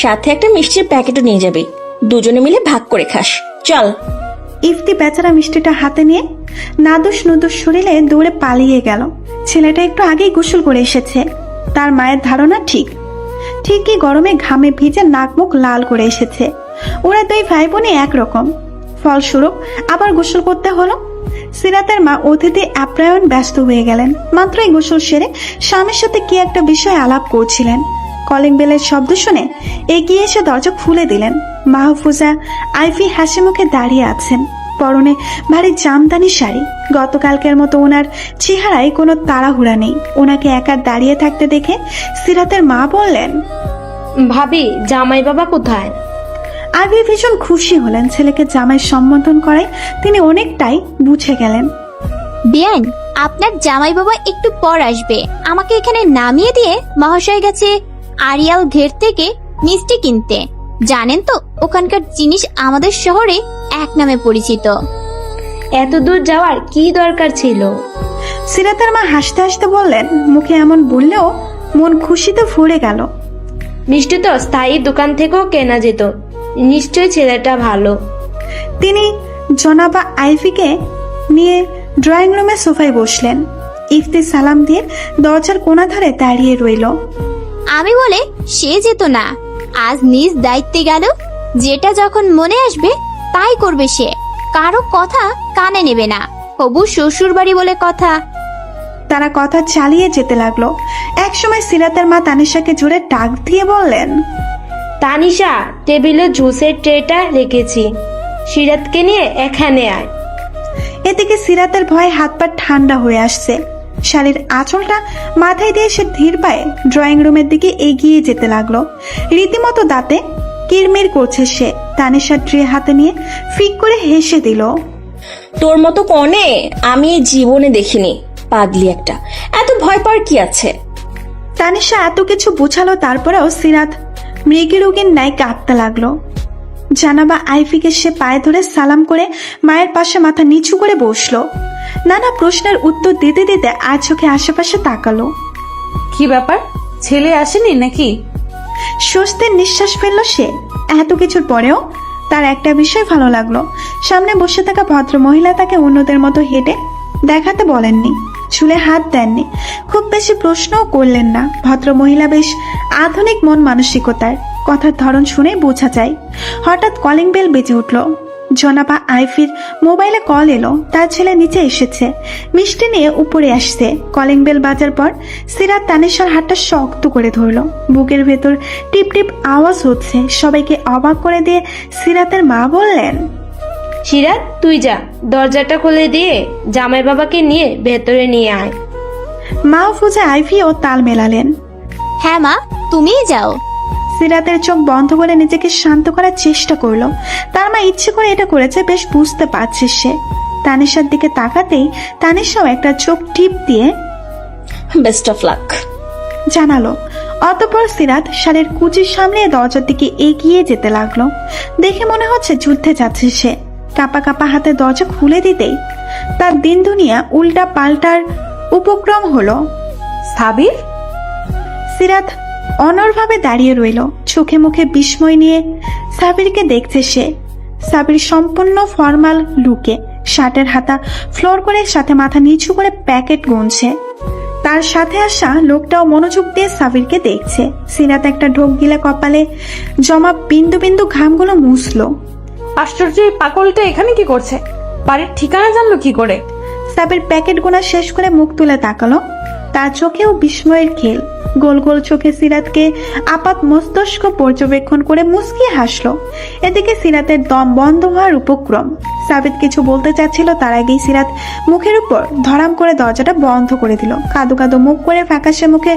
সাথে একটা মিষ্টির প্যাকেটও নিয়ে যাবে, দুজনে মিলে ভাগ করে খাস। চল। ইফতি বেচারা মিষ্টিটা হাতে নিয়ে নাদুস নুদুস শরীরে দৌড়ে পালিয়ে গেল। ছেলেটা একটু আগেই গোসল করে এসেছে। তার মায়ের ধারণা ঠিক। ঠিকই গরমে ঘামে ভিজে নাক মুখ লাল করে এসেছে। ওরা দুই ভাই বোনই একরকম, ফলস্বরূপ আবার গোসল করতে হলো। সিরাতের মা অতিথি আপ্যায়ন ব্যস্ত হয়ে গেলেন। মাত্রই গোসল সেরে স্বামীর সাথে কি একটা বিষয় আলাপ করছিলেন। কলিং বেলের শব্দ শুনে এগিয়ে এসে দরজা খুলে দিলেন। মাহফুজা আইভি হাসি মুখে দাঁড়িয়ে আছেন, পরনে ভারী জামদানি শাড়ি। গতকালকের মতো ওনার চেহারায় কোনো তাড়াহুড়া নেই। ওনাকে একা দাঁড়িয়ে থাকতে দেখে সিরাতের মা বললেন, ভাবি জামাই বাবা কোথায়? আইভি ভীষণ খুশি হলেন। ছেলেকে জামাই সম্বোধন করায় তিনি অনেকটাই বুঝে গেলেন। বিয়ান, আপনার জামাই বাবা একটু পর আসবে। আমাকে এখানে নামিয়ে দিয়ে মহাশয় গেছে আরিয়াল ঘের থেকে মিষ্টি কিনতে। জানেন তো ওখানকার জিনিস আমাদের শহরে এক নামে পরিচিত। এত দূর যাওয়ার কি দরকার ছিল? সিরাতের মা হাসতে হাসতে বললেন, মুখে এমন বললেও মন খুশিতে ভরে গেল। মিষ্টি তো স্থায়ী দোকান থেকেও কেনা যেত। নিশ্চয়ই ছেলেটা ভালো। তিনি জনাবা আইভিকে নিয়ে ড্রয়িং রুমে সোফায় বসলেন। ইফতি সালাম দিয়ে দরজার কোণা ধারে দাঁড়িয়ে রইল। আমি বলে সে যেত না, আজ নিজ দায়িত্বে গেল। যেটা যখন মনে আসবে তাই করবে সে, কারো কথা কানে নেবে না। হবু শ্বশুর বাড়ি বলে কথা। তারা কথা চালিয়ে যেতে লাগলো। একসময় সিরাতের মা তানিশাকে জোরে ডাক দিয়ে বললেন, তানিশা, টেবিলে জুসের ট্রেটা রেখেছি, সিরাতকে নিয়ে এখানে আয়। এদিকে সিরাতের ভয়ে হাত পা ঠান্ডা হয়ে আসছে। শাড়ির আঁচলটা মাথায় দিয়ে সে ধীর পায়ে ড্রয়িং রুমের দিকে এগিয়ে যেতে লাগলো। রীতিমতো দাঁতে কিরমির করছে সে। তানিশার ট্রে হাতে নিয়ে ফিক করে হেসে দিল। তোর মতো কনে আমি এই জীবনে দেখিনি, পাগলি একটা। এত ভয় পাওয়ার কি আছে? তানিশা এত কিছু বুঝালো, তারপরেও সিরাত মৃগী রোগীর ন্যায় কাঁদতে লাগলো। জানাবা আইফিকে সে পায়ে ধরে সালাম করে মায়ের পাশে মাথা নিচু করে বসলো। নানা প্রশ্নের উত্তর দিতে দিতে আর চোখে আশেপাশে তাকালো। কি ব্যাপার, ছেলে আসেনি নাকি? স্বস্তির নিঃশ্বাস ফেললো সে। এত কিছুর পরেও তার একটা বিষয় ভালো লাগলো, সামনে বসে থাকা ভদ্র মহিলা তাকে অন্যদের মতো হেঁটে দেখাতে বলেননি, চুলে হাত দেননি, খুব বেশি প্রশ্নও করলেন না। ভদ্র মহিলা বেশ আধুনিক মন মানসিকতার, কথার ধরন শুনে বোঝা যায়। হঠাৎ কলিং বেল বেজে উঠল। জনাবা আইফির মোবাইলে কল এলো। তার ছেলে নিচে এসেছে, মিষ্টি নিয়ে উপরে আসছে। কলিং বেল বাজার পর সিরাত তানিশার হাতটা শক্ত করে ধরলো। বুকের ভেতর টিপ টিপ আওয়াজ হচ্ছে। সবাইকে অবাক করে দিয়ে সিরাতের মা বললেন, সিরাত, তুই যা, দরজাটা খুলে দিয়ে জামাই বাবাকে নিয়ে ভেতরে নিয়ে আয়। মাহফুজা আইভিও তাল মেলালেন। হ্যাঁ মা, তুমিই যাও। সিরাতের চোখ বন্ধ করে নিজেকে শান্ত করার চেষ্টা করলো। তার মা ইচ্ছে করে এটা করেছে, বেশ বুঝতে পারছে সে। তানিশার দিকে তাকাতেই তানিশাও একটা চোখ টিপ দিয়ে বেস্ট অফ লাক জানালো। অতঃপর সিরাত শাড়ির কুচি সামনে দরজার দিকে এগিয়ে যেতে লাগলো। দেখে মনে হচ্ছে যুদ্ধে যাচ্ছে সে। কাপা কাপা হাতে দরজা খুলে দিতেই তার দিন দুনিয়া উল্টা পাল্টার উপক্রম হলো। সাবির, সিরাত অনড়ভাবে দাঁড়িয়ে রইল, চোখে মুখে বিস্ময় নিয়ে সাবিরকে দেখছে সে। সাবির সম্পূর্ণ ফর্মাল লুকে, শার্টের হাতা ফ্লোর করে, সাথে মাথা নিচু করে প্যাকেট গুনছে। তার সাথে আসা লোকটাও মনোযোগ দিয়ে সাবিরকে দেখছে। সিরাত একটা ঢোক গিলে কপালে জমা বিন্দু বিন্দু ঘামগুলো মুছলো। আশ্চর্য, এই পাগলটা এখানে কি করছে? বাড়ির ঠিকানা জানলো কি করে? সাবির প্যাকেট গোনা শেষ করে মুখ তুলে তাকালো। তার চোখেও বিস্ময়ের খেল। গোল গোল চোখে সিরাতকে আপাত মস্তিষ্ক পর্যবেক্ষণ করে মুচকিয়ে হাসলো। এদিকে সিরাতের দম বন্ধ হওয়ার উপক্রম। সাবিত কিছু বলতে চাচ্ছিল, তার আগেই সিরাত মুখের উপর ধরাম করে দরজাটা বন্ধ করে দিল। কাদো কাদো মুখ করে ফ্যাকাশে মুখে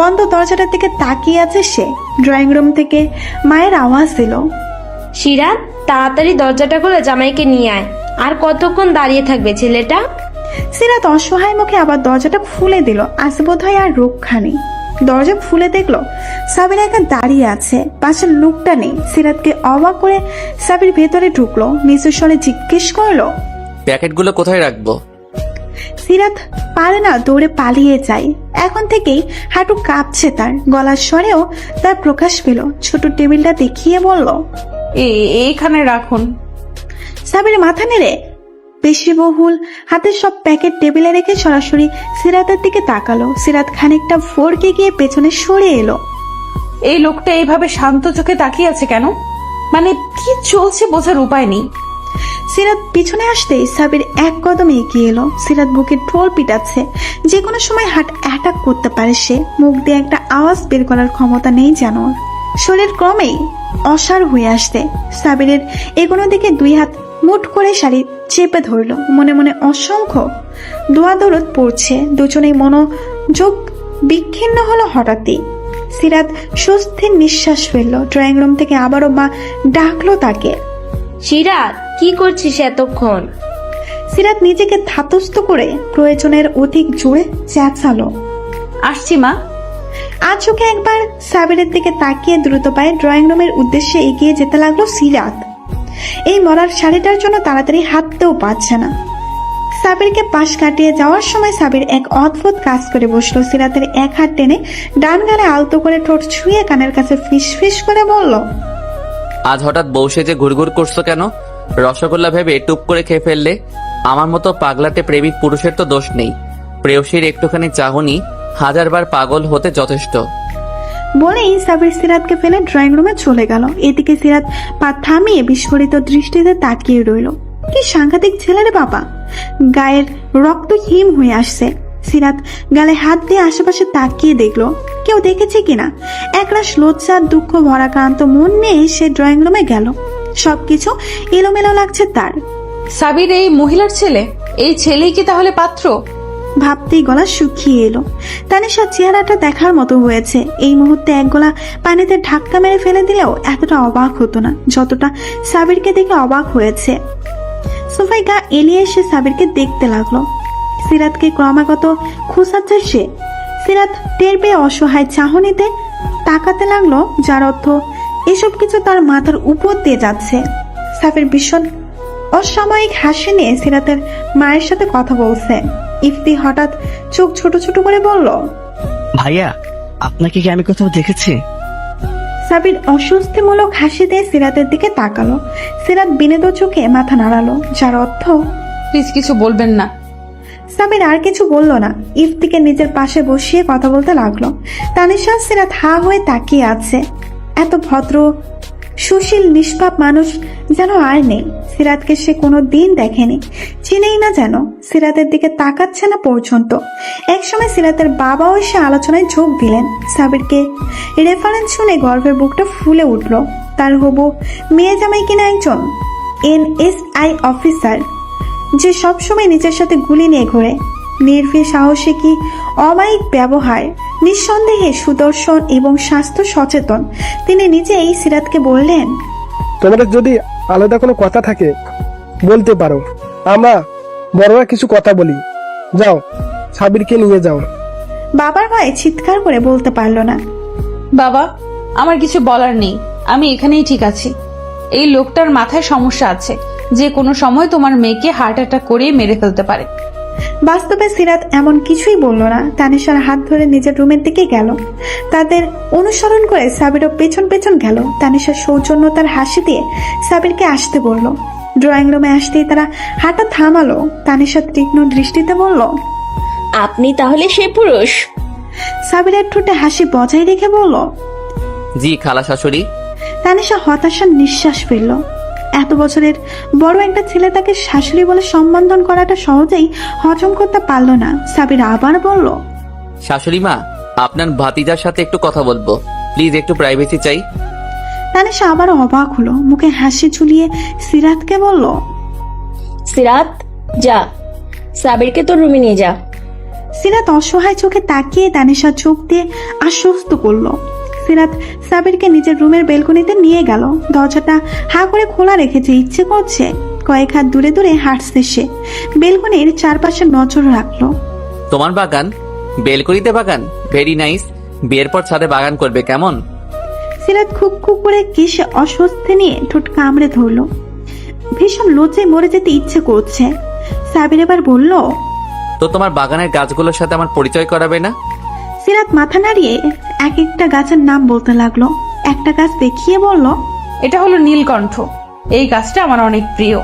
বন্ধ দরজাটার দিকে তাকিয়ে আছে সে। ড্রয়িং রুম থেকে মায়ের আওয়াজ দিল, সিরাত, তাড়াতাড়ি দরজাটা খুলে জামাইকে নিয়ে আয়। আর কতক্ষণ দাঁড়িয়ে থাকবে ছেলেটা? সিরাত অসহায় মুখে আবার দরজাটা খুলে দিল। আজ বোধ হয় আর রক্ষা নেই। দরজা খুলে দেখলো সাবির একা দাঁড়িয়ে আছে, পাশের লোকটা নেই। সিরাতকে অবাক করে সাবির ভেতরে ঢুকলো, নিচু স্বরে জিজ্ঞেস করলো, প্যাকেটগুলো কোথায় রাখবো? সিরাত পারে না, দৌড়ে পালিয়ে যায়। এখন থেকেই হাঁটু কাঁপছে তার, গলার স্বরেও তার প্রকাশ পেল। ছোট টেবিলটা দেখিয়ে বলল, এইখানে রাখুন। সাবির মাথা নেড়ে বেশি বহুল হাতের সব প্যাকেট টেবিলে রেখে সরাসরি সিরাতের দিকে তাকালো। সিরাত খানিকটা ফোরকে গিয়ে পেছনে সরে এলো। এই লোকটা এইভাবে শান্ত চোখে তাকিয়ে আছে কেন? মানে কি চলছে বোঝার উপায় নেই। সিরাত পিছনে আসতেই সাবির এক কদম এগিয়ে এলো। সিরাত বুকে টোল পিটাচ্ছে, যে কোনো সময় হার্ট অ্যাটাক করতে পারে সে। মুখ দিয়ে একটা আওয়াজ বের করার ক্ষমতা নেই যেন ওর। শরীর ক্রমেই অসাড় হয়ে আসতে সাবিরের এগোনো দিকে দুই হাত মুঠ করে শাড়ি চেপে ধরলো। মনে মনে অসংখ্য দোয়া দরদ পড়ছে। দুজনেই মনোযোগ বিচ্ছিন্ন হলো হঠাৎই। সিরাত স্বস্তির নিঃশ্বাস ফেললো। ড্রয়িং রুম থেকে আবারও মা ডাকলো তাকে। সিরাত, কি করছিস এতক্ষণ? সিরাত নিজেকে ধাতস্থ করে প্রয়োজনের অধিক জোরে চেঁচালো, আসছি মা। আর চোখে একবার সাবিরের দিকে তাকিয়ে দ্রুত পায়ে ড্রয়িং রুমের উদ্দেশ্যে এগিয়ে যেতে লাগলো সিরাত। এই মরার শাড়িটার জন্য তাড়াতাড়ি হাঁটতেও পারছে না। সাবিরকে পাশ কাটিয়ে যাওয়ার সময় সাবির এক অদ্ভুত কাজ করে বসলো। সিরাতের এক হাত টেনে ডান গালে আলতো করে ঠোঁট ছুঁয়ে কানের কাছে ফিস ফিস করে বলল, আজ হঠাৎ বসে যে ঘুরঘুর করছো কেন? রসগোল্লা ভেবে টুপ করে খেয়ে ফেললে? আমার মতো পাগলাটে প্রেমিক পুরুষের তো দোষ নেই। প্রেয়সীর একটুখানি চাহনি হাজারবার পাগল হতে যথেষ্ট। বলেই সাবির সিরাতকে ফেলে ড্রয়িং রুমে চলে গেল। এদিকে সিরাত পা থামিয়ে বিস্ফোরিত দৃষ্টিতে তাকিয়ে রইল। কি সাংঘাতিক ছেলে রে বাবা! গায়ের রক্ত হিম হয়ে আসছে। সিরাত গালে হাত দিয়ে আশেপাশে তাকিয়ে দেখলো কেউ দেখেছে কিনা। একরাশ লজ্জার দুঃখ ভরাক্রান্ত মন নিয়ে সে ড্রয়িং রুমে গেল। সবকিছু এলোমেলো লাগছে তার। সাবির এই মহিলার ছেলে? এই ছেলেই কি তাহলে পাত্র? ভাবতেই গলা শুকিয়ে এলো। তানিশার চেহারাটা দেখার মতো হয়েছে। এই মুহূর্তে এক গলা পানিতে ধাক্কা মেরে ফেলে দিলেও এতটা অবাক হতো না যতটা সাবিরকে দেখে অবাক হয়েছে। সোফায় গা এলিয়ে এসে সাবিরকে দেখতে লাগলো। সিরাতকে ক্রমাগত খোঁচাচ্ছে সে। সিরাত টের পেয়ে অসহায় চাহনিতে তাকাতে লাগলো, যার অর্থ এসব কিছু তার মাথার উপর দিয়ে যাচ্ছে। সাবির ভীষণ অসাময়িক হাসি নিয়ে সিরাতের মায়ের সাথে কথা বলছে। ইফতি হঠাৎ চোখ ছোট ছোট করে বলল, ভাইয়া, আপনাকে কি আমি কোথাও দেখেছি? সাবির অস্বস্তিমূলক হাসি দিয়ে সিরাতের দিকে তাকালো। সিরাত বিনীত চোখে মাথা নাড়ালো, যার অর্থ প্লিজ কিছু বলবেন না। সাবির আর কিছু বলল না। ইফতিকে নিজের পাশে বসিয়ে কথা বলতে লাগলো। তানিশা সিরাত হা হয়ে তাকিয়ে আছে। এত ভদ্র সুশীল নিষ্পাপ মানুষ যেন আর নেই। সিরাতকে সে কোনো দিন দেখেনি, চিনেই না যেন। সিরাতের দিকে তাকাচ্ছে না পর্যন্ত। একসময় সিরাতের বাবাও এসে আলোচনায় যোগ দিলেন। সাবিরকে রেফারেন্স শুনে গর্ভের বুকটা ফুলে উঠল। তার হবু মেয়ে জামাই কিনা একজন NSI অফিসার, যে সবসময় নিজের সাথে গুলি নিয়ে ঘোরে। নির্ভীক সাহসী কি অমায়িক ব্যবহার, নিঃসন্দেহে সুদর্শন এবং স্বাস্থ্য সচেতন। তিনি নিজেই সিরাতকে বললেন, তোমাদের যদি আলাদা কোনো কথা থাকে বলতে পারো, আমরা বড়রা কিছু কথা বলি। যাও, সাবিরকে নিয়ে যাও। বাবার ভয়ে চিৎকার করে বলতে পারল না। বাবা, আমার কিছু বলার নেই, আমি এখানেই ঠিক আছি। এই লোকটার মাথায় সমস্যা আছে, যে কোনো সময় তোমার মেয়েকে হার্ট অ্যাটাক করে মেরে ফেলতে পারে। বাস্তবে সিরাত এমন কিছুই বলল না। তানিশার হাত ধরে নিজের রুমের দিকে গেল। তাদের অনুসরণ করে সাবিরও পেছন পেছন গেল। তানিশার সৌজন্যতার হাসি দিয়ে সাবিরকে আসতে বলল। ড্রয়িং রুমে আসতেই তারা হাঁটা থামালো। তানিশা তীক্ষ্ণ দৃষ্টিতে বলল, আপনি তাহলে সে পুরুষ? সাবিরের ঠোঁটে হাসি বজায় রেখে বলল, জি খালা শাশুড়ি। তানিশা হতাশার নিঃশ্বাস ফেলল। এত বছরের বড় একটা ছেলে তাকে শাশুড়ি বলে সম্বোধন করাটা সহজেই হজম করতে পারল না। সাবির আবার বলল, শাশুড়ি মা, আপনার ভাতিজার সাথে একটু কথা বলবো, প্লিজ একটু প্রাইভেসি চাই। তানিশা আবার অবাক হলো। মুখে হাসি ঝুলিয়ে সিরাতকে বলল, সিরাত, যা, সাবিরকে তোর রুমে নিয়ে যা। সিরাত অসহায় চোখে তাকিয়ে তানিশার চোখ দিয়ে আশ্বস্ত করলো। সিরাত সাবিরকে নিজের রুমের বেলকনিতে নিয়ে গেল। দরজাটা হা করে খোলা রেখেছে, ইচ্ছে করছে কয়েক হাত দূরে দূরে হাঁটছে সে। বেলকনির চারপাশে নজর রাখলো। তোমার বাগান? বেলকনিতে বাগান? Very nice. বিয়ের পর ছাদে বাগান করবে কেমন? সিরাত খুব খুব করে কিসে অস্বস্তি নিয়ে ঠোঁট কামড়ে ধরলো। ভীষণ লজ্জায় মরে যেতে ইচ্ছে করছে। সাবির এবার বলল, তো তোমার বাগানের গাছগুলোর সাথে আমার পরিচয় করাবে না? সিরাত মাথা নাড়িয়ে এক একটা গাছের নাম বলতে লাগলো। একটা গাছ দেখিয়ে বলল, এটা হলো নীলকণ্ঠ, এই গাছটা আমার অনেক প্রিয়।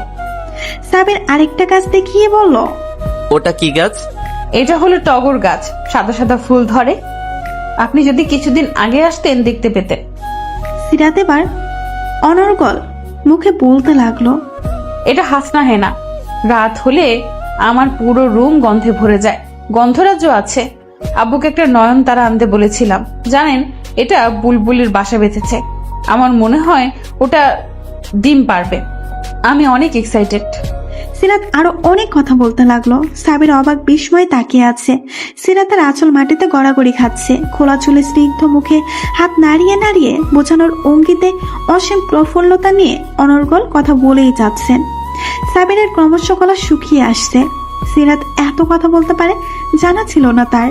সাবির আরেকটা গাছ দেখিয়ে বলল, ওটা কি গাছ? এটা হলো টগর গাছ, সাদা সাদা ফুল ধরে। আপনি যদি কিছুদিন আগে আসতেন দেখতে পেতেন। সিরাত এবার অনর্গল মুখে বলতে লাগলো, এটা হাসনা হেনা। রাত হলে আমার পুরো রুম গন্ধে ভরে যায়। গন্ধরাজ্য আছে। আব্বুকে একটা নয়নতারা আনতে বলেছিলাম। জানেন, এটা বুলবুলির বাসা বেঁধেছে। আমার মনে হয় ওটা ডিম পারবে। আমি অনেক এক্সাইটেড। সিরাত আরো অনেক কথা বলতে লাগলো। সাবির অবাক বিস্ময়ে তাকিয়ে আছে। সিরাতের আঁচল মাটিতে গড়াগড়ি খাচ্ছে। খোলা চুলে স্নিগ্ধ মুখে হাত নাড়িয়ে নাড়িয়ে বোঝানোর অঙ্গিতে অসীম প্রফুল্লতা নিয়ে অনর্গল কথা বলেই যাচ্ছেন। সাবিরের ক্রমশ গলা শুকিয়ে আসছে। সিরাত এত কথা বলতে পারে জানা ছিল না তার।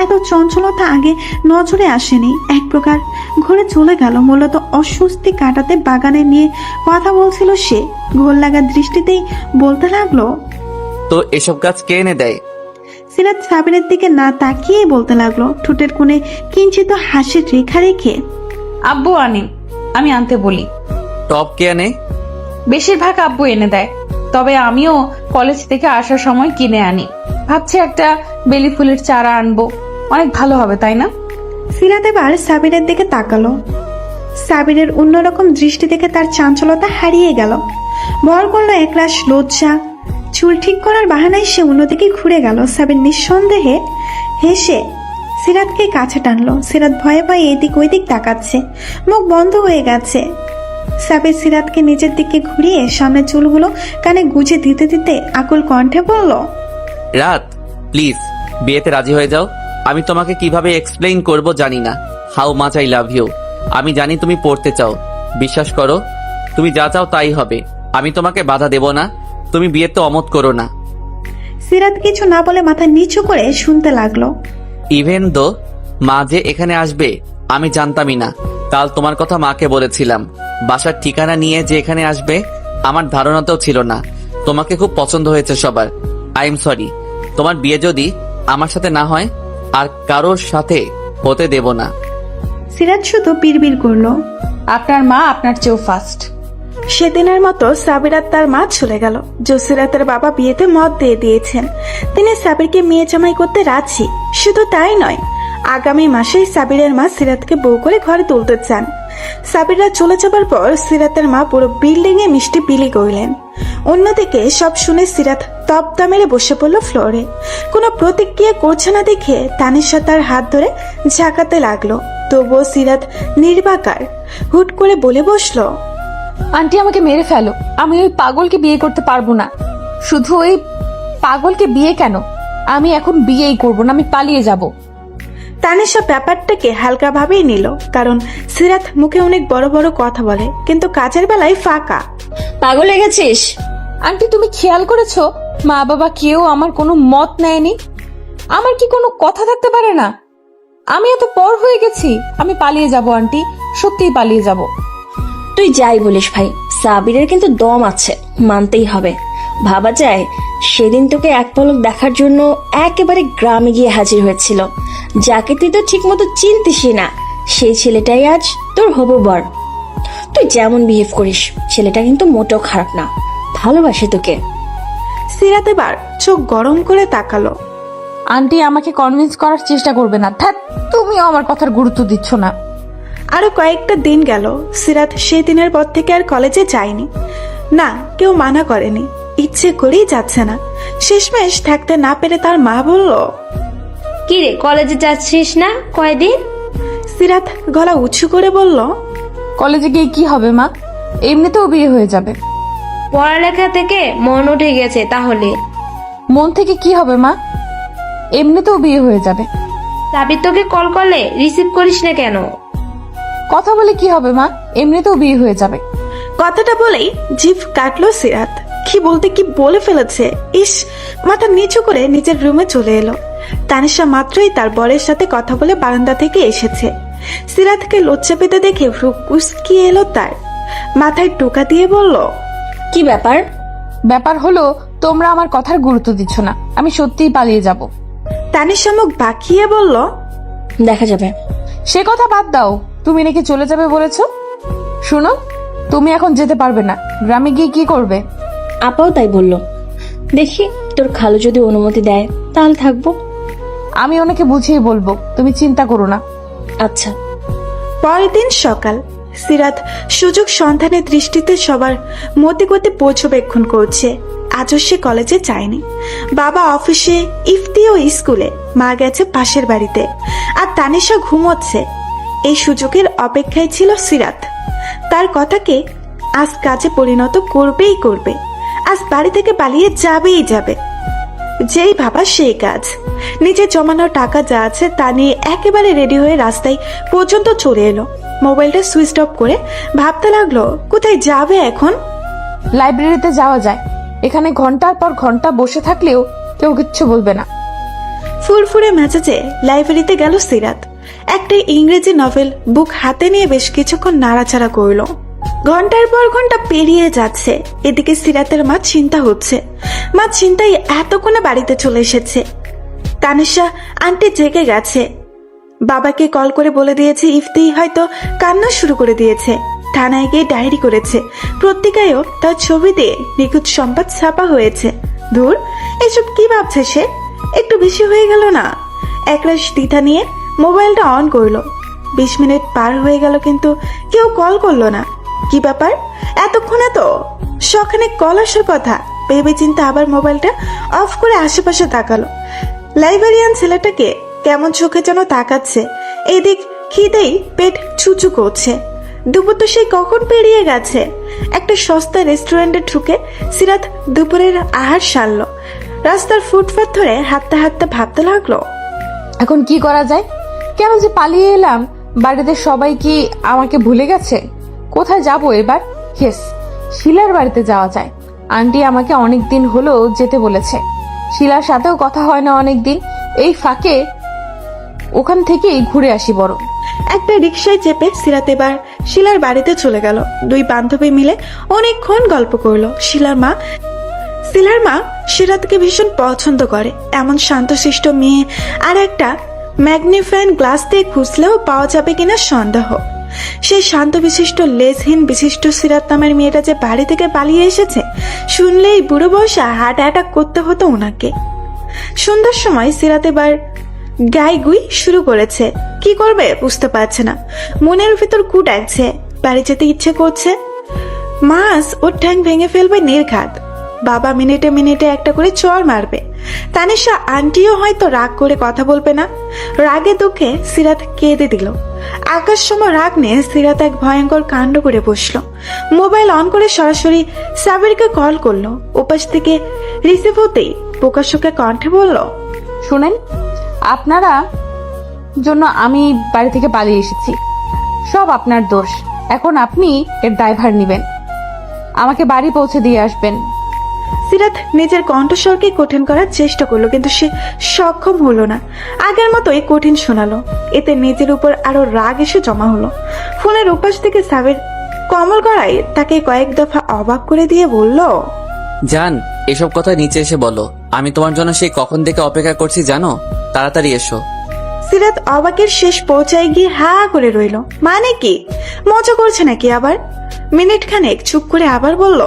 এত চঞ্চলতা আগে নজরে আসেনি। এক প্রকার ঘরে চলে গেল। মূলত অস্বস্তি কাটাতে বাগানে নিয়ে কথা বলছিল সে। ঘোর লাগা দৃষ্টিতেই বলতে লাগলো, তো এসব কাজ কে এনে দেয়? সিরাত সাবিরের দিকে না তাকিয়েই বলতে লাগলো, ঠোঁটের কোণে কিঞ্চিত হাসির রেখা রেখে। আব্বু আনে, আমি আনতে বলি। টপ কে আনে? বেশিরভাগ আব্বু এনে দেয়, তবে আমিও কলেজ থেকে আসার সময় কিনে আনি। ভাবছি একটা বেলি ফুলের চারা আনবো, অনেক ভালো হবে, তাই না? সিরাত এবার সাবিরের দিকে তাকালো। সাবিরের অন্যরকম দৃষ্টি দেখে তার চাঞ্চলতা হারিয়ে গেল। ভর করলো একরাশ লজ্জা। চুল ঠিক করার বাহানায় সে অন্যদিকে ঘুরে গেল। সাবির নিঃসন্দেহে হেসে সিরাতকে কাছে টানলো। সিরাত ভয়ে ভয়ে এদিক ওইদিক তাকাচ্ছে, মুখ বন্ধ হয়ে গেছে। সাবির সিরাতকে নিজের দিকে ঘুরিয়ে সামনে চুলগুলো কানে গুজে দিতে দিতে আকুল কণ্ঠে বলল, রাত, প্লিজ বিয়েতে রাজি হয়ে যাও। আমি তোমাকে কিভাবে এক্সপ্লেইন করব জানি না। How much I love you. আমি জানি তুমি পড়তে চাও। বিশ্বাস করো, তুমি যা চাও তাই হবে। আমি তোমাকে বাধা দেব না। তুমি বিয়েতে অমত করো না। সিরাত কিছু না বলে মাথা নিচু করে শুনতে লাগলো। ইভেন দো মা যে এখানে আসবে আমি জানতামই না। কাল তোমার কথা মাকে বলেছিলাম। বাসার ঠিকানা নিয়ে যে এখানে আসবে আমার ধারণাতেও ছিল না। তোমাকে খুব পছন্দ হয়েছে সবার। I am sorry. তোমার বিয়ে যদি আমার সাথে না হয় আর কারোর সাথে হতে দেব না। সিরাত শুধু বিড়বিড় করলো। আপনার মা আপনার চেয়েও ফাস্ট। সেদিনের মতো সাবির আর তার মা চলে গেল। জসিরাতের বাবা বিয়েতে মত দিয়ে দিয়েছেন। তিনি সাবিরকে মেয়ে জামাই করতে রাজি। শুধু তাই নয়, আগামী মাসেই সাবিরের মা সিরাতকে বউ করে ঘরে তুলতে চান। সাবিররা চলে যাবার পর সিরাতের মা পুরো বিল্ডিং এ মিষ্টি বিলি করলেন। অন্যদিকে সব শুনে সিরাত তপ্তা মেরে বসে পড়ল ফ্লোরে। কোনো প্রতিক্রিয়া করছে না দেখে তানিশা তার হাত ধরে ঝাঁকাতে লাগলো। তবুও সিরাত নির্বাকার। হুট করে বলে বসলো, আন্টি আমাকে মেরে ফেলো, আমি ওই পাগলকে বিয়ে করতে পারবো না। শুধু ওই পাগলকে বিয়ে কেন, আমি এখন বিয়েই করবো না, আমি পালিয়ে যাব। তানিশা ব্যাপারটাকে হালকা ভাবেই নিল, কারণ সিরাত মুখে অনেক বড় বড় কথা বলে কিন্তু কাজের বেলায় ফাঁকা। পাগল হয়ে গেছিস? আন্টি তুমি খেয়াল করেছো মা বাবা কেউ আমার কোনো মত নেয়নি? আমার কি কোনো কথা থাকতে পারে না? আমি এত পর হয়ে গেছি, আমি পালিয়ে যাব আন্টি, সত্যিই পালিয়ে যাব। তুই যাই বলিস ভাই, সাবিরের কিন্তু দম আছে, মানতেই হবে। ভাবা যায় সেদিন তোকে এক পলক দেখার জন্য একেবারে গ্রামে গিয়ে হাজির হয়েছিল। যাকে তুই তো ঠিক মতো চিনতিসই না, সেই ছেলেটাই আজ তোর হবু বর। তুই যেমন বিহেভ করিস, ছেলেটা কিন্তু মোটেও খারাপ না, ভালোবাসে তোকে। সিরাত এবার চোখ গরম করে তাকালো। আন্টি আমাকে কনভিন্স করার চেষ্টা করবে না। ধ্যাৎ, তুমিও আমার কথার গুরুত্ব দিচ্ছ না। আরো কয়েকটা দিন গেল। সিরাত সেই দিনের পর থেকে আর কলেজে যায়নি। না, কেউ মানা করেনি, ইচ্ছে করেই যাচ্ছে না। শেষমেশ থাকতে না পেরে তার মা বলল, কি রে, কলেজে যাচ্ছিস না কয়দিন? সিরাত গলা উঁচু করে বলল, কলেজে গিয়ে কি হবে মা, এমনিতেও বিয়ে হয়ে যাবে। পড়ালেখা থেকে মন উঠে গেছে তাহলে? মন থেকে কি হবে মা, এমনিতেও বিয়ে হয়ে যাবে। সাবির তোকে কল করলে রিসিভ করিস না কেন? কথা বলে কি হবে মা, এমনিতেও বিয়ে হয়ে যাবে। কথাটা বলেই জিভ কাটলো সিরাত। কি বলতে কি বলে ফেলেছে। ইস, মাথা নিচু করে নিজের রুমে চলে এলো। তানিশা মাত্রই তার বরের সাথে কথা বলে বারান্দা থেকে এসেছে। সিরাতকে লজ্জা পেতে দেখে ভ্রু কুঁচকিয়ে এলো তার। মাথায় টোকা দিয়ে বলল, কি ব্যাপার? ব্যাপার হলো তোমরা আমার কথার গুরুত্ব দিচ্ছ না, আমি সত্যিই পালিয়ে যাব। তানিশা মুখ বাঁকিয়ে বলল, দেখা যাবে। সে কথা বাদ দাও, তুমি নাকি চলে যাবে বলেছো। শুনো, তুমি এখন যেতে পারবে না। গ্রামে গিয়ে কি করবে? আপাও তাই বলল। দেখি তোর খালু যদি অনুমতি দেয় তাহলে থাকবো। আমি ওনাকে বুঝিয়ে বলবো, তুমি চিন্তা করো না। আচ্ছা। পরের দিন সকাল, সিরাত সুযোগ সন্ধানের দৃষ্টিতে সবার মতে গতি পর্যবেক্ষণ করছে। আজও সে কলেজে যায়নি। বাবা অফিসে, ইফতিও স্কুলে, মা গেছে পাশের বাড়িতে, আর তানিশা ঘুমোচ্ছে। এই সুযোগের অপেক্ষায় ছিল সিরাত। তার কথাকে আজ কাজে পরিণত করবেই করবে, আজ বাড়ি থেকে পালিয়ে যাবেই যাবে। যেই ভাবা সেই কাজ। নিজে জমানো টাকা যা আছে তা নিয়ে একেবারে রেডি হয়ে রাস্তায় পর্যন্ত চলে এলো। মোবাইলটা সুইচ অফ করে ভাবতে লাগলো, কোথায় যাবে এখন? লাইব্রেরিতে যাওয়া যায়, এখানে ঘন্টার পর ঘন্টা বসে থাকলেও কেউ কিচ্ছু বলবে না। ফুরফুরে মেজাজে লাইব্রেরিতে গেল সিরাত। একটা ইংরেজি নভেল বুক হাতে নিয়ে বেশ কিছুক্ষণ নাড়াচাড়া করলো। ঘন্টার পর ঘন্টা পেরিয়ে যাচ্ছে। এদিকে সিরাতের মা চিন্তা হচ্ছে। মা চিন্তায় এতক্ষণে বাড়িতে চলে এসেছে। তানিশা আন্টি জেগে গেছে। বাবাকে কল করে বলে দিয়েছে ইফতি হয়তো কান্না শুরু করে দিয়েছে। থানায় গিয়ে ডায়েরি করেছে। পত্রিকায়ও তার ছবি দিয়ে নিখুঁত সংবাদ ছাপা হয়েছে। ধুর, এসব কি ভাবছে সে? একটু বেশি হয়ে গেল না? একরাশ দ্বিধা নিয়ে মোবাইলটা অন করলো। 20 মিনিট পার হয়ে গেল কিন্তু কেউ কল করলো না। কি ব্যাপার? এতক্ষণে তো সখানে কল আসার কথা। ভেবে চিন্তা আবার মোবাইলটা অফ করে আশেপাশে তাকালো। লাইব্রেরিয়ান ছেলেটাকে কেমন চোখে যেন তাকাচ্ছে। এদিক খিদেই পেট চুচু করছে। দুপুর তো সেই কখন পেরিয়ে গেছে। একটা সস্তা রেস্টুরেন্টে ঢুকে সিরাত দুপুরের আহার সারলো। রাস্তার ফুটপাত ধরে হাঁটতে হাঁটতে ভাবতে লাগলো, এখন কি করা যায়? কেন যে পালিয়ে এলাম? বাড়িতে সবাই কি আমাকে ভুলে গেছে? কোথায় যাব এবার? ইয়েস, শিলার বাড়িতে যাওয়া যায়। আন্টি আমাকে অনেক দিন হলো যেতে বলেছে। শিলার সাথেও কথা হয় না অনেক দিন। এই ফাঁকে ওখান থেকেই ঘুরে আসি বরং। একটা রিকশায় চেপে সিরাত এবার শিলার বাড়িতে চলে গেল। দুই বান্ধবী মিলে অনেকক্ষণ গল্প করলো। শিলার মা সিরাতকে ভীষণ পছন্দ করে। এমন শান্তশিষ্ট মেয়ে আর একটা ম্যাগনিফাইং গ্লাস দিয়ে খুঁজলেও পাওয়া যাবে কিনা সন্দেহ। সেই শান্ত বিশিষ্ট, লেজহীন বিশিষ্ট সিরাত নামের মেয়েটা যে বাড়ি থেকে পালিয়ে এসেছে, শুনলেই বুড়ো বয়সে হার্ট অ্যাটাক করতে হতো ওনাকে। সন্ধ্যার সময় সিরাত এবার গাইগুই শুরু করেছে। কি করবে বুঝতে পারছে না। মনের ভিতর কু ডাকছে, বাড়ি যেতে ইচ্ছে করছে। মাস ওর ঠ্যাং ভেঙে ফেলবে নির্ঘাত। বাবা মিনিটে মিনিটে একটা করে চড় মারবে। তানিশা আন্টিও হয়তো রাগ করে কথা বলবে না। রাগে দুঃখে সিরাত কেঁদে দিল। আকাশ সম রাগ নিয়ে সিরাত এক ভয়ঙ্কর কাণ্ড করে বসলো। মোবাইল অন করে সরাসরি সাবিরকে কল করলো। ওপাশ থেকে রিসিভ হতেই প্রকাশকে কণ্ঠে বলল, শুনেন, আপনারা জন্য আমি বাড়ি থেকে পালিয়ে এসেছি। সব আপনার দোষ। এখন আপনি এর দায়ভার নেবেন। আমাকে বাড়ি পৌঁছে দিয়ে আসবেন। সিরাত নিজের কণ্ঠস্বরকে কঠিন করার চেষ্টা করলো, কিন্তু সে সক্ষম হলো না। আগের মতোই কঠিন শোনালো। এতে নিজের উপর আরো রাগ এসে জমা হলো। ফোনের উপাস থেকে সাবির কমল গড়াই তাকে কয়েক দফা অবাক করে দিয়ে বলল, জান, এসব কথা নিচে এসে বলো। আমি তোমার জন্য সেই কখন থেকে অপেক্ষা করছি জানো। তাড়াতাড়ি এসো। সিরাত অবাকের শেষ পৌঁছায় গিয়ে হা করে রইল। মানে কি, মজা করছে নাকি আবার? মিনিট খানেক চুপ করে আবার বলল,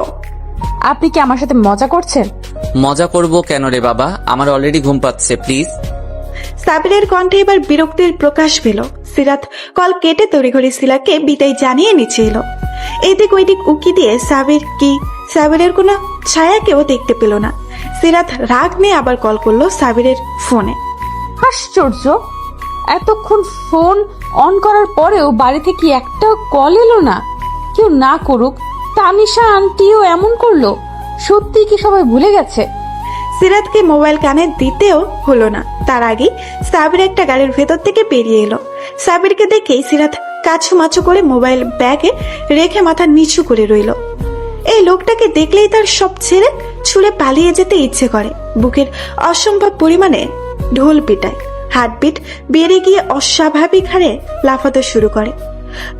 আপনি কি আমার সাথে মজা করছেন? মজা করব কেন রে বাবা, আমার অলরেডি ঘুম পাচ্ছে, প্লিজ। সাবিরের কণ্ঠে এবার বিরক্তির প্রকাশ পেল। সিরাত কল কেটে তড়িঘড়ি শিলাকে বিদায় জানিয়ে নিচে এলো। এদিক ওইদিক উকি দিয়ে সাবিরের কোনো ছায়াকেও দেখতে পেল না। সিরাত রাগ নিয়ে আবার কল করলো সাবিরের ফোনে। আশ্চর্য, এতক্ষণ ফোন অন করার পরেও বাড়ি থেকে একটা কল এলো না। কেউ না করুক, তানিশা আন্টিও এমন করলো? সত্যি কি সবাই ভুলে গেছে? সিরাতকে মোবাইল কানে দিতেও হলো না। তার আগে সাবির একটা গাড়ির ভেতর থেকে বেরিয়ে এলো। সাবিরকে দেখেই সিরাত কাছুমাছু করে মোবাইল ব্যাগে রেখে মাথা নিচু করে রইল। এই লোকটাকে দেখলেই তার সব ছেড়ে ছুড়ে পালিয়ে যেতে ইচ্ছে করে। বুকের অসম্ভব পরিমাণে ঢোল পিটায়। হার্টবিট বেড়ে গিয়ে অস্বাভাবিক হারে লাফাতে শুরু করে।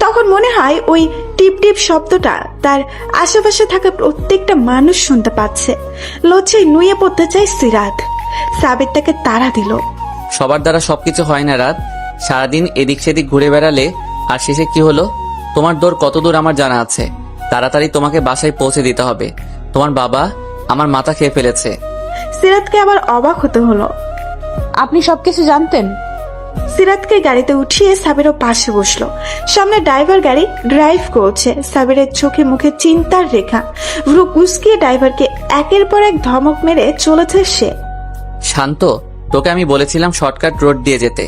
তখন মনে হয় ওই টিপ টিপ শব্দটা তার আশেপাশে থাকা প্রত্যেকটা মানুষ শুনতে পাচ্ছে। লজ্জায় নুয়ে পড়তে চায় সিরাত। সাবির তাকে তাড়া দিল। সবার দ্বারা সবকিছু হয় না রাত। সারাদিন এদিক সেদিক ঘুরে বেড়ালে আর শেষে কি হলো? তোমার দৌড় কত দূর আমার জানা আছে। তাড়াতাড়ি তোমাকে বাসায় পৌঁছে দিতে হবে। তোমার বাবা আমার মাথা খেয়ে ফেলেছে। সিরাতকে আবার অবাক হতে হলো। আপনি সবকিছু জানতেন? সিরাতকে গাড়িতে উঠিয়ে সাবিরও পাশে বসলো। সামনে ড্রাইভার গাড়ি ড্রাইভ করছে। সাবিরের চোখে মুখে চিন্তার রেখা। ভ্রু কুঁচকিয়ে ড্রাইভারকে একের পর এক ধমক মেরে চলেছে সে। শান্ত, তোকে আমি বলেছিলাম শর্টকাট রোড দিয়ে যেতে,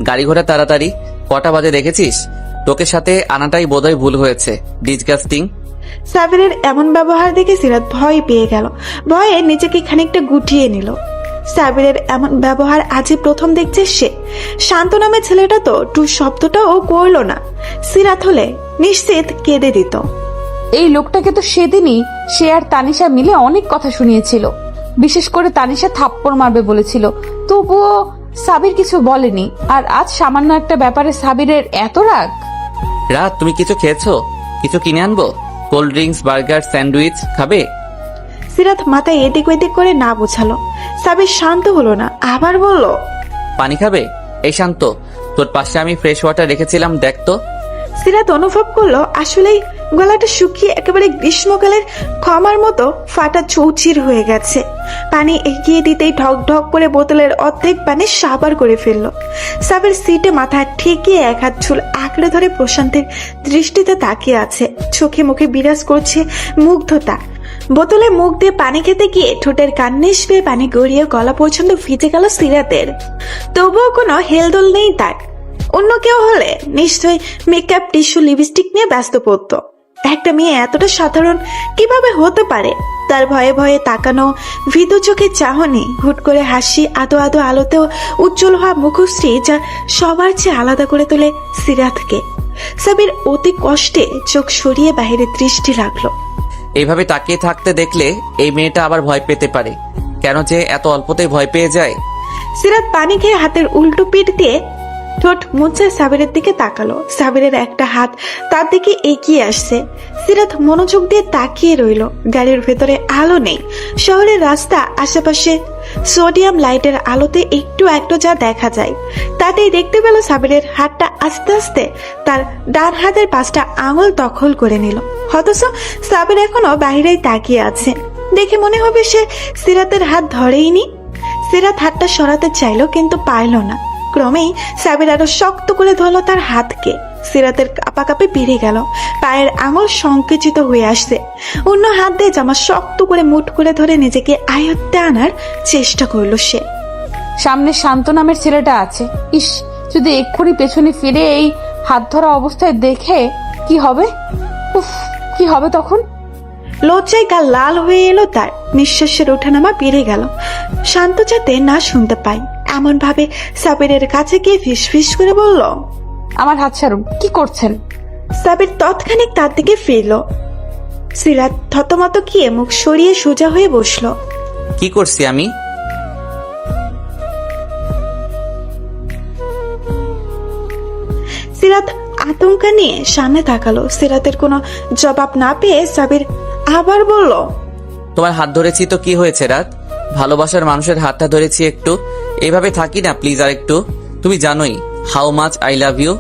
গাড়ি ঘোড়া তাড়াতাড়ি। কটা বাজে দেখেছিস? তোকে সাথে আনাটাই বোধহয় ভুল হয়েছে। ডিসগাস্টিং। সাবিরের এমন ব্যবহার দেখে সিরাত ভয় পেয়ে গেল। ভয়ে নিজেকে খানিকটা গুটিয়ে নিল। সাবিরের এমন ব্যবহার আজই প্রথম দেখছে সে। শান্ত নামে ছেলেটা তো টু শব্দটাও করল না। সিরাত হলে নিশ্চিত কেঁদে দিত। এই লোকটাকে তো সেদিনই সে আর তানিশা মিলে অনেক কথা শুনিয়েছিল, বিশেষ করে তানিশা থাপ্পড় মারবে বলেছিল, তবুও সাবির কিছু বলেনি। আর আজ সামান্য একটা ব্যাপারে সাবিরের এত রাগ। রাত, তুমি কিছু খেয়েছো? কিছু কিনে আনবো? কোল্ড ড্রিঙ্কস, বার্গার, স্যান্ডউইচ খাবে? সিরাত মাথায় এদিক ওদিক করে না বোঝালো। সাবির শান্ত হলো না, আবার বলল, পানি খাবে? এই শান্ত, তোর পাশে আমি ফ্রেশ ওয়াটার রেখেছিলাম, দেখ তো। সিরাত অনুভব করলো আসলেই গলাটা শুকিয়ে একেবারে গ্রীষ্মকালের ক্ষমার মতো ফাটা চৌচির হয়ে গেছে। পানি এগিয়ে দিতেই ঢক ঢক করে বোতলের অর্ধেক পানি সাবার করে ফেললো। সাবির সিটে মাথা ঠেকিয়ে এক হাত চুল আঁকড়ে ধরে প্রশান্তের দৃষ্টিতে তাকিয়ে আছে। চোখে মুখে বিরাজ করছে মুগ্ধতা। বোতলে মুখ দিয়ে পানি খেতে গিয়ে ঠোঁটের কান্নিস পেয়ে পানি গড়িয়ে গলা পর্যন্ত ভিজে গেল সিরাতের। তবুও কোনো হেলদোল নেই তার। অন্য কেউ হলে নিশ্চয়ই মেকআপ, টিস্যু, লিপস্টিক নিয়ে ব্যস্ত পড়তো। একটা মেয়ে এতটা সাধারণ কিভাবে হতে পারে? তার ভয়ে ভয়ে তাকানো, ভীতু চোখে চাহনি, হুট করে হাসি, আদো আদো আলোতেও উজ্জ্বল হওয়া মুখশ্রী যা সবার চেয়ে আলাদা করে তোলে সিরাতকে। সাবির অতি কষ্টে চোখ সরিয়ে বাহিরে দৃষ্টি রাখলো। এইভাবে তাকিয়ে থাকতে দেখলে এই মেয়েটা আবার ভয় পেতে পারে। কেন যে এত অল্পতেই ভয় পেয়ে যায়? সিরাত পানি খেয়ে হাতের উল্টো পিঠ দিয়ে ঠোঁট মুছে সাবিরের দিকে তাকালো। সাবিরের একটা হাত তার দিকে এগিয়ে আসছে। সিরাত মনোযোগ দিয়ে তাকিয়ে রইল। গাড়ির ভেতরে আলো নেই। শহরের রাস্তা আশেপাশে সোডিয়াম লাইটের আলোতে একটু একটু যা দেখা যায় তাতেই দেখতে পেল সাবিরের হাতটা আস্তে আস্তে তার ডান হাতের 5টা আঙুল দখল করে নিল। অথচ সাবির এখনো বাহিরেই তাকিয়ে আছে। দেখে মনে হবে সে সিরাতের হাত ধরেইনি। সিরাত হাতটা সরাতে চাইলো কিন্তু পারল না। ক্রমেই সাবির আরো শক্ত করে ধরল তার হাতকে। সিরাতের কাঁপাকাঁপি বেড়ে গেল। পায়ের আঙুল সংকুচিত হয়ে আসছে। অন্য হাত দিয়ে জামা শক্ত করে মুঠ করে ধরে নিজেকে আয়ত্তে আনার চেষ্টা করলো সে। সামনে শান্ত নামের ছেলেটা আছে। ইস, যদি এক্ষুনি পেছনে ফিরে এই হাত ধরা অবস্থায় দেখে কি হবে? উফ, কি হবে তখন? লজ্জায় গা লাল হয়ে এলো তার। নিঃশ্বাসের ওঠানামা বেড়ে গেল। শান্ত যাতে না শুনতে পাই এমন ভাবে সাবিরের কাছে গিয়ে ফিস ফিস করে বলল, আমার হাত ছাড়ুন, কি করছেন? সাবির তৎক্ষণিক তার দিকে ফিরল। সিরাত থতমত গিয়ে মুখ সরিয়ে সোজা হয়ে বসলো। কি করছি আমি? সিরাত আতঙ্ক নিয়ে সামনে তাকালো। সিরাতের কোনো জবাব না পেয়ে সাবির আবার বলল, তোমার হাত ধরেছি তো কি হয়েছে রাত? ভালোবাসার মানুষের হাতটা ধরেছি একটু। এভাবে থাকি না প্লিজ, আর একটু। তুমি জানোই how much I love you.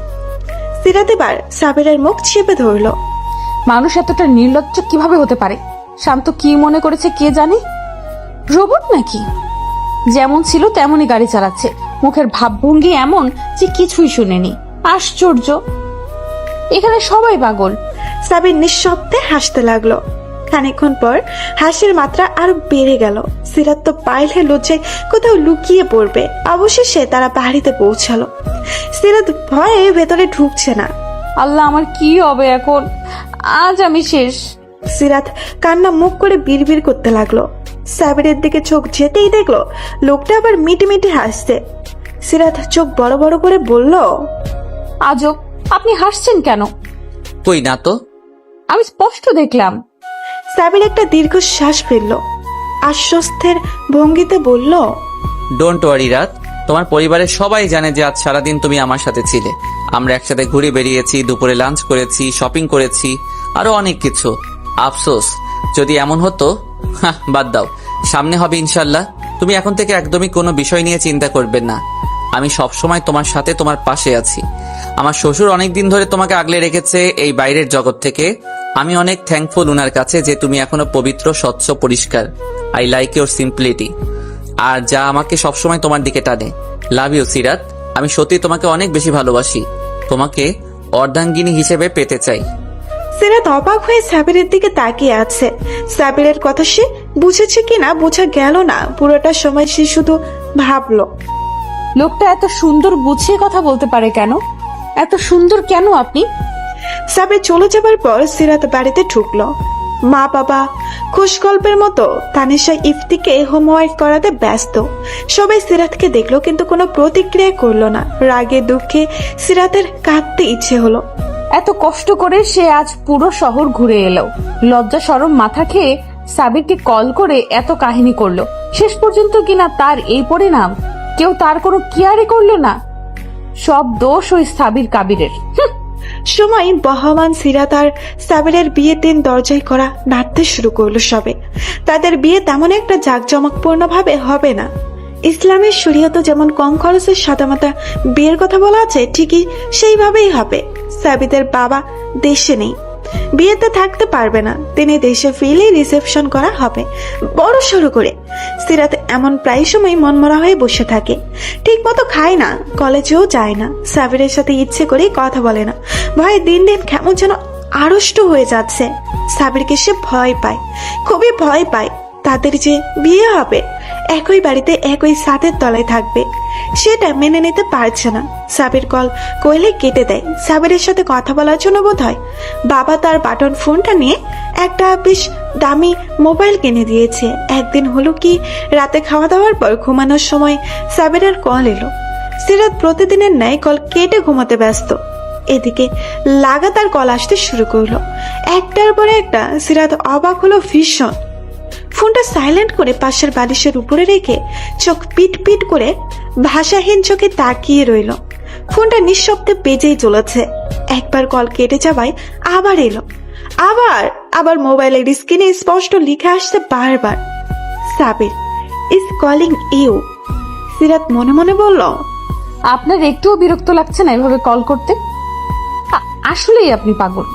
Sirat এবার সাবিরের মুখ চেপে ধরলো। মানুষ এতটা নির্লজ্জ কিভাবে হতে পারে? শান্ত কি মনে করেছে কে জানে? রোবট নাকি? যেমন ছিল তেমনই গাড়ি চালাচ্ছে। মুখের ভাবভঙ্গি এমন যে কিছুই শুনেনি। আশ্চর্য, এখানে সবাই পাগল। সাবির নিঃশব্দে হাসতে লাগলো। খানিকক্ষণ পর হাসির মাত্রা আরো বেড়ে গেল। সিরাত তো পাইলে লজ্জায় কোথাও লুকিয়ে পড়বে। অবশেষে তারা বাড়িতে পৌঁছালো। সিরাত ভয়ে ভেতরে ঢুকছে না। আল্লাহ, আমার কি হবে এখন? আজ আমি শেষ। সিরাত কান্না মুখ করে বিড়বিড় করতে লাগলো। সাবিরের দিকে চোখ যেতেই দেখলো লোকটা আবার মিটি মিটি হাসছে। সিরাত চোখ বড় বড় করে বলল, আজব, আপনি হাসছেন কেন? কই না তো। আমি স্পষ্ট দেখলাম। সাবির একটা দীর্ঘশ্বাস ফেললো। আশ্বস্তের ভঙ্গিতে বলল, ডোন্ট ওয়ারি রাত, তোমার পরিবারের সবাই জানে যে আজ সারাদিন তুমি আমার সাথে ছিলে। আমরা একসাথে ঘুরে বেরিয়েছি, দুপুরে লাঞ্চ করেছি, শপিং করেছি, আরো অনেক কিছু। আফসোস যদি এমন হতো। বাদ দাও, সামনে হবে ইনশাল্লাহ। তুমি এখন থেকে একদমই কোনো বিষয় নিয়ে চিন্তা করবেন না। আমি সবসময় তোমার সাথে, তোমার পাশে আছি। আমার শ্বশুর অনেকদিন ধরে তোমাকে আগলে রেখেছে এই বাইরের জগৎ থেকে। আমি অনেক থ্যাঙ্কফুল উনার কাছে যে তুমি এখনো পবিত্র, স্বচ্ছ, পরিষ্কার। I like your simplicity. আর যা আমাকে সবসময় তোমার দিকে টানে। Love you Sirat. আমি সত্যি তোমাকে অনেক বেশি ভালোবাসি, তোমাকে অর্ধাঙ্গিনী হিসেবে পেতে চাই। সিরাত অবাক হয়ে সাবিরের দিকে তাকিয়ে আছে। সাবিরের কথা সে বুঝেছে কিনা বোঝা গেল না, পুরোটা সময় সে শুধু ভাবলো লোকটা এত সুন্দর বুঝিয়ে কথা বলতে পারে কেন? এত সুন্দর কেন আপনি? সাবির চলে যাবার পর সিরাত বাড়িতে ঢুকলো। মা বাবা খুশ গল্পের মতো তানিশা ইফতিকে হোমওয়ার্ক করাতে ব্যস্ত। সবাই সিরাতকে দেখলো কিন্তু কোনো প্রতিক্রিয়া করলো না। রাগে দুঃখে সিরাতের কাঁদতে ইচ্ছে হলো। এত কষ্ট করে সে আজ পুরো শহর ঘুরে এলো, লজ্জা শরম মাথা খেয়ে সাবিরকে কল করে এত কাহিনী করলো, শেষ পর্যন্ত কিনা তার এই পরিণাম। কেউ তার কোনো কেয়ারই করলো না। সব দোষ ওই সাবির কাবিরের। সময় বহমান। সিরাত আর সাবিরের বিয়ের দিন দরজায় করা নাড়তে শুরু করলো সবে। তাদের বিয়ে তেমন একটা জাঁকজমকপূর্ণ ভাবে হবে না। ইসলামের শরীয়তে যেমন কম খরচের সাদামাটা বিয়ের কথা বলা আছে, ঠিকই সেইভাবেই হবে। সাবিদের বাবা দেশে নেই, বিয়েতে থাকতে পারবে না। তিনি দেশে ফিরলেই রিসেপশন করা হবে বড় সড়ো করে। সিরাত এমন প্রায় সময় মনমরা হয়ে বসে থাকে, ঠিক মতো খায় না, কলেজেও যায় না, সাবিরের সাথে ইচ্ছে করেই কথা বলে না। ভয়ে দিন দিন কেমন যেন আড়ষ্ট হয়ে যাচ্ছে। সাবিরকে সে ভয় পায়, খুবই ভয় পায়। তাদের যে বিয়ে হবে, একই বাড়িতে একই ছাদের তলায় থাকবে, সেটা মেনে নিতে পারছে না। সাবির কল কইলে কেটে দেয়। সাবিরের সাথে কথা বলার জন্য বোধ হয় বাবা তার বাটন ফোনটা নিয়ে একটা বেশ দামি মোবাইল কিনে দিয়েছে। একদিন হলো কি, রাতে খাওয়া দাওয়ার পর ঘুমানোর সময় সাবিরের কল এলো। সিরাত প্রতিদিনের ন্যায় কল কেটে ঘুমাতে ব্যস্ত। এদিকে লাগাতার কল আসতে শুরু করলো, একটার পর একটা। সিরাত অবাক হলো ভীষণ। ফোনটা সাইলেন্ট করে পাশের বালিশের উপরে রেখে চোখ পিট পিট করে ভাষাহীন চোখে তাকিয়ে রইল। ফোনটা নিঃশব্দে বেজেই চলেছে। একবার কল কেটে যাওয়ায় আবার এলো, আবার মোবাইলের স্ক্রিনে স্পষ্ট লিখে আসছে বারবার, সাবির ইজ কলিং ইউ। সিরাত মনে মনে বলল, আপনার একটুও বিরক্ত লাগছে না এভাবে কল করতে? আসলেই আপনি পাগল।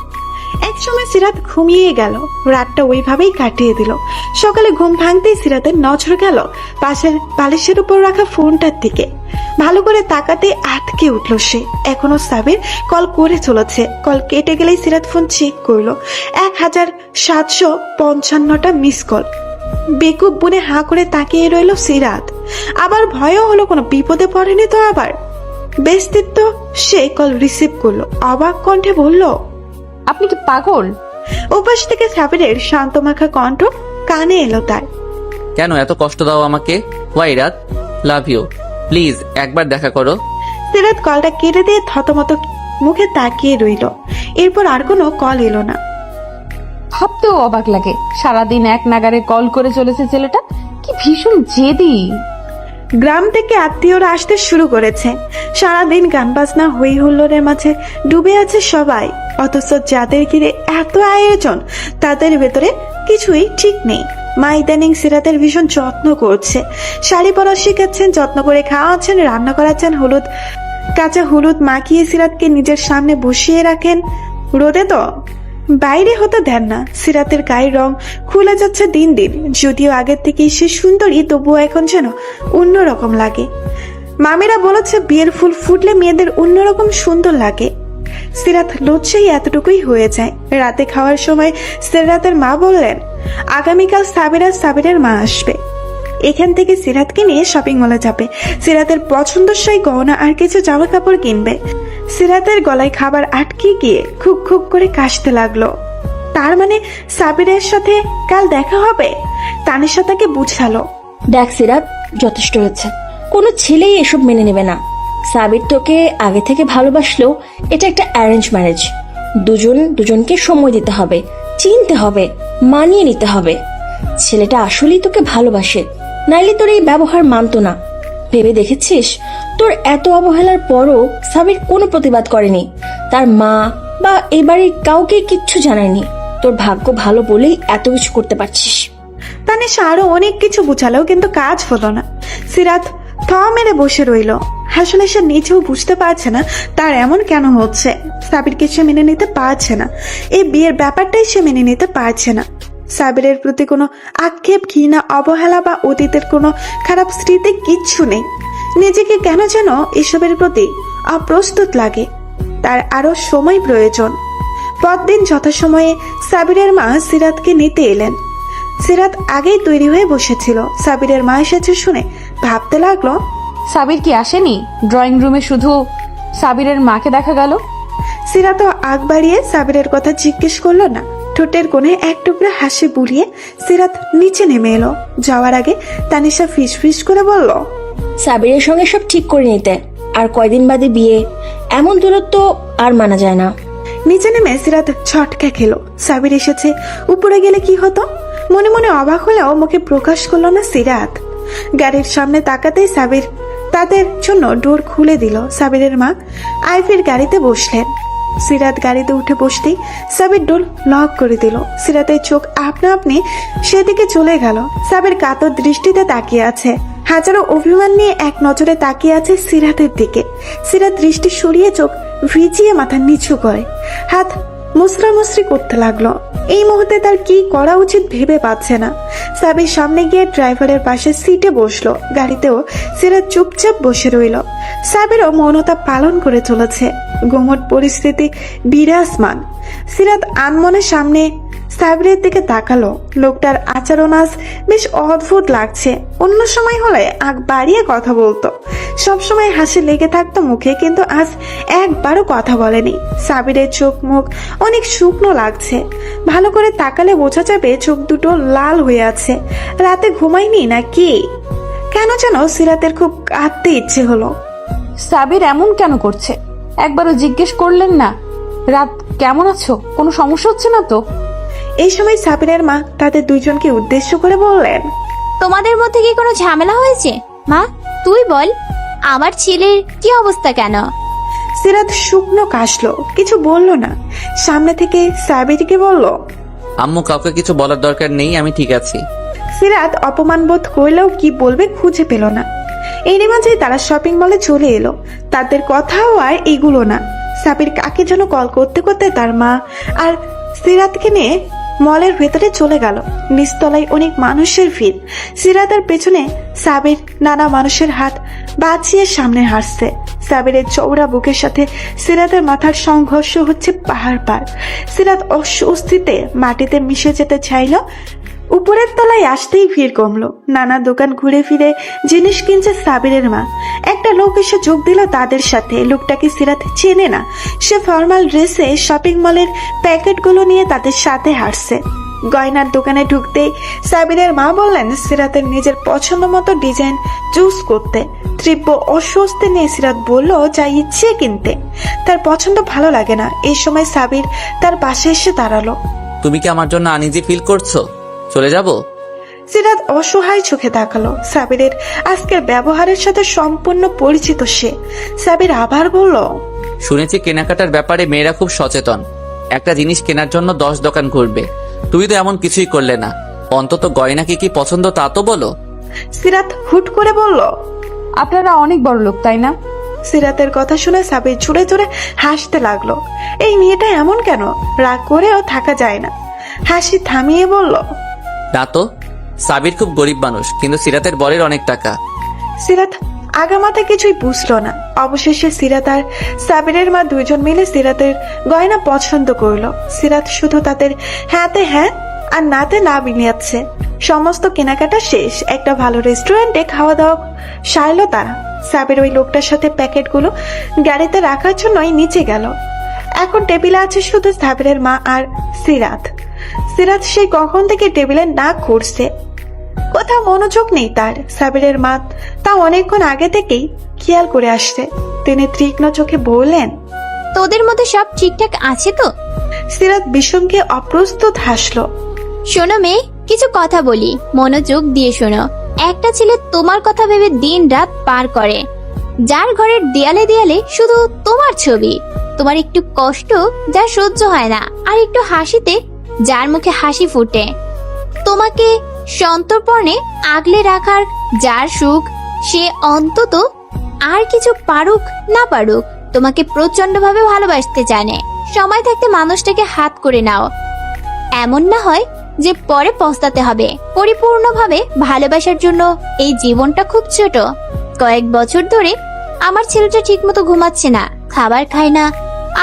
এক সময় সিরাত ঘুমিয়ে গেল, রাতটা ওইভাবেই কাটিয়ে দিল। সকালে ঘুম ভাঙতেই সিরাতের নজর গেল পাশের বালিশের উপর রাখা ফোনটার দিকে। ভালো করে তাকাতে আটকে উঠল সে। এখনো সাবির কল করে চলেছে। কল কেটে গেলেই সিরাত ফোন চেক করলো, 1755টা মিস কল। বেকুব বুনে হাঁ করে তাকিয়ে রইল সিরাত। আবার ভয়ও হলো কোনো বিপদে পড়েনি তো আবার। বেস্তিত্ব সে কল রিসিভ করলো, অবাক কণ্ঠে বলল, আপনি কি পাগল? উপাস থেকে সাবিরের শান্তমাখা কণ্ঠ কানে এলো তার। কেন এত কষ্ট দাও আমাকে? ওয়াই রাত, লাভ ইউ, প্লিজ একবার দেখা করো। সিরাত কলটা কেটে দিয়ে থতমত মুখে তাকিয়ে রইল। এরপর আর কোনো কল এলো না। ভাবতেও অবাক লাগে, সারাদিন এক নাগারে কল করে চলেছে ছেলেটা। কি ভীষণ জেদি। গ্রাম থেকে আত্মীয়রা আসতে শুরু করেছে। সারাদিন গান বাজনা হই হুল্লোড়ের মাঝে ডুবে আছে সবাই। অথচ যাদের ঘিরে এত আয়োজন, তাদের ভেতরে কিছুই ঠিক নেই। মা ইদানিং সিরাতের ভীষণ যত্ন করছে। শাড়ি পরা শিখাচ্ছেন, যত্ন করে খাওয়াচ্ছেন, রান্না করাচ্ছেন, কাঁচা হলুদ মাখিয়ে সিরাতকে নিজের সামনে বসিয়ে রাখেন। রোদে তো বাইরে হতে দেন না। সিরাতের গায়ের রং খুলে যাচ্ছে দিন দিন। যদিও আগের থেকেই সে সুন্দরী, তবুও এখন যেন অন্যরকম লাগে। মামিরা বলেছে বিয়ের ফুল ফুটলে মেয়েদের অন্যরকম সুন্দর লাগে। সিরাত লজ্জায় এতটুকুই হয়ে যায়। রাতে খাওয়ার সময় সিরাতের মা বললেন, আগামীকাল সাবিরের মা আসবে। এখান থেকে সিরাতকে নিয়ে শপিং মলে যাবে। সিরাতের পছন্দসই গহনা আর কিছু জামা কাপড় কিনবে। সিরাতের গলায় খাবার আটকে গিয়ে খুব খুব করে কাশতে লাগলো। তার মানে সাবিরের সাথে কাল দেখা হবে? তানিশা তাকে বুঝালো, দেখ সিরাত, যথেষ্ট হয়েছে। কোনো ছেলেই এসব মেনে নেবে না। সাবির তোকে আগে থেকে ভালোবাসলেও এটা একটা অ্যারেঞ্জ ম্যারেজ। দুজনকে সময় দিতে হবে, চিনতে হবে, মানিয়ে নিতে হবে। ছেলেটা আসলেই তোকে ভালোবাসে, নাইলে তোর এই ব্যবহার মানতো না। ভেবে দেখেছিস, তোর এত অবহেলার পরও সাবির কোনো প্রতিবাদ করেনি। তার মা বা এই বাড়ির কাউকে কিচ্ছু জানায়নি। তোর ভাগ্য ভালো বলেই এত কিছু করতে পারছিস। তানিশা আরো অনেক কিছু বুঝালো, কিন্তু কাজ হলো না। সিরাত থ মেরে বসে রইল। আসলে সে নিজেও বুঝতে পারছে না তার এমন কেন হচ্ছে। সাবিরকে সে মেনে নিতে পারছে না। এই বিয়ের ব্যাপারটাই সে মেনে নিতে পারছে না। সাবিরের প্রতি কোনো আক্ষেপ, ঘৃণা, অবহেলা বা অতীতের কোনো খারাপ স্মৃতি কিচ্ছু নেই। নিজেকে কেন যেন এসবের প্রতি অপ্রস্তুত লাগে। তার আরো সময় প্রয়োজন। পরদিন যথাসময়ে সাবিরের মা সিরাতকে নিতে এলেন। সিরাত আগেই তৈরি হয়ে বসেছিল। সাবিরের মা এসেছে শুনে ভাবতে লাগলো, সাবির কি আসেনি? ড্রয়িং রুমে শুধু সাবিরের মাকে দেখা গেল। সিরাত আগ বাড়িয়ে সাবিরের কথা জিজ্ঞেস করলো না। ঠোঁটের কোণে এক টুকরা হাসি বুলিয়ে সিরাত নিচে নেমে এলো। যাওয়ার আগে তানিশা ফিস ফিস করে বলল, সাবিরের সঙ্গে সব ঠিক করে নিতে, আর কয়দিন বাদে বিয়ে, এমন দূরত্ব আর মানা যায় না। নিচে নেমে সিরাত ছটকা খেলো। সাবির এসেছে, উপরে গেলে কি হতো? মনে মনে অবাক হলেও মুখে প্রকাশ করলো না সিরাত। গাড়ির সামনে তাকাতেই সাবির তাদের জন্য ডোর খুলে দিল। সাবিরের মা আইফির গাড়িতে বসলেন। সিরাত গাড়িতে উঠে বসতেই সাবির ডোর লক করে দিল। সিরাতের চোখ আপনা আপনি সেদিকে চলে গেল। সাবির কাতর দৃষ্টিতে তাকিয়ে আছে, হাজারো অভিমান নিয়ে এক নজরে তাকিয়ে আছে সিরাতের দিকে। সিরাত দৃষ্টি সরিয়ে চোখ ভিজিয়ে মাথা নিচু করে হাত মুসরামুসরি করতে লাগলো। এই মুহূর্তে তার কি করা উচিত ভেবে পাচ্ছে না। সাবির সামনে গিয়ে ড্রাইভারের পাশে সিটে বসলো। গাড়িতেও সিরাত চুপচাপ বসে রইল। সাবিরও মৌনতা পালন করে চলেছে। গুমট পরিস্থিতি বিরাজমান। সিরাত আনমনে সামনে সাবিরের দিকে তাকালো। লোকটার আচরণ আজ বেশ অদ্ভুত লাগছে। অন্য সময় হলে আগ বাড়িয়ে কথা বলতো, সবসময় হাসি লেগে থাকতো মুখে, কিন্তু আজ একবারও কথা বলেনি। সাবিরের চোখ মুখ অনেক শুকনো লাগছে। ভালো করে তাকালে বোঝা যাবে চোখ দুটো লাল হয়ে আছে। রাতে ঘুমায়নি না কি? কেন যেন সিরাতের খুব কাঁদতে ইচ্ছে হলো। সাবির এমন কেন করছে? একবারও জিজ্ঞেস করলেন না, রাত কেমন আছো, কোনো সমস্যা হচ্ছে না তো? এই সময় সাবিরের মা তাদের দুইজনকে উদ্দেশ্য করে বললেন, তোমাদের মধ্যে কি কোনো ঝামেলা হয়েছে? মা, তুই বল, আমার ছেলের কি অবস্থা কেন? সিরাত শুকনো কাশলো, কিছু বলল না। সামনে থেকে সাবিরকে বলল, আম্মু, কাউকে কিছু বলার দরকার নেই, আমি ঠিক আছি। সিরাত অপমান বোধ করলেও কি বলবে খুঁজে পেল না। এর মাঝে তারা শপিং মলে চলে এলো। তাদের কথাও আর এগুলো না। সাবির কাকে যেন কল করতে করতে তার মা আর সিরাতকে নিয়ে মলের ভেতরে চলে গেল। নিচতলায় অনেক মানুষের ভিড়। সিরাতের পেছনে সাবির নানা মানুষের হাত বাঁচিয়ে সামনে হাসছে। সাবিরের চওড়া বুকের সাথে সিরাতের মাথার সংঘর্ষ হচ্ছে পাহাড় পার। সিরাত অস্বস্তিতে মাটিতে মিশে যেতে চাইল। উপরের তলায় আসতেই ভিড় কমলো। নানা দোকান ঘুরে ফিরে জিনিস কিনছে সাবিরের মা। একটা লোক এসে যোগ দিল তাদের সাথে। লোকটাকে সিরাত চেনে না। সে ফর্মাল ড্রেসে শপিং মলের প্যাকেটগুলো নিয়ে তাদের সাথে হাঁটছে। গয়নার দোকানে ঢুকতেই সাবিরের মা বললেন সিরাতের নিজের পছন্দ মতো ডিজাইন চুজ করতে। তীব্র অস্বস্তি নিয়ে সিরাত বলল যা ইচ্ছে কিনতে। তার পছন্দ ভালো লাগে না। এই সময় সাবির তার পাশে এসে দাঁড়ালো। তুমি কি আমার জন্য আনইজি ফিল করছো? চলে যাব? সিরাত অসহায় চোখে তাকালো। সাবিরের আজকের ব্যবহারের সাথে সম্পূর্ণ পরিচিত সে। সাবির আবার বলল, শুনেছি কেনাকাটার ব্যাপারে মেয়েরা খুব সচেতন। একটা জিনিস কেনার জন্য 10 দোকান ঘুরবে। তুমি তো এমন কিছুই করলে না। অন্তত গয়না কি পছন্দ তা তো বলো। সিরাত হুট করে বলল, আপনারা অনেক বড় লোক, তাই না? সিরাতের কথা শুনে সাবির জোরে জোরে হাসতে লাগলো। এই মেয়েটা এমন কেন? রাগ করেও থাকা যায় না। হাসি থামিয়ে বলল, না তো, সাবির খুব গরিব মানুষ, কিন্তু সিরাতের বরের অনেক টাকা। সিরাত আগামাতে কিছুই বুঝলো না। অবশেষে সিরাত আর সাবিরের মা দুইজন মিলে সিরাতের গয়না পছন্দ করলো। সিরাত শুধু তাদের হ্যাঁতে হ্যাঁ আর নাতে না মিলিয়েছে। সমস্ত কেনাকাটা শেষ। একটা ভালো রেস্টুরেন্টে খাওয়া দাওয়া সারলো তারা। সাবির ওই লোকটার সাথে প্যাকেটগুলো গাড়িতে রাখার জন্যই নিচে গেল। এখন টেবিলে আছে শুধু সাবিরের মা আর সিরাত। সিরাত সেই কখন থেকে টেবিলে না করছে, কোথাও মনোযোগ নেই তার। সাবিরের মা তা অনেকক্ষণ আগে থেকেই খেয়াল করে আসছে। তিনি তীক্ষ্ণ চোখে বললেন, তোদের মধ্যে সব ঠিকঠাক আছে তো? সিরাত বিষমকে অপ্রস্তুত হাসলো। শোনো মেয়ে, কিছু কথা বলি, মনোযোগ দিয়ে শোনো। একটা ছেলে তোমার কথা ভেবে দিন রাত পার করে, যার ঘরের দেয়ালে দেয়ালে শুধু তোমার ছবি। তোমার একটু কষ্ট যা সহ্য হয় না, আর একটু হাসিতে যার মুখে হাসি ফুটে। তোমাকে সন্তর্পণে আগলে রাখার যার সুখ, সে অন্তত আর কিছু পারুক না পারুক তোমাকে প্রচন্ডভাবে ভালোবাসতে জানে। সময় থাকতে মানুষটাকে হাত করে নাও। এমন না হয় যে পরে পস্তাতে হবে। পরিপূর্ণভাবে ভালোবাসার জন্য এই জীবনটা খুব ছোট। কয়েক বছর ধরে আমার ছেলেটা ঠিকমতো ঘুমাচ্ছে না, খাবার খায় না,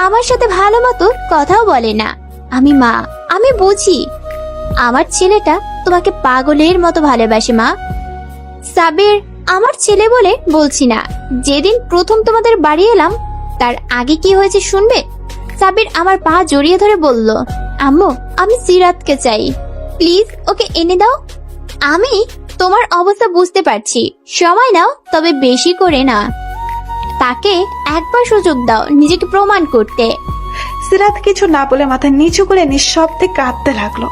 আমার সাথে ভালো মতো কথাও বলে না। আমি মা, আমি বুঝি আমার ছেলেটা তোমাকে পাগলের মতো ভালোবাসে মা। সাবির আমার ছেলে বলে বলছি না, যেদিন প্রথম তোমাদের বাড়ি এলাম তার আগে কি হয়েছে শুনবে? সাবির আমার পা জড়িয়ে ধরে বলল, আম্মু আমি সিরাতকে চাই, প্লিজ ওকে এনে দাও। আমি তোমার অবস্থা বুঝতে পারছি, সময় নাও, তবে বেশি করে না। তাকে একবার সুযোগ দাও নিজেকে প্রমাণ করতে। সিরাত কিছু না বলে মাথা নিচু করে নিঃশব্দে কাঁদতে লাগলো।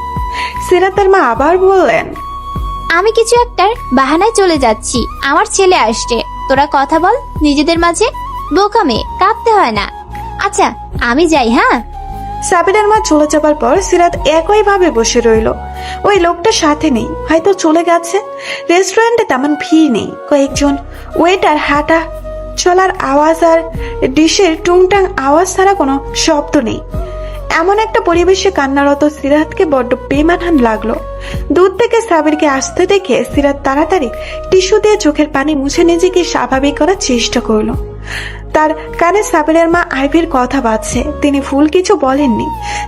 সিরাতের মা আবার বললেন, আমি কিছু একটার বাহানায় চলে যাচ্ছি, আমার ছেলে আসছে, তোরা কথা বল নিজেদের মাঝে, বোকা মেয়ে, কাঁদতে হয় না। আচ্ছা আমি যাই, হ্যাঁ। সাবিরের মা চলে যাবার পর সিরাত একই ভাবে বসে রইল। ওই লোকটা সাথে নেই, হয়তো চলে গেছে। রেস্টুরেন্টে তেমন ভিড় নেই, কয়েকজন ওয়েটার হাঁটা চলার আওয়াজ আর ডিশের টুংটাং আওয়াজ ছাড়া কোনো শব্দ নেই। এমন একটা পরিবেশে কান্নারত সিরাতকে বড্ড বেমানান লাগলো। দূর থেকে সাবিরকে আসতে দেখে সিরাত তাড়াতাড়ি টিস্যু দিয়ে চোখের পানি মুছে নিজেকে স্বাভাবিক করার চেষ্টা করলো। তার কানে সাবিরের মা আইভির কথা বাজছে, তিনি ভুল কিছু বলেননি।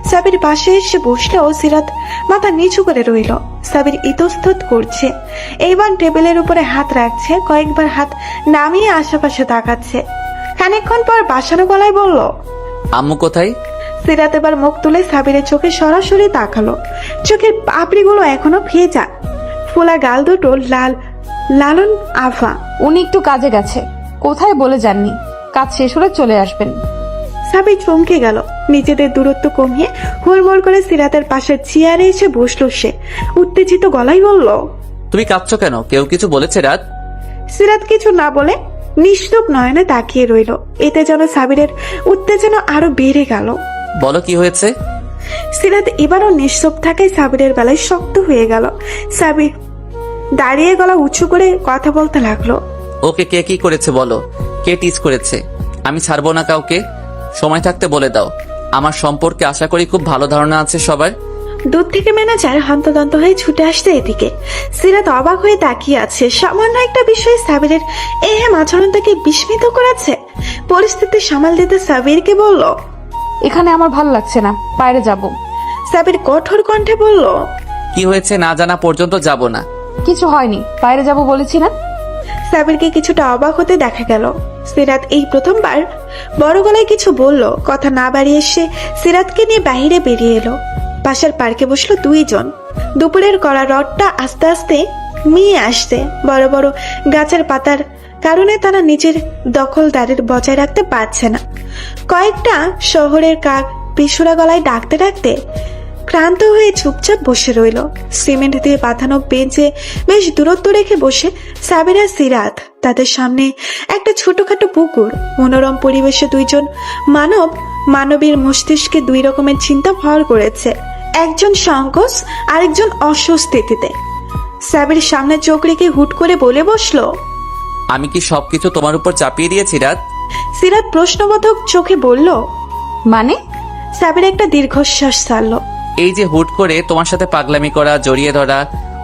সাবির পাশে এসে বসলেও সিরাত মাথা নিচু করে রইল। সাবির ইতস্তত করছে, এইবার টেবিলের উপরে হাত রাখছে, কয়েকবার হাত নামিয়ে আশেপাশে তাকাচ্ছে। খানিকক্ষণ পর বাসানো গলায় বলল, আম্মু কোথায়? সিরাত এবার মুখ তুলে সাবিরের চোখে সরাসরি তাকালো। চোখের পাপড়িগুলো এখনো ভেজা, ফোলা গাল দুটো লাল লালন আভা। উনি একটু কাজে গেছে, কোথায় বলে যাননি, কাজ শেষ হলে চলে আসবেন। সাবির চমকে গেল। নিজেদের দূরত্ব কমিয়ে হুড়মুড় করে সিরাতের পাশের চেয়ারে এসে বসলো সে। উত্তেজিত গলায় বলল, তুমি কাঁদছো কেন? কেউ কিছু বলেছে রাত? সিরাত কিছু না বলে নিশ্চুপ নয়নে তাকিয়ে রইল। এতে যেন সাবিরের উত্তেজনা আরো বেড়ে গেল। বলো কি হয়েছে? সিরাত এবারও নিশ্চুপ থাকায় সাবিরের বেলায় শক্ত হয়ে গেল। সাবির দাঁড়িয়ে গলা উঁচু করে কথা বলতে লাগলো। ওকে কে কি করেছে বলো, কে টিজ করেছে? আমি ছাড়বো না কাউকে, সময় থাকতে বলে দাও। আমার সম্পর্কে আশা করি খুব ভালো ধারণা আছে সবার। দূর থেকে ম্যানেজার হন্তদন্ত হয়ে ছুটে আসছে এদিকে। সিরাত অবাক হয়ে তাকিয়ে আছে। সামান্য একটা বিষয়ে সাবিরের এহেম আচরণ তাকে বিস্মিত করেছে। পরিস্থিতি সামাল দিতে সাবিরকে বলল, এখানে আমার ভালো লাগছে না, বাইরে যাব। সাবির কঠোর কণ্ঠে বলল, কি হয়েছে না জানা পর্যন্ত যাব না। কিছু হয়নি, বাইরে যাব বলেছি না। সাবিরকে কিছুটা অবাক হতে দেখা গেল। সিরাত এই প্রথমবার বড় গলায় কিছু বলল। কথা না বাড়িয়ে সে সিরাতকে নিয়ে বাইরে বেরিয়ে এলো। পাশের পার্কে বসলো দুইজন। দুপুরের কড়া রডটা আস্তে আস্তে মিয়ে আসছে। বড় বড় গাছের পাতার কারণে তারা নিজের দখলদারের বজায় রাখতে পারছে না। কয়েকটা শহরের কাক বেসুরা গলায় ডাকতে ডাকতে ক্লান্ত হয়ে চুপচাপ বসে রইল। সিমেন্ট দিয়ে বাঁধানো বেঞ্চে বেশ দূরত্ব রেখে বসে সাবির আর সিরাত। তাদের সামনে একটা ছোটখাটো পুকুর। মনোরম পরিবেশে দুইজন মানবীর মস্তিষ্কে দুই রকমের চিন্তা ভর করেছে। একজন সংকোচ, আরেকজন অস্বস্তিতে। সাবির সামনে চোখ রেখে হুট করে বলে বসলো, আমি কি সবকিছু তোমার উপর চাপিয়ে দিয়েছি রাত? সিরাত প্রশ্নবোধক চোখে বলল, মানে? সাবির একটা দীর্ঘশ্বাস ছাড়লো। এই যে হুট করে তোমার সাথে পাগলামি করা, জড়িয়ে ধরা,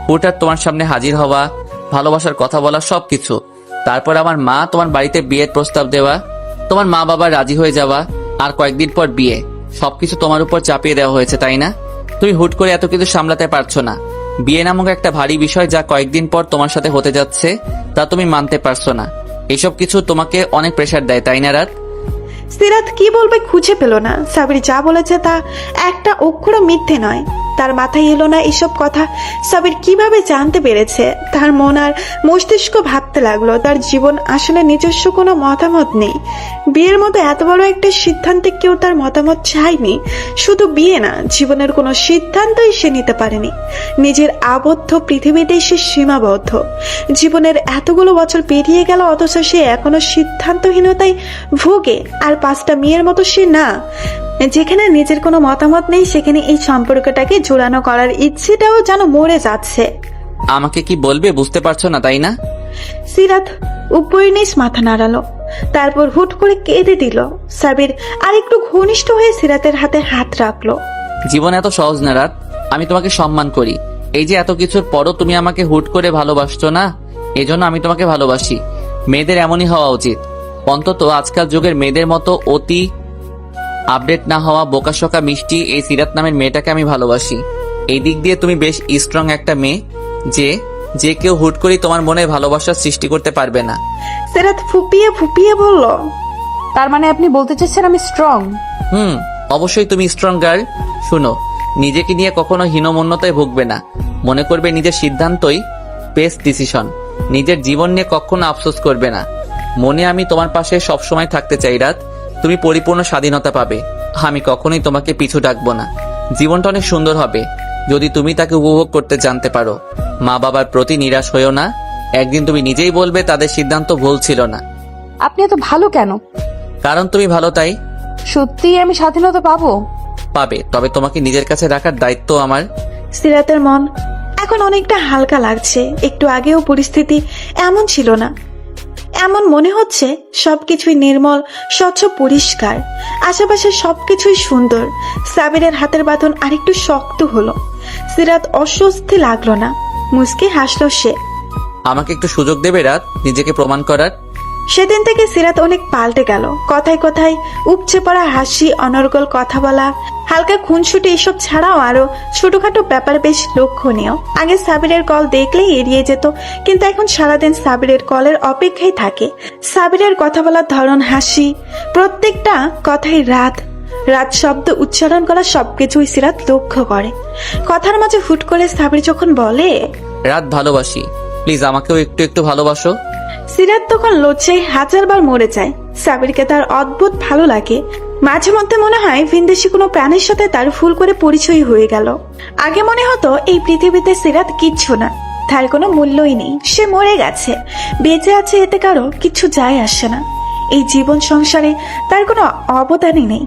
হুটহাট তোমার সামনে হাজির হওয়া, ভালোবাসার কথা বলা, সবকিছু। তারপর আমার মা তোমার বাড়িতে বিয়ের প্রস্তাব দেওয়া, তোমার মা বাবা রাজি হয়ে যাওয়া, আর কয়েকদিন পর বিয়ে, সবকিছু তোমার উপর চাপিয়ে দেওয়া হয়েছে, তাই না? তুমি হুট করে এত কিছু সামলাতে পারছো না। বিয়ে নামক একটা ভারী বিষয় যা কয়েকদিন পর তোমার সাথে হতে যাচ্ছে, তা তুমি মানতে পারছো না। এসব কিছু তোমাকে অনেক প্রেশার দেয়, তাই না রাত? সিরাত কি বলবে খুঁজে পেল না। সাবির যা বলেছে তা একটা অক্ষরও মিথ্যে নয়। তার মাথায় এলো না এসব কথা সাবির কিভাবে জানতে পেরেছে। তার মন আর মস্তিষ্ক ভাবতে লাগলো, তার জীবন আসলে নিজস্ব কোনো মতামত নেই। বিয়ের মতো এত বড় একটা সিদ্ধান্তে কেউ তার মতামত চায়নি। শুধু বিয়ে না, জীবনের কোনো সিদ্ধান্তই সে নিতে পারেনি। নিজের আবদ্ধ পৃথিবীতেই সে সীমাবদ্ধ। জীবনের এতগুলো বছর পেরিয়ে গেল, অথচ সে এখনো সিদ্ধান্তহীনতায় ভোগে। আর 5টা মেয়ের মতো সে না। যেখানে নিজের কোনো মতামত নেই, সেখানে এই সম্পর্কটাকে জোড়ানো করার ইচ্ছেটাও যেন মরে যাচ্ছে। আমাকে কি বলবে বুঝতে পারছো না, তাই না? সিরাত উপরিনিশ মাথা নাড়ালো, তারপর হুট করে কেঁদে দিল। সাবির আর একটু ঘনিষ্ঠ হয়ে সিরাতের হাতে হাত রাখলো। জীবন এত সহজ না রাত, আমি তোমাকে সম্মান করি। এই যে এত কিছুর পরও তুমি আমাকে হুট করে ভালোবাসছো না, এজন্য আমি তোমাকে ভালোবাসি। মেয়েদের এমনই হওয়া উচিত। অন্তত আজকাল যুগের মেয়েদের মতো অতি আপডেট না হওয়া বোকাশোকা মিষ্টি এই সিরাত নামের মেয়েটাকে আমি ভালোবাসি। এই দিক দিয়ে তুমি বেশ স্ট্রং একটা মেয়ে, যে কেউ হুট করে তোমার মনে ভালোবাসার সৃষ্টি করতে পারবে না। সিরাত ফুপিয়ে ফুপিয়ে বলল, তার মানে আপনি বলতে চাচ্ছেন আমি স্ট্রং? অবশ্যই তুমি স্ট্রং গার্ল। শুনো, নিজেকে নিয়ে কখনো হীনমন্যতায় ভুগবে না। মনে করবে নিজের সিদ্ধান্তই বেস্ট ডিসিশন। নিজের জীবন নিয়ে কখনো আফসোস করবে না। মনে আমি তোমার পাশে সবসময় থাকতে চাই রাত। তুমি পরিপূর্ণ স্বাধীনতা পাবে। আমি কখনোই তোমাকে পিছু ডাকবো না। জীবনটা অনেক সুন্দর হবে যদি তুমি তাকে উপভোগ করতে জানতে পারো। মা বাবার প্রতি নিরাশ হয়েও না। একদিন তুমি নিজেই বলবে তাদের সিদ্ধান্ত ভুল ছিল না। আপনি এত ভালো কেন? কারণ তুমি ভালো, তাই। সত্যিই আমি স্বাধীনতা পাবো? পাবে, তবে তোমাকে নিজের কাছে রাখার দায়িত্ব আমার। সিরাতের মন এখন অনেকটা হালকা লাগছে। একটু আগেও পরিস্থিতি এমন ছিল না। এমন মনে হচ্ছে সবকিছুই নির্মল, স্বচ্ছ, পরিষ্কার। আশেপাশে সবকিছুই সুন্দর। সাবিরের হাতের বাঁধন আরেকটু শক্ত হলো। সিরাত অস্বস্তি লাগলো না, মুচকি হাসলো সে। আমাকে একটু সুযোগ দেবে রাত নিজেকে প্রমাণ করার? সেদিন থেকে সিরাত অনেক পাল্টে গেল। কথায় কথায় উপচে পড়া হাসি, অনর্গল কথা বলা, হালকা খুনসুটি, এসব ছাড়াও আরো ছোটখাটো ব্যাপার বেশ লক্ষণীয়। আগে সাবিরের কল দেখলেই এড়িয়ে যেত, কিন্তু এখন সারাদিন সাবিরের কলের অপেক্ষায় থাকে। সাবিরের কথা বলার ধরন, হাসি, প্রত্যেকটা কথাই রাত শব্দ উচ্চারণ করা সবকিছুই সিরাত লক্ষ্য করে। কথার মাঝে হুট করে সাবির যখন বলে, রাত ভালোবাসি, প্লিজ আমাকেও একটু একটু ভালোবাসো। সিরাত তখন লজ্জায় হাজারবার মরে যায়। সাবিরকে তার অদ্ভুত ভালো লাগে। মাঝে মধ্যে মনে হয় ভিনদেশি কোনো প্রাণীর সাথে তার ফুল করে পরিচয় হয়ে গেল। আগে মনে হতো এই পৃথিবীতে সিরাত কিচ্ছু না, তার কোনো মূল্যই নেই, সে মরে গেছে। বেঁচে আছে এতে কারো কিছু যায় আসে না। এই জীবন সংসারে তার কোনো অবদানই নেই।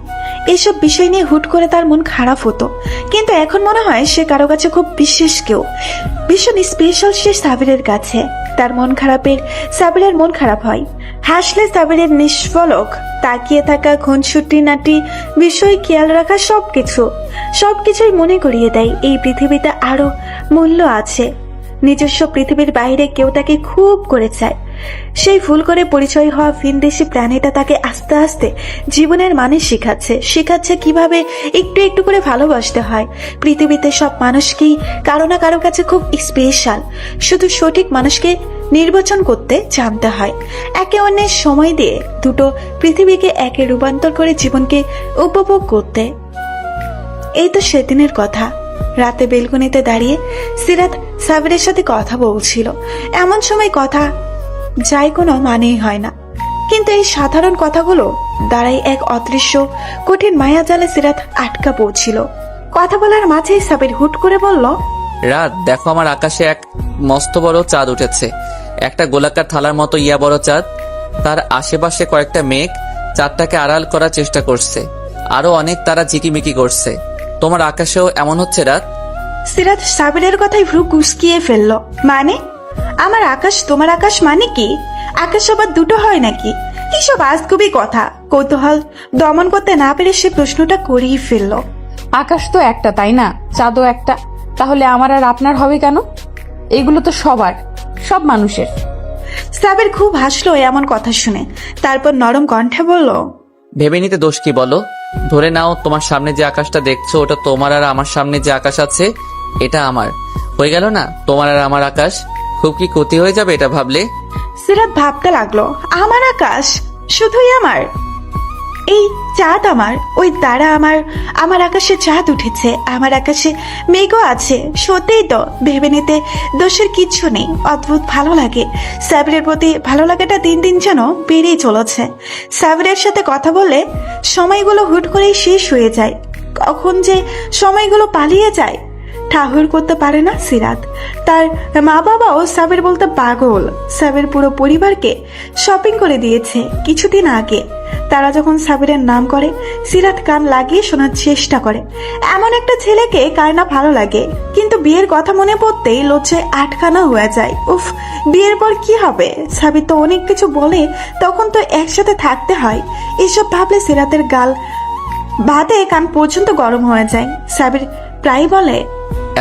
এসব বিষয় নিয়ে হুট করে তার মন খারাপ হতো, কিন্তু এখন মনে হয় সে কারো কাছে খুব বিশেষ কেউ, ভীষণ স্পেশাল সে সাবিরের কাছে। তার মন খারাপের সাবিরের মন খারাপ হয়। হাসলে সাবিরের নিষ্ফলক তাকিয়ে থাকা, খুনসুটি নাটি বিষয় খেয়াল রাখা, সবকিছুই মনে করিয়ে দেয় এই পৃথিবীতে আরো মূল্য আছে। নিজস্ব পৃথিবীর বাইরে কেউ তাকে খুব করে চায়। সেই ভুল করে পরিচয় হওয়া ভিনদেশি প্রাণীটা তাকে আস্তে আস্তে জীবনের মানে শেখাচ্ছে কিভাবে একটু একটু করে ভালোবাসতে হয়। পৃথিবীতে সব মানুষকেই কারো না কারো কাছে খুব স্পেশাল। শুধু সঠিক মানুষকে নির্বাচন করতে জানতে হয়। একে অন্যের সময় দিয়ে দুটো পৃথিবীকে একে রূপান্তর করে জীবনকে উপভোগ করতে। এই তো সেদিনের কথা। রাতে বেলকনিতে দাঁড়িয়ে সিরাত সাবিরের সাথে কথা বলছিল। এমন সময় কথা যাই কোনো মানেই হয় না, কিন্তু এই সাধারণ কথাগুলো দ্বারাই এক অদৃশ্য কঠিন মায়াজালে সিরাত আটকা পড়ছিল। কথা বলার মাঝেই সাবির হুট করে বলল, রাত দেখো, আমার আকাশে এক মস্ত বড় চাঁদ উঠেছে। একটা গোলাকার থালার মতো ইয়া বড় চাঁদ। তার আশেপাশে কয়েকটা মেঘ চাঁদটাকে আড়াল করার চেষ্টা করছে। আরো অনেক তারা ঝিকিমিকি করছে। তোমার আকাশেও এমন হচ্ছে রাত? সিরাত সাবিরের কথায় ভ্রু কুঁচকিয়ে ফেলল। মানে আমার আকাশ তোমার আকাশ মানে কি? আকাশ আবার দুটো হয় নাকি? কিসব আজগুবি কথা। কৌতূহল দমন করতে না পেরে সে প্রশ্নটা করেই ফেলল। আকাশ তো একটা, তাই না? চাঁদও একটা, তাহলে আমার আর আপনার হবে কেন? এগুলো তো সবার, সব মানুষের। সাবির খুব হাসলো এমন কথা শুনে। তারপর নরম কণ্ঠে বলল, ভেবে নিতে দোষ কি বলো? ধরে নাও তোমার সামনে যে আকাশটা দেখছো ওটা তোমার, আর আমার সামনে যে আকাশ আছে এটা আমার। হয়ে গেল না তোমার আর আমার আকাশ? খুব কি ক্ষতি হয়ে যাবে এটা ভাবলে? সিরাত ভাবতে লাগলো, আমার আকাশ শুধুই আমার? এই চাঁদ আমার, ওই তারা আমার, আমার আকাশে চাঁদ উঠেছে, আমার আকাশে মেঘও আছে। সত্যিই তো, ভেবে নিতে দোষের কিচ্ছু নেই। অদ্ভুত ভালো লাগে। সাবিরের প্রতি ভালো লাগাটা দিন দিন যেন বেড়েই চলেছে। সাবিরের সাথে কথা বলে সময়গুলো হুট করেই শেষ হয়ে যায়। কখন যে সময়গুলো পালিয়ে যায় ঠাহর করতে পারে না সিরাত। তার মা বাবাও সাবির বলতে পাগল। সাবির পুরো পরিবারকে শপিং করে দিয়েছে কিছুদিন আগে। তারা যখন সাবিরের নাম করে সিরাত কান লাগিয়ে শোনার চেষ্টা করে। এমন একটা ছেলেকে কার না ভালো লাগে, কিন্তু বিয়ের কথা মনে পড়তেই লজ্জায় আটকানা হয়ে যায়। উফ, বিয়ের পর কি হবে? সাবির তো অনেক কিছু বলে, তখন তো একসাথে থাকতে হয়। এসব ভাবলে সিরাতের গাল বাদে কান পর্যন্ত গরম হয়ে যায়। সাবির প্রায় বলে,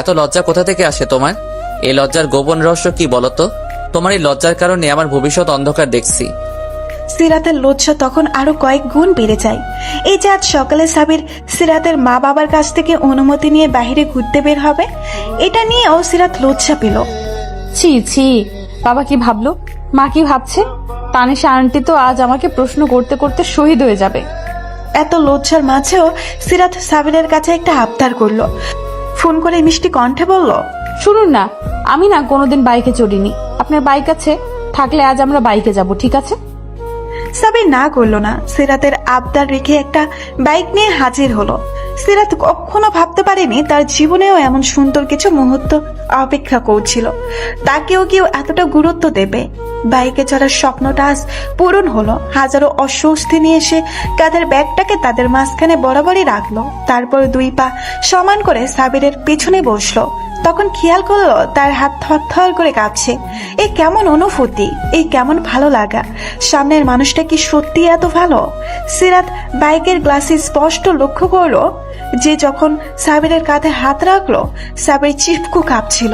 এত লজ্জা কোথা থেকে আসে তোমার? এই লজ্জার গোপন রহস্য কি বলতো? তোমার এই লজ্জার কারণে আমার ভবিষ্যৎ অন্ধকার দেখছি। সিরাতের লজ্জা তখন আরো কয়েক গুণ বেড়ে যায়। এই যে আজ সকালে সাবির সিরাতের মা বাবার কাছ থেকে অনুমতি নিয়ে বাইরে ঘুরতে বের হবে, এটা নিয়েও সিরাত লজ্জা পেল। ছি ছি, বাবা কি ভাবলো, মা কি ভাবছে? তানিশা আন্টি তো আজ আমাকে প্রশ্ন করতে করতে শহীদ হয়ে যাবে। এত লজ্জার মাঝেও সিরাত সাবিরের কাছে একটা আবদার করলো। ফোন করে মিষ্টি কণ্ঠে বলল, শুনুন না, আমি না কোনোদিন বাইকে চড়িনি। আপনার বাইক আছে? থাকলে আজ আমরা বাইকে যাব, ঠিক আছে? সাবির না করলো না। সিরাতের আবদার রেখে একটা বাইক নিয়ে হাজির হলো। সিরাত কখনো ভাবতে পারেনি তার জীবনেও এমন সুন্দর কিছু মুহূর্ত অপেক্ষা করছিল, তাকেও কেউ এতটা গুরুত্ব দেবে। বাইকে চড়ার স্বপ্নটা আজ পূরণ হলো। হাজারো অস্বস্তি নিয়ে এসে কাঁধের ব্যাগটাকে তাদের মাঝখানে বরাবরই রাখলো। তারপর দুই পা সমান করে সাবিরের পেছনে বসলো। তখন খেয়াল করলো তার হাত থরথর করে কাঁপছে। এই কেমন অনুভূতি, এই কেমন ভালো লাগা! সামনের মানুষটা কি সত্যি এত ভালো? সিরাত বাইকের গ্লাসে স্পষ্ট লক্ষ্য করলো যে যখন সাবিরের কাঁধে হাত রাখলো, সাবির চিপকু কাঁপছিল।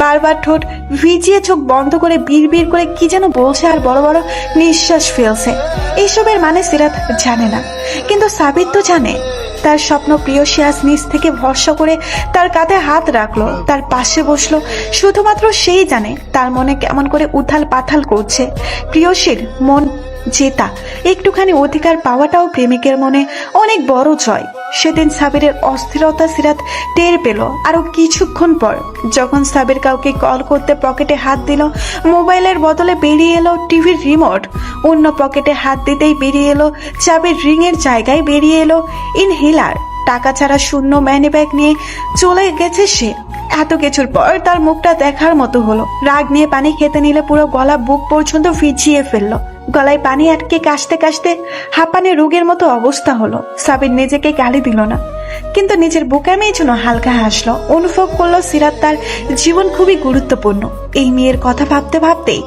বারবার ঠোঁট ভিজিয়ে চোখ বন্ধ করে বিড়বিড় করে কি যেন বলছে আর বড় বড় নিঃশ্বাস ফেলছে। এইসবের মানে সিরাত জানে না, কিন্তু সাবির তো জানে। তার স্বপ্ন প্রিয়সী আজ নিজ থেকে ভরসা করে তার কাঁধে হাত রাখলো, তার পাশে বসলো। শুধুমাত্র সেই জানে তার মনে কেমন করে উথাল পাথাল করছে। প্রিয়সীর মন জেতা, একটুখানি অধিকার পাওয়াটাও প্রেমিকের মনে অনেক বড় জয়। সেদিন সাবিরের অস্থিরতা সিরাত টের পেল আরো কিছুক্ষণ পর, যখন সাবির কাউকে কল করতে পকেটে হাত দিল। মোবাইলের বদলে বেরিয়ে এলো টিভির রিমোট। অন্য পকেটে হাত দিতেই বেরিয়ে এলো চাবির রিংয়ের জায়গায় বেরিয়ে এলো ইনহেলার। টাকা ছাড়া শূন্য ম্যানি ব্যাগ নিয়ে চলে গেছে সে। এত কিছুর পর তার মুখটা দেখার মতো হলো। রাগ নিয়ে পানি খেতে নিলে পুরো গলা বুক পর্যন্ত ভিজিয়ে ফেললো। গলায় পানি আটকে কাশতে কাশতে হাঁপানি রোগের মতো অবস্থা হলো। সাবির নিজেকে গালি দিল না, কিন্তু নিজের বোকামির জন্য হালকা হাসলো। অনুভব করলো সিরাত তার জীবন খুবই গুরুত্বপূর্ণ। এই মেয়ের কথা ভাবতে ভাবতেই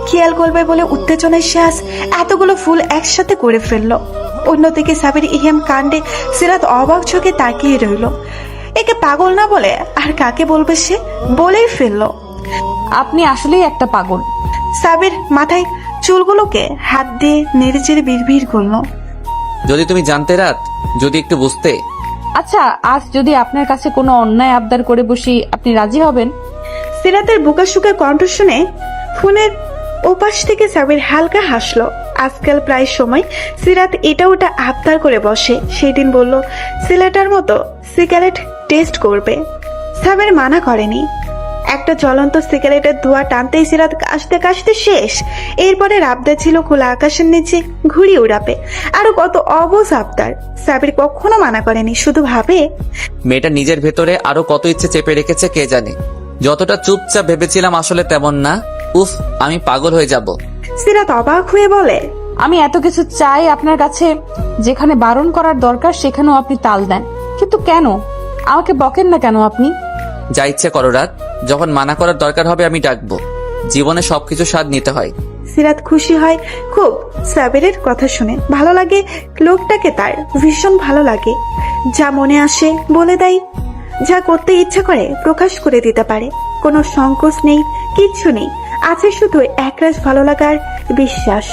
খেয়াল করবে বলে উত্তেজনায় সে আজ এতগুলো ফুল একসাথে করে ফেললো। অন্যদিকে সাবির ইহেম কাণ্ডে সিরাত অবাক চোখে তাকিয়ে রইল। একে পাগল না বলে আর কাকে বলবে? সে বলেই ফেললো, আপনি আসলেই একটা পাগল। সাবির মাথায় চুলগুলোকে হাত দিয়ে নেড়েচেড়ে বিড়বিড় করলো, যদি তুমি জানতে রাত, যদি একটু বুঝতে। আচ্ছা, আজ যদি আপনার কাছে কোনো অন্যায় আবদার করে বসি, আপনি রাজি হবেন? সিরাতের বুকাশুকা কণ্ঠ শুনে ফোনের ওপাশ থেকে সাবির হালকা হাসলো। আজকাল প্রায় সময় সিরাত এটা ওটা আবদার করে বসে। সেদিন বলল ছেলেটার মতো সিগারেট টেস্ট করবে। সাবির মানা করেনি। একটা জ্বলন্ত সিগারেটের ধোঁয়া টানতেই সিরাত কাশতে কাশতে শেষ। এরপরে আবদার ছিল খোলা আকাশের নিচে ঘুড়ি উড়াবে। আরো কত অবুঝ আবদার। সাবির কখনো মানা করেনি, শুধু ভাবে মেয়েটা নিজের ভেতরে আরো কত ইচ্ছে চেপে রেখেছে কে জানে। যতটা চুপচাপ ভেবেছিলাম আসলে তেমন না। উফ, আমি পাগল হয়ে যাব। সিরাত অবাক হয়ে বলে, আমি এত কিছু চাই আপনার কাছে, যেখানে বারণ করার দরকার সেখানেও আপনি তাল দেন। কিন্তু কেন? আমাকে বকেন না কেন আপনি? যা ইচ্ছে করো রাত, যখন মানা করার দরকার হবে আমি ডাকবো। জীবনে সবকিছু স্বাদ নিতে হয়। সিরাত খুশি হয় খুব সাবিরের কথা শুনে। ভালো লাগে লোকটাকে, তার ভীষণ ভালো লাগে। যা মনে আসে বলে দেয়, যা করতে ইচ্ছা করে প্রকাশ করে দিতে পারে। কোনো সংকোচ নেই, কিচ্ছু নেই, আছে শুধু একরাশ ভালো লাগার বিশ্বাস।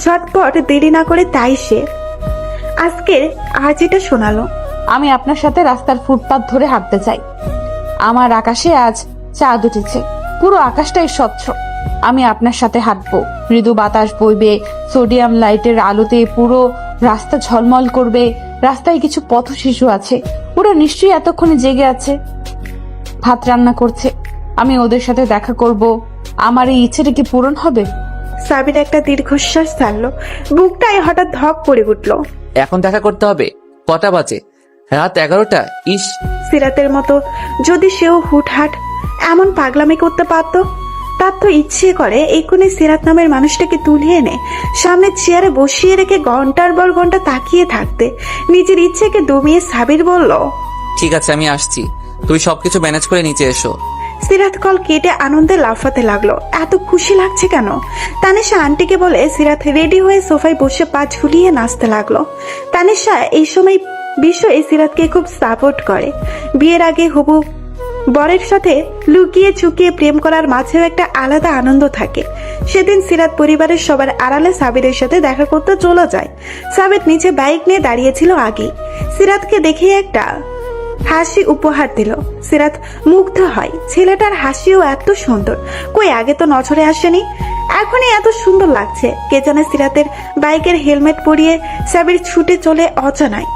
ঝটপট দেরি না করে তাই সে আজকের আর্জিটা শোনালো। আমি আপনার সাথে রাস্তার ফুটপাত ধরে হাঁটতে চাই। আমার আকাশে আজ চাঁদ উঠেছে, পুরো আকাশটাই স্বচ্ছ। আমি আপনার সাথে হাঁটবো, মৃদু বাতাস বইবে, সোডিয়াম লাইটের আলোতে পুরো রাস্তা ঝলমল করবে। রাস্তায় কিছু পথ শিশু আছে, ওরা নিশ্চয়ই এতক্ষণে জেগে আছে, ভাত রান্না করছে। আমি ওদের সাথে দেখা করব। আমার এই ইচ্ছেটা কি পূরণ হবে? সাবির একটা দীর্ঘশ্বাস ছাড়লো। বুকটায় হঠাৎ ধক করে উঠলো। এখন দেখা করতে হবে? কটা বাজে? রাত 11টা। ইস, সিরাতের মতো যদি সেও হুটহাট এমন পাগলামি করতে পারতো। তার তো ইচ্ছে করে এক্ষুনি সিরাত নামের মানুষটাকে তুলে এনে সামনে চেয়ারে বসিয়ে রেখে ঘন্টার পর ঘন্টা তাকিয়ে থাকতে। নিজের ইচ্ছেকে দমিয়ে সাবির বলল, ঠিক আছে আমি আসছি, তুমি সবকিছু ম্যানেজ করে নিচে এসো। সিরাত কল কেটে আনন্দে লাফাতে লাগলো। এত খুশি লাগছে কেন? তানিশা আন্টিকে বলে সিরাত রেডি হয়ে সোফায় বসে পা ঝুলিয়ে নাচতে লাগলো। তানিশা এই সময় বিষয়ে সিরাতকে খুব সাপোর্ট করে। বিয়ের আগে হবু বরের সাথে লুকিয়ে চুকিয়ে প্রেম করার মাঝেও একটা আলাদা আনন্দ থাকে। সেদিন সিরাত পরিবারের সবার আড়ালে সাবিরের সাথে দেখা করতে চলে যায়। সাবির নিচে বাইক নিয়ে দাঁড়িয়েছিল আগে। সিরাতকে দেখে একটা হাসি উপহার দিল। সিরাত মুগ্ধ হয়, ছেলেটার হাসিও এত সুন্দর, কই আগে তো নজরে আসেনি, এখনই এত সুন্দর লাগছে। কে জানে সিরাতের বাইকের হেলমেট পরিয়ে সাবির ছুটে চলে অজানায়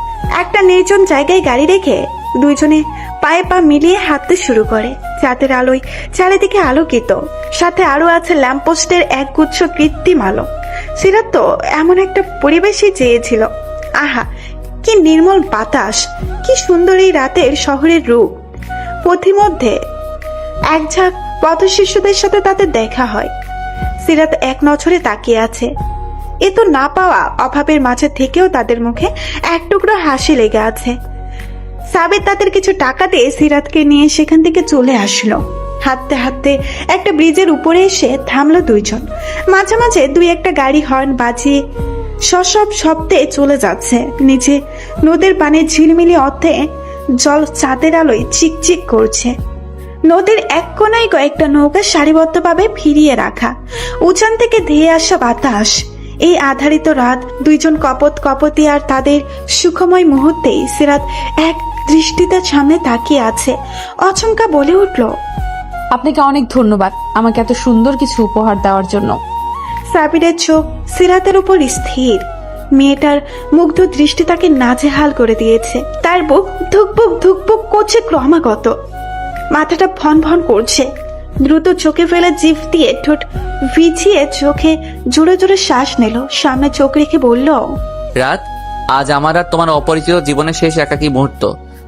একটা নির্জন জায়গায় গাড়ি রেখে দুইজনে পায়ে পা মিলিয়ে হাঁটতে শুরু করে। চাঁদের আলোয় চারিদিকে আলোকিত, সাথে আরো আছে ল্যাম্পপোস্টের এক গুচ্ছ কৃত্রিম আলো। সিরাত তো এমন একটা পরিবেশই চেয়েছিল। আহা, কি নির্মল বাতাস, কি সুন্দর এই রাতের শহরের রূপ। পথিমধ্যে এক ঝাঁক পথশিশুদের সাথে তাদের দেখা হয়। সিরাত এক নজরে তাকিয়ে আছে। এ তো না পাওয়া অভাবের মাঝে থেকেও তাদের মুখে এক টুকরো হাসি লেগে আছে। সাবির তাদের কিছু টাকা দিয়ে সিরাতকে নিয়ে সেখান থেকে চলে আসলো। হাঁটতে হাঁটতে একটা ব্রিজের উপরে এসে থামলো দুইজন। মাঝে মাঝে দুই একটা গাড়ি হর্ন বাজিয়ে সসব শব্দে চলে যাচ্ছে। নিচে নদীর পানি ঝিলমিলি অর্থে জল চাঁদের আলোয় চিকচিক করছে। নদীর এক কোনায় কয়েকটা নৌকা সারিবদ্ধভাবে ফিরিয়ে রাখা। উজান থেকে ধেয়ে আসা বাতাস। এই আধারিত রাত, দুইজন কপতি আর তাদের সুখময় মুহূর্তেই সিরাত এক দৃষ্টিতে সামনে তাকিয়ে আছে। অচমকা বলে উঠল, আপনাকে অনেক ধন্যবাদ আমাকে এত সুন্দর কিছু উপহার দেওয়ার জন্য। সাবিরের চোখ সিরাতের উপর স্থির। মেয়েটার মুগ্ধ দৃষ্টি তাকে নাজেহাল করে দিয়েছে। তার বুক ধুকপুক ধুকপুক করছে ক্রমাগত, মাথাটা ভন ভন করছে। দ্রুত চোখে ফেলে জিভ দিয়ে ঠোঁট ভিজিয়ে চোখে জোরে জোরে শ্বাস নিল। সামনে চোখ রেখে বলল, রাত, আজ আমার আর তোমার অপরিচিত জীবনের শেষ একাকী মুহূর্ত।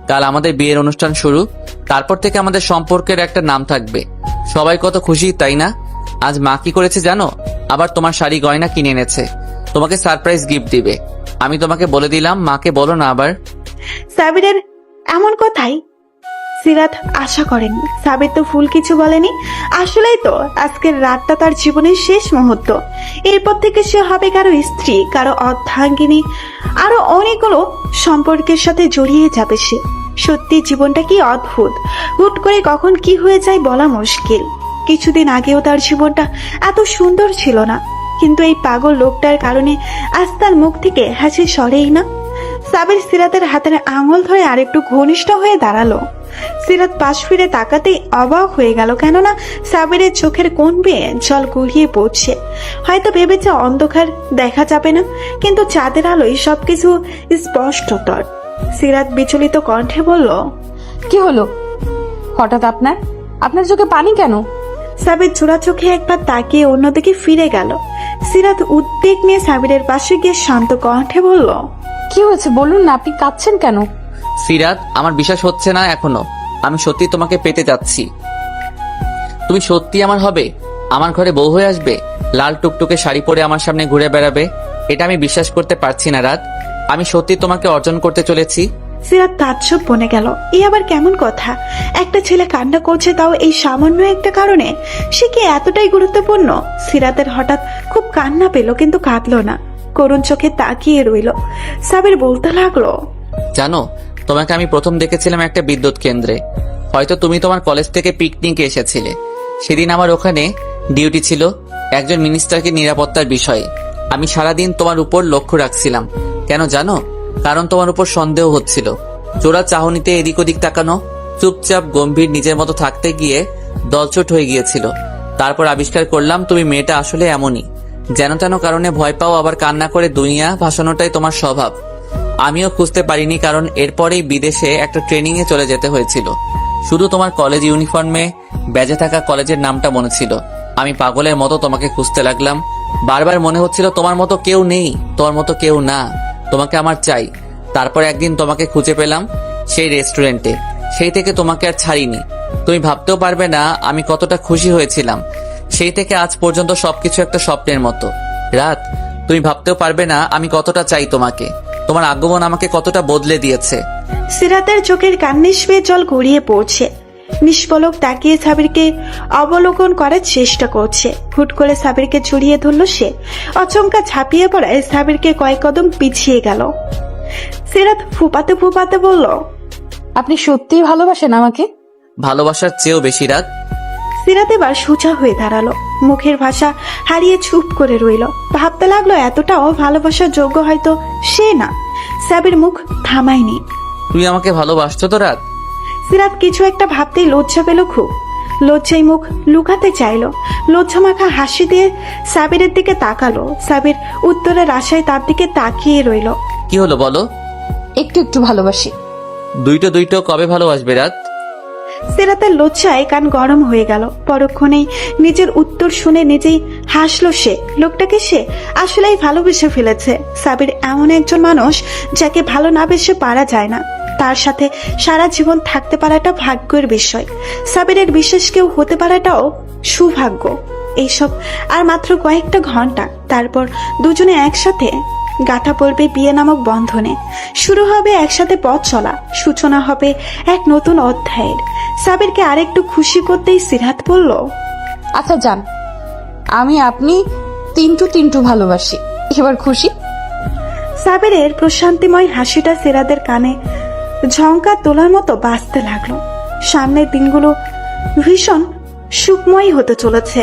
কাল আমাদের বিয়ের অনুষ্ঠান শুরু, তারপর থেকে আমাদের সম্পর্কের একটা নাম থাকবে। সবাই কত খুশি, তাই না? আজ মা কি করেছে জানো? আবার তোমার শাড়ি গয়না কিনে এনেছে, তোমাকে সারপ্রাইজ গিফট দিবে। আমি তোমাকে বলে দিলাম, মাকে বলো না আবার। সাবিরের এমন কথাই সিরাত আশা করেনি। সাবির তো ফুল কিছু বলেনি। আসলেই তো আজকের রাতটা তার জীবনের শেষ মুহূর্ত। এরপর থেকে সে হবে কারো স্ত্রী, কারো অর্ধাঙ্গিনী, আরো অনেকগুলো সম্পর্কের সাথে জড়িয়ে যাবে সে। সত্যি জীবনটা কি অদ্ভুত, হুট করে কখন কি হয়ে যায় বলা মুশকিল। কিছুদিন আগেও তার জীবনটা এত সুন্দর ছিল না, কিন্তু এই পাগল লোকটার কারণে আজ তার মুখ থেকে হাসি সরেই না। সাবির সিরাতের হাতের আঙুল ধরে আরেকটু ঘনিষ্ঠ হয়ে দাঁড়ালো। সিরাত পাশ ফিরে তাকাতেই অবাক হয়ে গেল, কেননা সাবিরের চোখের কোণ বেয়ে জল গড়িয়ে পড়ছে। হয়তো ভেবেছে অন্ধকার দেখা যাবে না, কিন্তু চাঁদের আলোয় সবকিছু স্পষ্টতর। সিরাত বিচলিত কণ্ঠে বলল, কি হলো হঠাৎ আপনার চোখে পানি কেন? সাবির জোড়া চোখে একবার তাকিয়ে অন্যদিকে ফিরে গেল। সিরাত উদ্বেগ নিয়ে সাবিরের পাশে গিয়ে শান্ত কণ্ঠে বলল, কি হয়েছে বলুন না, আপনি কাঁদছেন কেন? সিরাত, আমার বিশ্বাস হচ্ছে না এখনো। আমি সত্যি তোমাকে পেতে যাচ্ছি। তুমি সত্যি আমার হবে, আমার ঘরে বউ হয়ে আসবে, লাল টুকটুকে শাড়ি পরে আমার সামনে ঘুরে বেড়াবে। এটা আমি বিশ্বাস করতে পারছি না রাত। আমি সত্যি তোমাকে অর্জন করতে চলেছি। সিরাত তাজ্জব বনে গেল। এই আবার কেমন কথা? একটা ছেলে কান্না করছে, তাও এই সামান্য একটা কারণে। সে কি এতটাই গুরুত্বপূর্ণ? সিরাতের হঠাৎ খুব কান্না পেল, কিন্তু কাঁদলো না, করুণ চোখে তাকিয়ে রইল। সাবির বলতে লাগলো, জানো, তোমাকে আমি প্রথম দেখেছিলাম একটা বিদ্যুৎ কেন্দ্রে। হয়তো তুমি তোমার কলেজ থেকে পিকনিকে এসেছিলে। সেদিন আমার ওখানে ডিউটি ছিল একজন মিনিস্টারকে নিরাপত্তার বিষয়ে। আমি সারাদিন তোমার উপর লক্ষ্য রাখছিলাম। কেন জানো? কারণ তোমার উপর সন্দেহ হচ্ছিল। চোরা চাহনিতে এদিক ওদিক তাকানো, চুপচাপ গম্ভীর নিজের মতো থাকতে গিয়ে দলছুট হয়ে গিয়েছিল। তারপর আবিষ্কার করলাম তুমি মেয়েটা আসলে এমনই, যেন তেন কারণে ভয় পাও, আবার কান্না করে দুনিয়া ভাসানোটাই তোমার স্বভাব। আমিও খুঁজতে পারিনি, কারণ এরপরেই বিদেশে একটা ট্রেনিং এ চলে যেতে হয়েছিল। শুধু তোমার কলেজ ইউনিফর্মে ব্যাজে থাকা কলেজের নামটা মনে ছিল। আমি পাগলের মতো তোমাকে খুঁজতে লাগলাম। বারবার মনে হচ্ছিল তোমার মতো কেউ নেই, তোমার মতো কেউ না, তোমাকে আমার চাই। তারপর একদিন তোমাকে খুঁজে পেলাম সেই রেস্টুরেন্টে। সেই থেকে তোমাকে আর ছাড়িনি। তুমি ভাবতেও পারবে না আমি কতটা খুশি হয়েছিলাম। সেই থেকে আজ পর্যন্ত সবকিছু একটা স্বপ্নের মতো। রাত, তুমি ভাবতেও পারবে না আমি কতটা চাই তোমাকে। তোমার আগমন আমাকে কতটা বদলে দিয়েছে। সিরাতের চোখের কান্নিস বেয়ে জল গড়িয়ে পড়ছে। নিষ্পলক তাকিয়ে সাবিরকে অবলোকন করার চেষ্টা করছে। হুট করে সাবিরকে জড়িয়ে ধরল সে। অচমকা ঝাঁপিয়ে পড়ায় সাবিরকে কয়েক কদম পিছিয়ে গেল। সিরাত ফুপাতে ফুপাতে বলল, আপনি সত্যিই ভালোবাসেন আমাকে? ভালোবাসার চেয়েও বেশি রাত। সিরাত এবার সোজা হয়ে দাঁড়ালো, মুখের ভাষা হারিয়ে চুপ করে রইল। ভাবতে লাগলো এতটাও ভালোবাসার যোগ্য হয়তো সে না। সাবির মুখ থামায়নি। তুই আমাকে ভালোবাসতো তো রাত? সিরাত কিছু একটা ভাবতেই লজ্জা পেল খুব। লজ্জায় মুখ লুকাতে চাইলো। লজ্জা মাখা হাসি দিয়ে সাবিরের দিকে তাকালো। সাবির উত্তরের আশায় তার দিকে তাকিয়ে রইল। কি হলো বলো? একটু একটু ভালোবাসি। দুইটো কবে ভালোবাসবে রাত? সিরাতের লজ্জায় কান গরম হয়ে গেল। পরক্ষণেই নিজের উত্তর শুনে নিজেই হাসলো সে। লোকটাকে সে আসলেই ভালোবেসে ফেলেছে। সাবির এমন একজন মানুষ যাকে ভালো না বেসে পারা যায় না। তার সাথে সারা জীবন থাকতে পারাটা ভাগ্যের বিষয়। সাবিরের বিশেষ কেউ হতে পারাটাও সৌভাগ্য। এইসব আর মাত্র কয়েকটা ঘন্টা, তারপর দুজনে একসাথে গাঁথা পড়বে বিয়ে নামক বন্ধনে। শুরু হবে একসাথে পথ চলা, সূচনা হবে এক নতুন অধ্যায়ের। সাবিরকে আরেকটু খুশি করতেই সিরাত বলল, আচ্ছা যান, আমি আপনি তিনটু ভালোবাসি। এবার খুশি? সাবিরের প্রশান্তিময় হাসিটা সিরাতের কানে ঝঙ্কার তোলার মতো বাজতে লাগলো। সামনের দিনগুলো ভীষণ সুখময় হতে চলেছে।